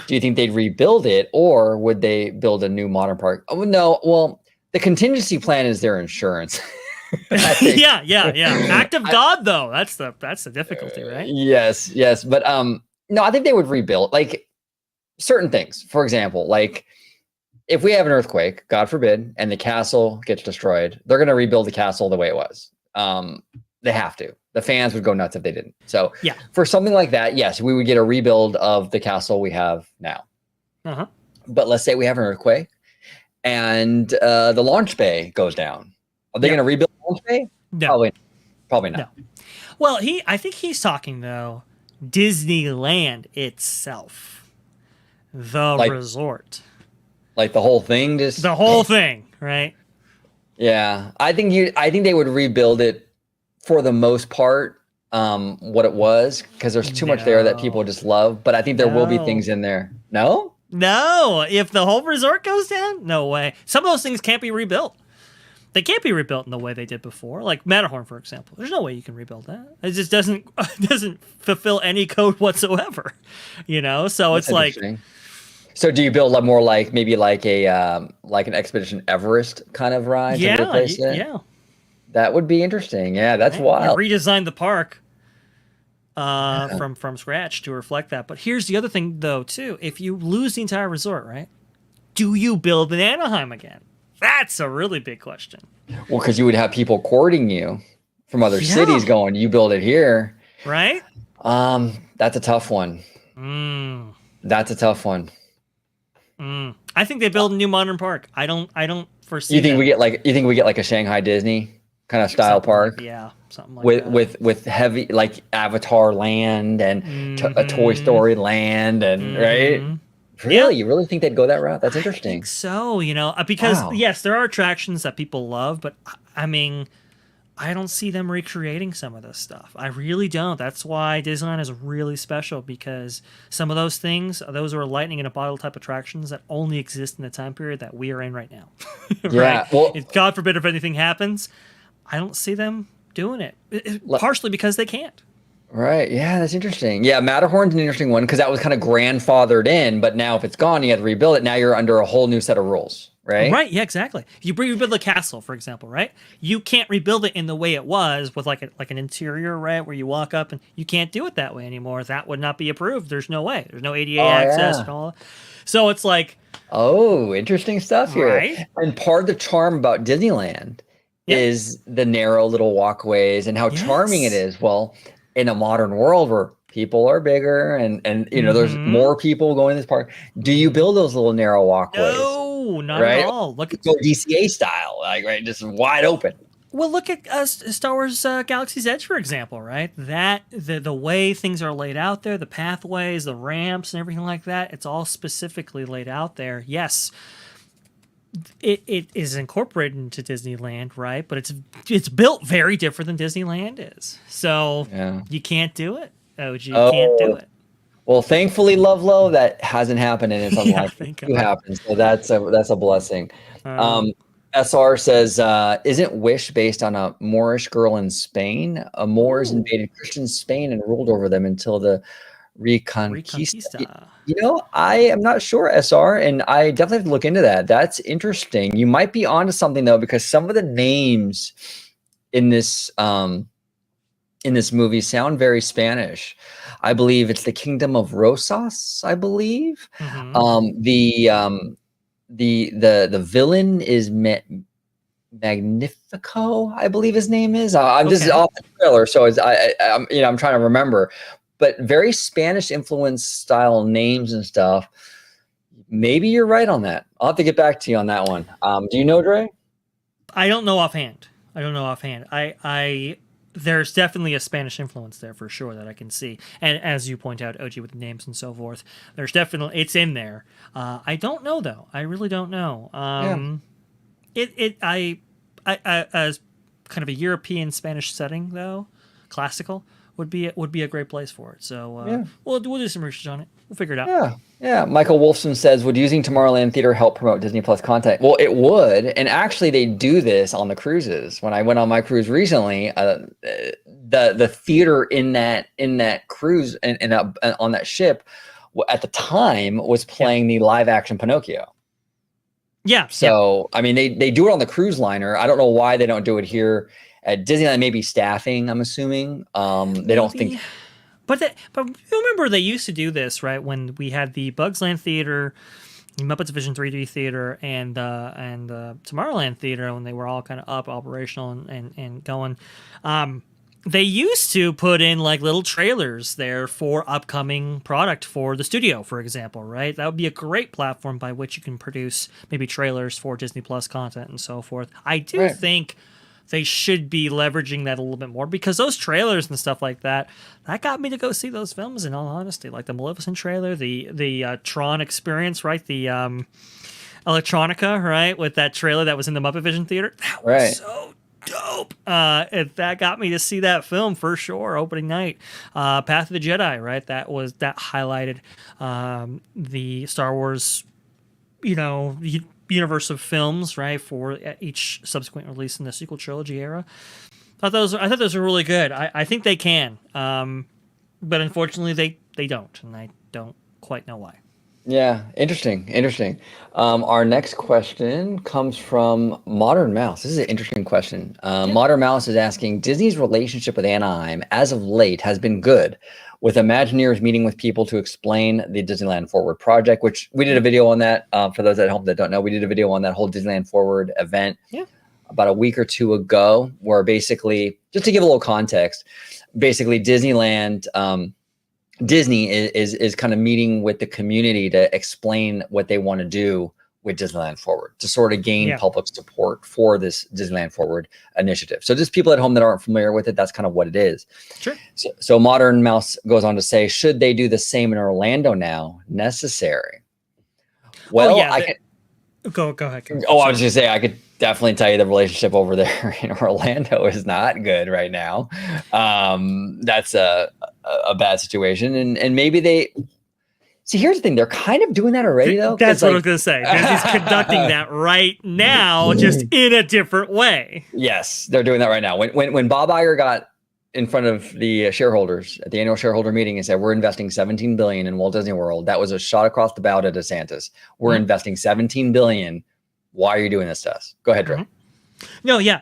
Do you think they'd rebuild it, or would they build a new modern park? Oh, no. Well, the contingency plan is their insurance. Yeah. Act of God, though. That's the difficulty, right? Yes. But no, I think they would rebuild like certain things. For example, like if we have an earthquake, God forbid, and the castle gets destroyed, they're going to rebuild the castle the way it was. They have to. The fans would go nuts if they didn't. So yeah, for something like that, yes, we would get a rebuild of the castle we have now. Uh-huh. But let's say we have an earthquake and the launch bay goes down. Are they going to rebuild the launch bay? No. Probably not. No. Well, I think he's talking, though, Disneyland itself. The resort. Like the whole thing, the whole thing, right? Yeah, I think they would rebuild it for the most part, what it was, because there's too much there that people just love. But I think there will be things in there. No, if the whole resort goes down, no way. Some of those things can't be rebuilt. They can't be rebuilt in the way they did before, like Matterhorn, for example. There's no way you can rebuild that. It just doesn't fulfill any code whatsoever, So it's like. So do you build more like maybe like an Expedition Everest kind of ride? Yeah. That would be interesting. Yeah, that's wild. You redesign the park from scratch to reflect that. But here's the other thing, though, too. If you lose the entire resort, right? Do you build an Anaheim again? That's a really big question. Well, because you would have people courting you from other cities going, you build it here. Right? That's a tough one. That's a tough one. I think they build a new modern park. I don't foresee. You think we get like a Shanghai Disney kind of style park? Something like that. With heavy like Avatar land and a Toy Story land and right? Really, you really think they'd go that route? That's interesting. I think so. Because yes, there are attractions that people love, but I mean, I don't see them recreating some of this stuff. I really don't. That's why Disneyland is really special, because some of those things, those are lightning in a bottle type attractions that only exist in the time period that we are in right now. Right? Yeah. Well, God forbid if anything happens, I don't see them doing it. Partially because they can't. Right. Yeah, that's interesting. Yeah, Matterhorn's an interesting one because that was kind of grandfathered in, but now if it's gone, you have to rebuild it. Now you're under a whole new set of rules. Right? Right, yeah, exactly. You rebuild the castle, for example, right? You can't rebuild it in the way it was with like an interior, right, where you walk up, and you can't do it that way anymore. That would not be approved. There's no way. There's no ADA access and all that. So it's like... Oh, interesting stuff here. Right? And part of the charm about Disneyland is the narrow little walkways and how charming it is. Well, in a modern world where people are bigger and there's more people going to this park, do you build those little narrow walkways? No, not at all. Look at DCA style, just wide open. Well, look at Star Wars Galaxy's Edge, for example, right? That the way things are laid out there, the pathways, the ramps, and everything like that, it's all specifically laid out there. Yes, it is incorporated into Disneyland, right? But it's built very different than Disneyland is. So you can't do it. OG, you can't do it. Well, thankfully, Lovelow, that hasn't happened, and it's unlikely to happen. So that's a blessing. SR says, isn't Wish based on a Moorish girl in Spain? Moors invaded Christian Spain and ruled over them until the Reconquista. I am not sure, SR, and I definitely have to look into that. That's interesting. You might be onto something, though, because some of the names in this movie sound very Spanish. I believe it's the Kingdom of Rosas, I believe. The villain is Magnifico, I believe his name is. This is off the trailer, so I'm trying to remember. But very Spanish influenced style names and stuff. Maybe you're right on that. I'll have to get back to you on that one. Do you know, Dre? I don't know offhand. I there's definitely a Spanish influence there for sure that I can see. And as you point out, OG with the names and so forth, there's definitely, it's in there. I don't know though. I really don't know. I as kind of a European Spanish setting though, classical would be a great place for it. So we'll do some research on it. We'll figure it out. Yeah. Michael Wolfson says, would using Tomorrowland Theater help promote Disney Plus content? Well, it would. And actually, they do this on the cruises. When I went on my cruise recently, the theater in that cruise and on that ship at the time was playing the live action Pinocchio. Yeah. So, I mean, they do it on the cruise liner. I don't know why they don't do it here at Disneyland. Maybe staffing, I'm assuming. They don't think. But you remember they used to do this, right? When we had the Bugs Land Theater, the Muppets Vision 3D Theater, and Tomorrowland Theater, when they were all kind of up, operational and going. They used to put in like little trailers there for upcoming product for the studio, for example, right? That would be a great platform by which you can produce maybe trailers for Disney Plus content and so forth. I do think they should be leveraging that a little bit more, because those trailers and stuff like that got me to go see those films, in all honesty. Like the Maleficent trailer, the Tron experience, right? The Electronica, right? With that trailer that was in the Muppet Vision Theater. That was so dope. That got me to see that film for sure. Opening night, Path of the Jedi, right? That highlighted the Star Wars, universe of films, right, for each subsequent release in the sequel trilogy era. I thought those were really good. I think they can, but unfortunately they don't, and I don't quite know why. Yeah, interesting. Our next question comes from Modern Mouse. This is an interesting question. Modern Mouse is asking, Disney's relationship with Anaheim as of late has been good, with Imagineers meeting with people to explain the Disneyland Forward project, which we did a video on that. For those at home that don't know, we did a video on that whole Disneyland Forward event about a week or two ago, where basically, just to give a little context, basically Disneyland, Disney is kind of meeting with the community to explain what they want to do with Disneyland Forward, to sort of gain public support for this Disneyland Forward initiative. So just people at home that aren't familiar with it, that's kind of what it is. Sure. So Modern Mouse goes on to say, should they do the same in Orlando now? Necessary? Well, Go ahead. I was just say, I could definitely tell you the relationship over there in Orlando is not good right now. That's a bad situation. And maybe they... See, here's the thing. They're kind of doing that already, though. That's what I was going to say. They're just conducting that right now, just in a different way. Yes, they're doing that right now. When Bob Iger got in front of the shareholders at the annual shareholder meeting and said, we're investing $17 billion in Walt Disney World, that was a shot across the bow to DeSantis. We're investing $17 billion. Why are you doing this to us? Go ahead, Drew. No, yeah.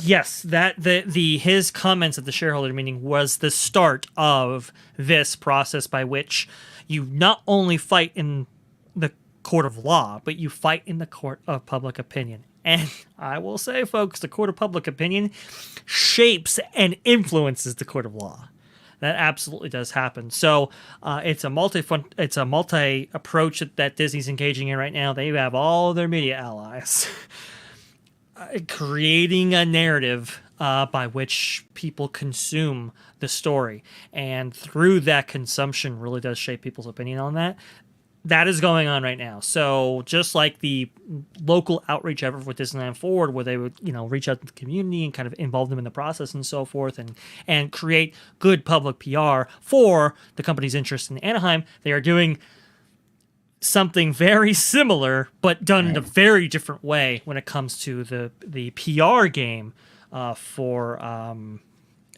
Yes, that his comments at the shareholder meeting was the start of this process by which you not only fight in the court of law, but you fight in the court of public opinion. And I will say, folks, the court of public opinion shapes and influences the court of law. That absolutely does happen. So it's a multi approach that Disney's engaging in right now. They have all their media allies creating a narrative by which people consume the story, and through that consumption really does shape people's opinion on that. That is going on right now. So just like the local outreach effort with Disneyland Forward, where they would, reach out to the community and kind of involve them in the process and so forth, and create good public PR for the company's interest in Anaheim, they are doing something very similar, but done in a very different way when it comes to the PR game for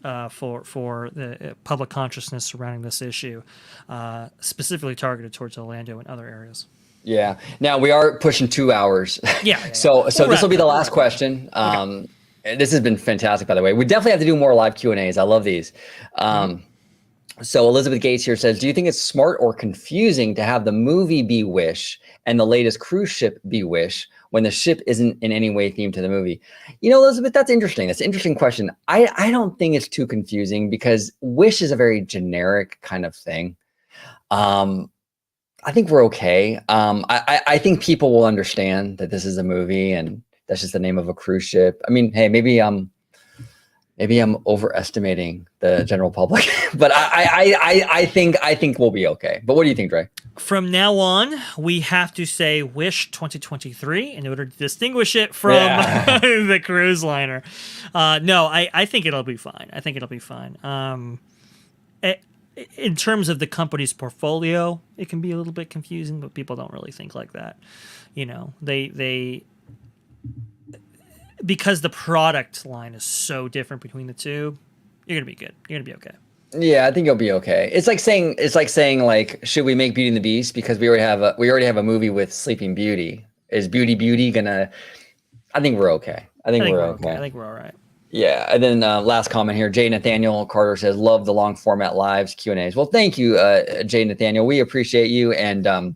the public consciousness surrounding this issue, specifically targeted towards Orlando and other areas. Yeah. Now we are pushing 2 hours. Yeah. So this will be the last question. This has been fantastic, by the way. We definitely have to do more live Q&As. I love these. So Elizabeth Gates here says, do you think it's smart or confusing to have the movie be Wish and the latest cruise ship be Wish when the ship isn't in any way themed to the movie? Elizabeth, that's interesting. That's an interesting question. I don't think it's too confusing, because Wish is a very generic kind of thing. I think we're okay. I think people will understand that this is a movie and that's just the name of a cruise ship. I mean, hey, maybe I'm overestimating the general public, but I think we'll be okay. But what do you think, Dre? From now on, we have to say Wish 2023 in order to distinguish it from the cruise liner. No, I think it'll be fine. I think it'll be fine. In terms of the company's portfolio, it can be a little bit confusing, but people don't really think like that. You know, they because the product line is so different between the two, you're gonna be good. You're gonna be okay. Yeah, I think you'll be okay. It's like saying should we make Beauty and the Beast because we already have a movie with Sleeping Beauty. Is Beauty gonna? I think we're okay. I think we're okay. I think we're all right. Yeah, and then last comment here, Jay Nathaniel Carter says, love the long format lives, Q&As. Well, thank you, Jay Nathaniel. We appreciate you, and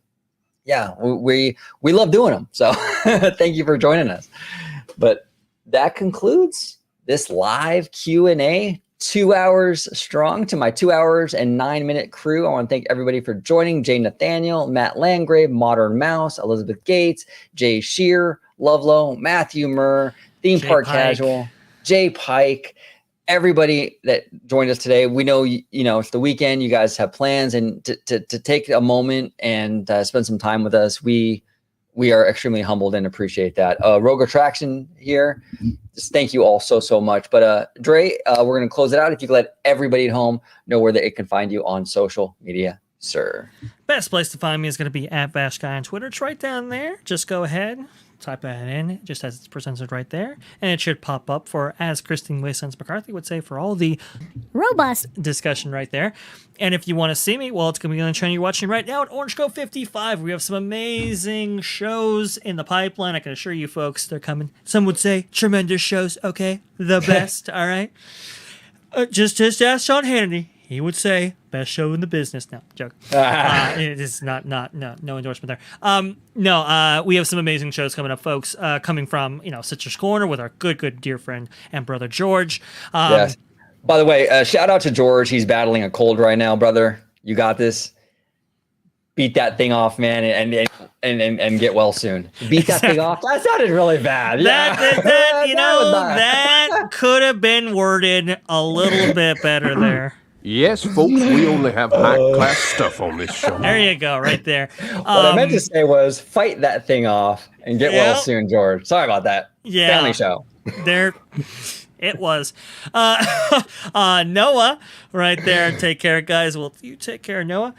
we love doing them. So thank you for joining us. But that concludes this live Q&A, 2 hours strong. To my 2 hours and 9 minute crew, I want to thank everybody for joining. Jay Nathaniel, Matt Landgrave, Modern Mouse, Elizabeth Gates, Jay Shear, Lovelow, Matthew Murr, Theme Park Casual, Jay Pike, everybody that joined us today. We know, it's the weekend. You guys have plans, and to take a moment and spend some time with us, we are extremely humbled and appreciate that. Rogue Attraction here, just thank you all so much. But Dre, we're going to close it out. If you could let everybody at home know where they can find you on social media, sir. Best place to find me is going to be at VashSky on Twitter. It's right down there. Just go ahead. Type that in, just as it's presented right there, and it should pop up for, as Christine Waysons McCarthy would say, for all the robust discussion right there. And if you want to see me, well, it's going to be on the channel you're watching right now at Orange Grove 55. We have some amazing shows in the pipeline. I can assure you folks, they're coming. Some would say tremendous shows. Okay, the best. All right. Just ask Sean Hannity. He would say, best show in the business. No, joke. It is no endorsement there. We have some amazing shows coming up, folks, coming from, Citrus Corner with our good dear friend and brother, George. Yes. By the way, shout out to George. He's battling a cold right now, brother. You got this. Beat that thing off, man, and get well soon. Beat that thing off. That sounded really bad. That could have been worded a little bit better there. Yes, folks, we only have high-class stuff on this show. There you go, right there. What I meant to say was fight that thing off and get well soon, George. Sorry about that. Yeah. Family show. There it was. Noah, right there. Take care, guys. Well, you take care, Noah.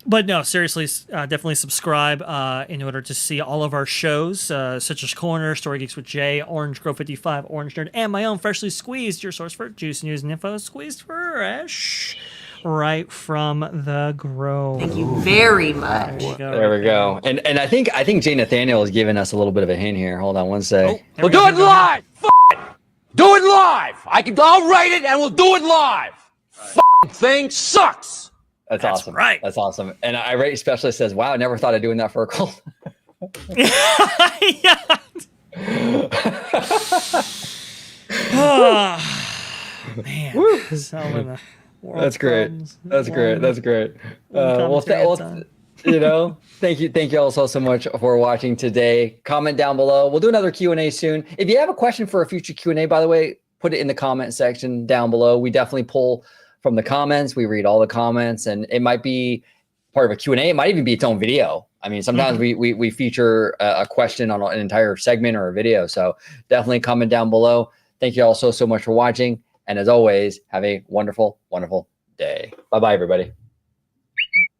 But no, seriously, definitely subscribe in order to see all of our shows, such as Corner, Story Geeks with Jay, Orange Grove 55, Orange Nerd, and my own Freshly Squeezed, your source for juice, news, and info, squeezed fresh right from the Grove. Thank you very much. There we go. And I think Jay Nathaniel has given us a little bit of a hint here. Hold on one sec. We'll do it live. It. Do it live. I'll write it and we'll do it live. Thing sucks. That's awesome. Right. That's awesome. And our rate specialist says, wow, I never thought of doing that for a call. Man. That's great. That's great. Thank you all so much for watching today. Comment down below. We'll do another Q&A soon. If you have a question for a future Q&A, by the way, put it in the comment section down below. We definitely pull from the comments. We read all the comments, and it might be part of a Q&A. It might even be its own video. I mean, sometimes we feature a question on an entire segment or a video. So definitely comment down below. Thank you all so much for watching. And as always, have a wonderful, wonderful day. Bye-bye, everybody.